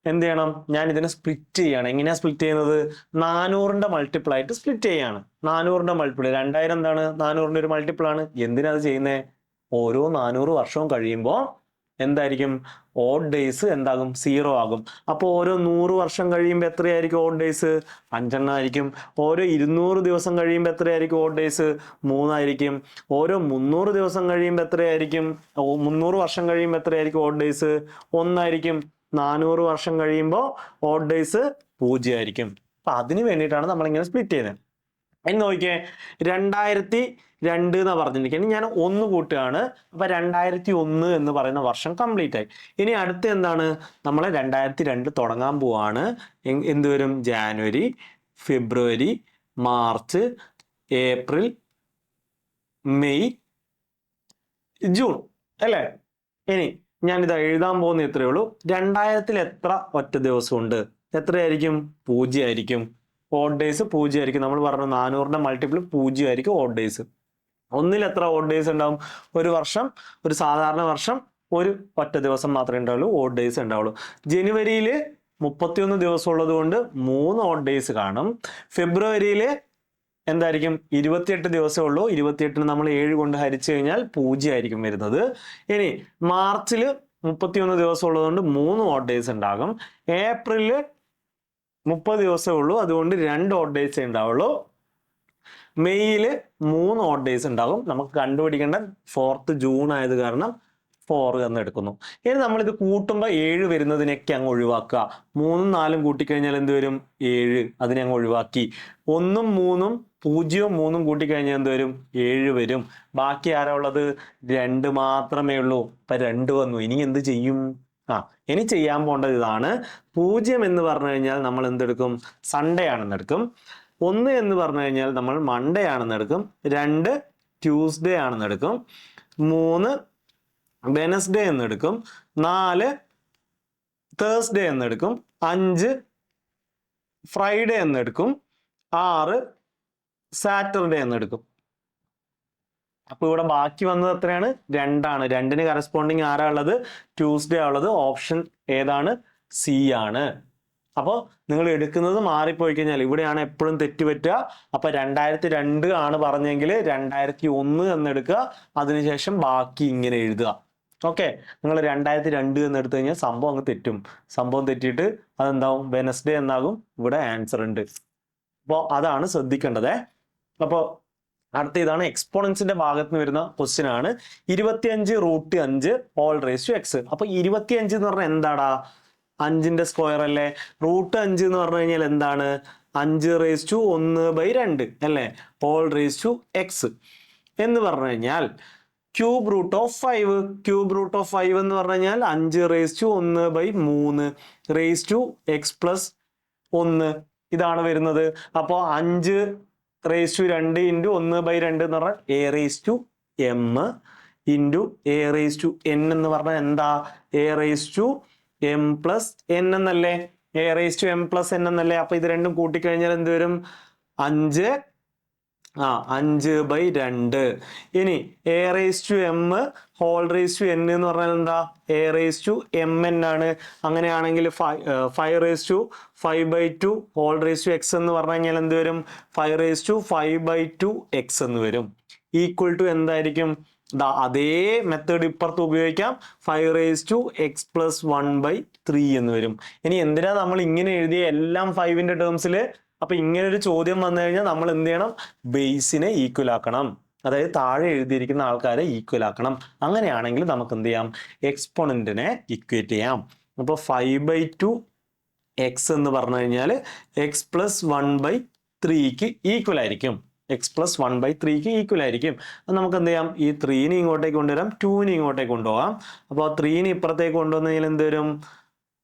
A: എന്ത് ചെയ്യണം? ഞാൻ ഇതിനെ സ്പ്ലിറ്റ് ചെയ്യാണ്. എങ്ങനെയാ സ്പ്ലിറ്റ് ചെയ്യുന്നത്? 400ന്റെ മൾട്ടിപ്പിൾ ആയിട്ട് സ്പ്ലിറ്റ് ചെയ്യാണ്. 400ന്റെ മൾട്ടിപ്പിൾ 2000 എന്താണ്? 400ന്റെ ഒരു മൾട്ടിപ്പിൾ ആണ്. എന്തിനാ അത് ചെയ്യുന്നത്? ഓരോ 400 വർഷവും കഴിയുമ്പോൾ എന്തായിരിക്കും? ഓഡ് ഡേയ്സ് എന്താകും? 0 ആകും. അപ്പോൾ ഓരോ 100 വർഷം കഴിയുമ്പോൾ എത്രയായിരിക്കും ഓഡ് ഡേയ്സ്? 5 ആയിരിക്കും. ഓരോ 200 ദിവസം കഴിയുമ്പോൾ എത്രയായിരിക്കും ഓഡ് ഡേയ്സ്? 3 ആയിരിക്കും. ഓരോ 300 ദിവസം കഴിയുമ്പോൾ എത്രയായിരിക്കും? 300 വർഷം കഴിയുമ്പോൾ എത്രയായിരിക്കും ഓഡ് ഡേയ്സ്? 1 ആയിരിക്കും. 400 വർഷം കഴിയുമ്പോൾ ഓഡ് ഡേയ്സ് 0 ആയിരിക്കും. അപ്പൊ അതിന് വേണ്ടിയിട്ടാണ് നമ്മളിങ്ങനെ സ്പ്ലിറ്റ് ചെയ്യുന്നത്. ഇനി നോക്കിയേ, 2002 എന്നാ പറഞ്ഞിരിക്കുന്നത്. ഞാൻ 1 കൂട്ടുകയാണ്. അപ്പൊ 2001 എന്ന് പറയുന്ന വർഷം കംപ്ലീറ്റ് ആയി. ഇനി അടുത്ത എന്താണ്? നമ്മൾ 2002 തുടങ്ങാൻ പോവാണ്. എന്ത് വരും? ജാനുവരി, ഫെബ്രുവരി, മാർച്ച്, ഏപ്രിൽ, മെയ്, ജൂൺ അല്ലേ? ഇനി ഞാനിതാ എഴുതാൻ പോകുന്ന ഇത്രയേ ഉള്ളൂ. 2000-ൽ എത്ര ഒറ്റ ദിവസമുണ്ട്? എത്രയായിരിക്കും? 0 ആയിരിക്കും. ഓഡ് ഡേയ്സ് 0 ആയിരിക്കും. നമ്മൾ പറഞ്ഞു 400ന്റെ മൾട്ടിപ്പിൾ 0 ആയിരിക്കും ഓഡ് ഡേയ്സ്. 1-ൽ എത്ര ഓഡ് ഡേയ്സ് ഉണ്ടാവും? ഒരു വർഷം, ഒരു സാധാരണ വർഷം ഒരു ഒറ്റ ദിവസം മാത്രമേ ഉണ്ടാവുള്ളൂ ഓഡ് ഡേയ്സ് ഉണ്ടാവുള്ളൂ. ജനുവരിയിൽ 31 ദിവസം ഉള്ളത് കൊണ്ട് 3 ഓഡ് ഡേയ്സ് കാണും. ഫെബ്രുവരിയിൽ എന്തായിരിക്കും? 28 ദിവസമേ ഉള്ളൂ. 28-ന് നമ്മൾ 7 കൊണ്ട് ഹരിച്ചു കഴിഞ്ഞാൽ 0 ആയിരിക്കും വരുന്നത്. ഇനി മാർച്ചിൽ 31 ദിവസം ഉള്ളതുകൊണ്ട് 3 ഓഡ് ഡേയ്സ് ഉണ്ടാകും. ഏപ്രിലിൽ 30 ദിവസമേ ഉള്ളൂ, അതുകൊണ്ട് 2 ഓഡ് ഡേയ്സേ ഉണ്ടാവുള്ളൂ. മെയ്യിൽ 3 ഓഡ് ഡേയ്സ് ഉണ്ടാകും. നമുക്ക് കണ്ടുപിടിക്കേണ്ട 4th ജൂൺ ആയത് കാരണം 4 എന്ന് എടുക്കുന്നു. ഇനി നമ്മളിത് കൂട്ടുമ്പോൾ 7 വരുന്നതിനൊക്കെ അങ്ങ് ഒഴിവാക്കുക. 3ഉം 4ഉം കൂട്ടിക്കഴിഞ്ഞാൽ എന്ത് വരും? 7. അതിനെ അങ്ങ് ഒഴിവാക്കി. 1ഉം 3ഉം 0ഉം 3ഉം കൂട്ടിക്കഴിഞ്ഞാൽ എന്ത് വരും? 7 വരും. ബാക്കി ആരാ ഉള്ളത്? 2 മാത്രമേ ഉള്ളൂ. അപ്പൊ 2 വന്നു. ഇനി എന്ത് ചെയ്യും? ഇനി ചെയ്യാൻ പോകേണ്ടത് ഇതാണ്. 0 എന്ന് പറഞ്ഞു കഴിഞ്ഞാൽ നമ്മൾ എന്തെടുക്കും? സൺഡേ ആണെന്ന് എടുക്കും. 1 എന്ന് പറഞ്ഞു കഴിഞ്ഞാൽ നമ്മൾ മൺഡേ ആണെന്ന് എടുക്കും. 2 ട്യൂസ്ഡേ ആണെന്ന് എടുക്കും. 3 വെനസ്ഡേ എന്ന് എടുക്കും. 4 തേഴ്സ്ഡേ എന്ന് എടുക്കും. 5 ഫ്രൈഡേ എന്ന് എടുക്കും. 6 സാറ്റർഡേ എന്ന് എടുക്കും. അപ്പൊ ഇവിടെ ബാക്കി വന്നത് എത്രയാണ്? 2 ആണ്. 2-ന് കറസ്പോണ്ടിങ് ആരാ ഉള്ളത്? ട്യൂസ്ഡേ ഉള്ളത്. ഓപ്ഷൻ ഏതാണ്? സി ആണ്. അപ്പോൾ നിങ്ങൾ എടുക്കുന്നത് മാറിപ്പോയി കഴിഞ്ഞാൽ ഇവിടെയാണ് എപ്പോഴും തെറ്റുപറ്റുക. അപ്പൊ 2002 ആണ് പറഞ്ഞെങ്കിൽ 2001 എന്നെടുക്കുക. അതിനുശേഷം ബാക്കി ഇങ്ങനെ എഴുതുക. ഓക്കെ, നിങ്ങൾ 2002 എന്ന് എടുത്തു കഴിഞ്ഞാൽ സംഭവം അങ്ങ് തെറ്റും. സംഭവം തെറ്റിയിട്ട് അതെന്താവും? വെനസ്ഡേ എന്നാകും. ഇവിടെ ആൻസർ ഉണ്ട്. അപ്പോൾ അതാണ് ശ്രദ്ധിക്കേണ്ടത്. അപ്പോൾ അടുത്ത ഇതാണ് എക്സ്പോണൻസിന്റെ ഭാഗത്ത് നിന്ന് വരുന്ന ക്വസ്റ്റ്യൻ ആണ്. 25√5 ഹോൾ റേസ് ടു എക്സ്. അപ്പൊ 25 എന്ന് പറഞ്ഞാൽ എന്താടാ? 5ന്റെ സ്ക്വയർ അല്ലേ? √5 എന്ന് പറഞ്ഞു കഴിഞ്ഞാൽ എന്താണ്? 5⁻1/2 അല്ലേ? ഹോൾ റേസ് ടു എക്സ് എന്ന് പറഞ്ഞു കഴിഞ്ഞാൽ cube root of 5. Cube root of 5 എന്ന് പറഞ്ഞു കഴിഞ്ഞാൽ 5⁻1/3 റേസ് ടു എക്സ് പ്ലസ് 1 ഇതാണ് വരുന്നത്. അപ്പോൾ 5⁻2 ഇൻറ്റു 1/2 എന്ന് പറഞ്ഞാൽ a⁻m ഇൻറ്റു a⁻n എന്ന് പറഞ്ഞാൽ എന്താ? a⁻m+n എന്നല്ലേ? a⁻m+n എന്നല്ലേ? അപ്പൊ ഇത് രണ്ടും കൂട്ടിക്കഴിഞ്ഞാൽ എന്ത് വരും? 5/2. ഇനി a⁻m whole raise to n എന്ന് പറഞ്ഞാൽ എന്താ? a⁻mn ആണ്. അങ്ങനെയാണെങ്കിൽ 5/5/2 ഹോൾ റേസ് ടു എക്സ് എന്ന് പറഞ്ഞു കഴിഞ്ഞാൽ എന്ത് വരും? 5/5/2 എക്സ് എന്ന് വരും. ഈക്വൽ ടു എന്തായിരിക്കും? അതേ മെത്തേഡ് ഇപ്പുറത്ത് ഉപയോഗിക്കാം. 5⁻x+1/3 എന്ന് വരും. ഇനി എന്തിനാ നമ്മൾ ഇങ്ങനെ എഴുതിയ എല്ലാം 5ന്റെ ടേംസിൽ? അപ്പൊ ഇങ്ങനെ ഒരു ചോദ്യം വന്നു കഴിഞ്ഞാൽ നമ്മൾ എന്ത് ചെയ്യണം? ബേസിനെ ഈക്വൽ ആക്കണം. അതായത് താഴെ എഴുതിയിരിക്കുന്ന ആൾക്കാരെ ഈക്വൽ ആക്കണം. അങ്ങനെയാണെങ്കിൽ നമുക്ക് എന്ത് ചെയ്യാം? എക്സ്പോണന്റിനെ ഇക്വേറ്റ് ചെയ്യാം. അപ്പോൾ 5/2 എക്സ് എന്ന് പറഞ്ഞു കഴിഞ്ഞാൽ x+1/3ക്ക് ഈക്വൽ ആയിരിക്കും. x+1/3ക്ക് ഈക്വൽ ആയിരിക്കും. നമുക്ക് എന്ത് ചെയ്യാം? ഈ 3നെ ഇങ്ങോട്ടേക്ക് കൊണ്ടുവരാം, 2നെ ഇങ്ങോട്ടേക്ക് കൊണ്ടുപോകാം. അപ്പോൾ 3നെ ഇപ്പുറത്തേക്ക് കൊണ്ടുവന്നു കഴിഞ്ഞാൽ എന്ത് വരും?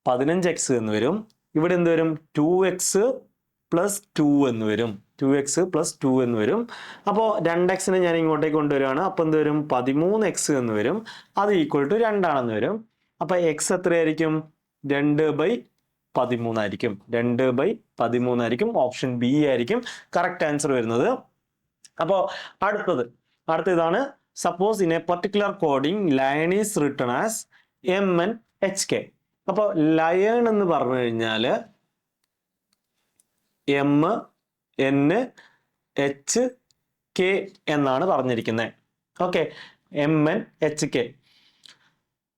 A: 15x എന്ന് വരും. ഇവിടെ എന്ത് വരും? 2x+2 എന്ന് വരും. 2x+2 എന്ന് വരും. അപ്പോൾ 2xനെ ഞാൻ ഇങ്ങോട്ടേക്ക് കൊണ്ടുവരികയാണ്. അപ്പോൾ എന്ത് വരും? 13x എന്ന് വരും. അത് ഈക്വൽ ടു 2 ആണെന്ന് വരും. അപ്പൊ എക്സ് എത്രയായിരിക്കും? 2/13 ആയിരിക്കും. 2/13 ആയിരിക്കും. ഓപ്ഷൻ ബി ആയിരിക്കും കറക്റ്റ് ആൻസർ വരുന്നത്. അപ്പോൾ അടുത്ത ഇതാണ്. Suppose in A particular coding lion is written as MNHK. അപ്പോൾ ലയൺ എന്ന് പറഞ്ഞു കഴിഞ്ഞാൽ MNHK എന്നാണ് പറഞ്ഞിരിക്കുന്നത്. Okay, MNHK.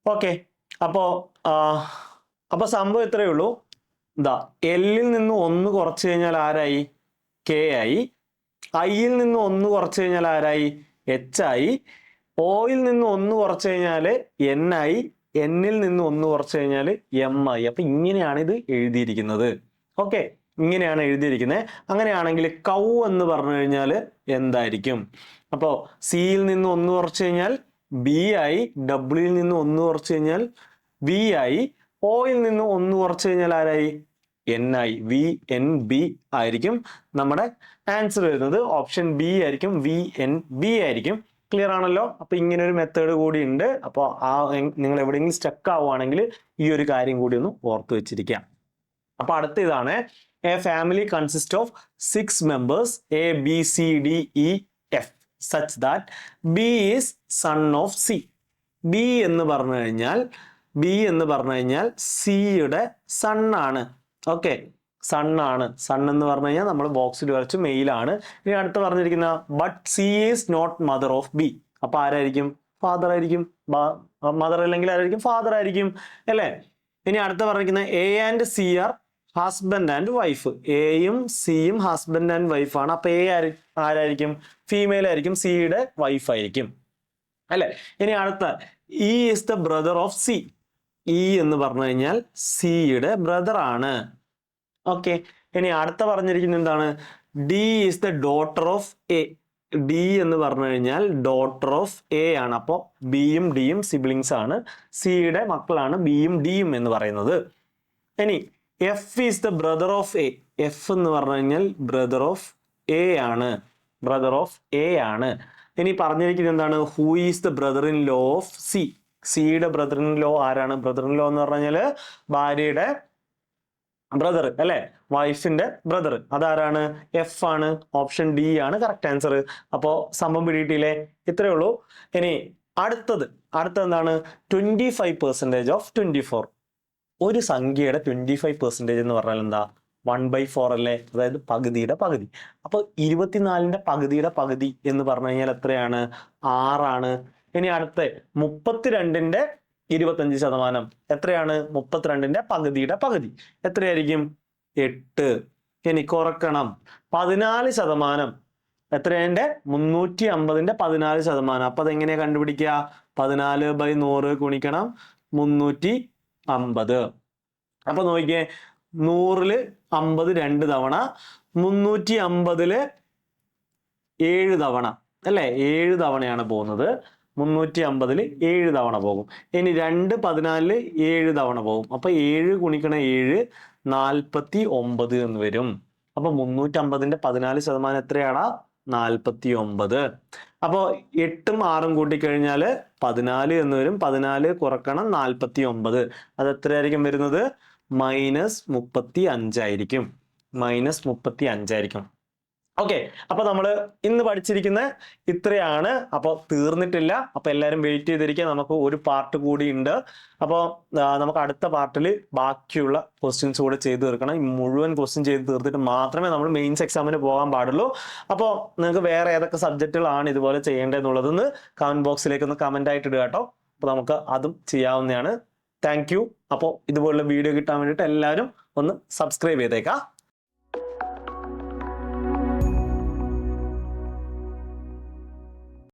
A: ഓക്കെ, അപ്പോ അപ്പൊ സംഭവം ഇത്രയേ ഉള്ളൂ. ഇതാ എല്ലിൽ നിന്ന് 1 കുറച്ച് കഴിഞ്ഞാൽ ആരായി? കെ ആയി. ഐയിൽ നിന്ന് 1 കുറച്ച് കഴിഞ്ഞാൽ ആരായി? എച്ച് ആയി. ഓയിൽ നിന്ന് 1 കുറച്ച് കഴിഞ്ഞാൽ എൻ ആയി. എന്നിൽ നിന്ന് 1 കുറച്ച് കഴിഞ്ഞാൽ എം ആയി. അപ്പൊ ഇങ്ങനെയാണ് ഇത് എഴുതിയിരിക്കുന്നത്. ഓക്കെ, ഇങ്ങനെയാണ് എഴുതിയിരിക്കുന്നത്. അങ്ങനെയാണെങ്കിൽ കൗ എന്ന് പറഞ്ഞു കഴിഞ്ഞാൽ എന്തായിരിക്കും? അപ്പോ സിയിൽ നിന്ന് 1 കുറച്ച് കഴിഞ്ഞാൽ ബി ആയി. ഡബ്ല്യൂയിൽ നിന്ന് 1 കുറച്ച് കഴിഞ്ഞാൽ വി ആയി. ഓയിൽ നിന്ന് 1 കുറച്ച് കഴിഞ്ഞാൽ ആരായി? എൻ ആയി. വി എൻ ബി ആയിരിക്കും നമ്മുടെ ആൻസർ വരുന്നത്. ഓപ്ഷൻ ബി ആയിരിക്കും. വി എൻ ബി ആയിരിക്കും. ക്ലിയർ ആണല്ലോ? അപ്പൊ ഇങ്ങനെ ഒരു മെത്തേഡ് കൂടി ഉണ്ട്. അപ്പോൾ നിങ്ങൾ എവിടെയെങ്കിലും സ്റ്റക്ക് ആവുകയാണെങ്കിൽ ഈ ഒരു കാര്യം കൂടി ഒന്ന് ഓർത്തു വെച്ചിരിക്കാം. അപ്പൊ അടുത്ത ഇതാണ്, A family consist of 6 members A B C D E F such that be is son of C. B എന്ന് പറഞ്ഞു കഴിഞ്ഞാൽ സിയുടെ സൺ ആണ്. ഓക്കെ, സൺ ആണ്. സൺ എന്ന് പറഞ്ഞു കഴിഞ്ഞാൽ നമ്മൾ ബോക്സിൽ വരച്ച് മെയിലാണ്. ഇനി അടുത്ത് പറഞ്ഞിരിക്കുന്ന but C is not mother of B. അപ്പൊ ആരായിരിക്കും? ഫാദർ ആയിരിക്കും. മദർ അല്ലെങ്കിൽ ആരായിരിക്കും? ഫാദർ ആയിരിക്കും അല്ലേ? ഇനി അടുത്ത് പറഞ്ഞിരിക്കുന്ന A and C are husband and wife. എയും സിയും ഹസ്ബൻഡ് ആൻഡ് വൈഫാണ്. അപ്പൊ എ ആരായിരിക്കും? ഫീമെയിൽ ആയിരിക്കും. സിയുടെ വൈഫ് ആയിരിക്കും അല്ലെ? ഇനി അടുത്ത E is the brother of C. E എന്ന് പറഞ്ഞു കഴിഞ്ഞാൽ സിയുടെ ബ്രദർ ആണ്. ഓക്കെ, ഇനി അടുത്ത പറഞ്ഞിരിക്കുന്നത് എന്താണ്? D is the daughter of A. D എന്ന് പറഞ്ഞു കഴിഞ്ഞാൽ ഡോട്ടർ ഓഫ് എ ആണ്. അപ്പോൾ ബിയും ഡിയും സിബ്ലിങ്സ് ആണ്. സിയുടെ മക്കളാണ് ബിയും ഡിയും എന്ന് പറയുന്നത്. ഇനി F is the brother of A. F എന്ന് പറഞ്ഞു കഴിഞ്ഞാൽ ബ്രദർ ഓഫ് എ ആണ്. ഇനി പറഞ്ഞിരിക്കുന്നത് എന്താണ്? Who is the brother in law of C. സിയുടെ ബ്രദർ ഇൻ ലോ ആരാണ്? ബ്രദർ ഇൻ ലോ എന്ന് പറഞ്ഞു കഴിഞ്ഞാൽ ഭാര്യയുടെ ബ്രദർ അല്ലെ? വൈഫിന്റെ ബ്രദർ. അതാരാണ്? എഫ് ആണ്. ഓപ്ഷൻ ഡി ആണ് കറക്റ്റ് ആൻസർ. അപ്പോ സംഭവം പിടിയിട്ടില്ലേ? ഇത്രയേ ഉള്ളൂ. ഇനി അടുത്തത് എന്താണ്? 25% ഓഫ് 24. ഒരു സംഖ്യയുടെ 25% എന്ന് പറഞ്ഞാൽ എന്താ? 1/4 അല്ലേ? അതായത് പകുതിയുടെ പകുതി. അപ്പൊ 24ന്റെ പകുതിയുടെ പകുതി എന്ന് പറഞ്ഞു കഴിഞ്ഞാൽ എത്രയാണ്? 6 ആണ്. ഇനി അടുത്ത 32ന്റെ 25% എത്രയാണ്? 32ന്റെ പകുതിയുടെ പകുതി എത്രയായിരിക്കും? 8. ഇനി കുറക്കണം 14%. എത്രയുടെ? 350ന്റെ 14%. അപ്പൊ അതെങ്ങനെയാ കണ്ടുപിടിക്കുക? 14/100 ഗുണിക്കണം 350. അപ്പൊ നോക്കിയേ, 100ല് 50 2 തവണ, 350ല് 7 തവണ അല്ലെ? 7 തവണയാണ് പോകുന്നത്. 350ല് 7 തവണ പോകും. ഇനി 2 14ല് 7 തവണ പോകും. അപ്പൊ 7 ഗുണിക്കണം 7 49 എന്ന് വരും. അപ്പൊ 350ന്റെ 14% എത്രയാണ്? 49. അപ്പോ 8ഉം 6ഉം കൂട്ടിക്കഴിഞ്ഞാൽ 14 എന്ന് വരും. 14 കുറക്കണം 49. അത് എത്രയായിരിക്കും വരുന്നത്? -35 ആയിരിക്കും. -35 ഓക്കെ, അപ്പൊ നമ്മൾ ഇന്ന് പഠിച്ചിരിക്കുന്ന ഇത്രയാണ്. അപ്പോൾ തീർന്നിട്ടില്ല. അപ്പൊ എല്ലാവരും വെയിറ്റ് ചെയ്തിരിക്കുക. നമുക്ക് ഒരു പാർട്ട് കൂടി ഉണ്ട്. അപ്പോൾ നമുക്ക് അടുത്ത പാർട്ടിൽ ബാക്കിയുള്ള ക്വസ്റ്റ്യൻസ് കൂടെ ചെയ്ത് തീർക്കണം. ഈ മുഴുവൻ ക്വസ്റ്റ്യൻ ചെയ്ത് തീർത്തിട്ട് മാത്രമേ നമ്മൾ മെയിൻസ് എക്സാമിന് പോകാൻ പാടുള്ളൂ. അപ്പോൾ നിങ്ങൾക്ക് വേറെ ഏതൊക്കെ സബ്ജക്റ്റുകളാണ് ഇതുപോലെ ചെയ്യേണ്ടതെന്നുള്ളതെന്ന് കമന്റ് ബോക്സിലേക്ക് ഒന്ന് കമന്റ് ആയിട്ട് ഇടുക കേട്ടോ. അപ്പോൾ നമുക്ക് അതും ചെയ്യാവുന്നതാണ്. Thank you. അപ്പോൾ ഇതുപോലുള്ള വീഡിയോ കിട്ടാൻ വേണ്ടിയിട്ട് എല്ലാവരും ഒന്ന് സബ്സ്ക്രൈബ് ചെയ്തേക്കാം.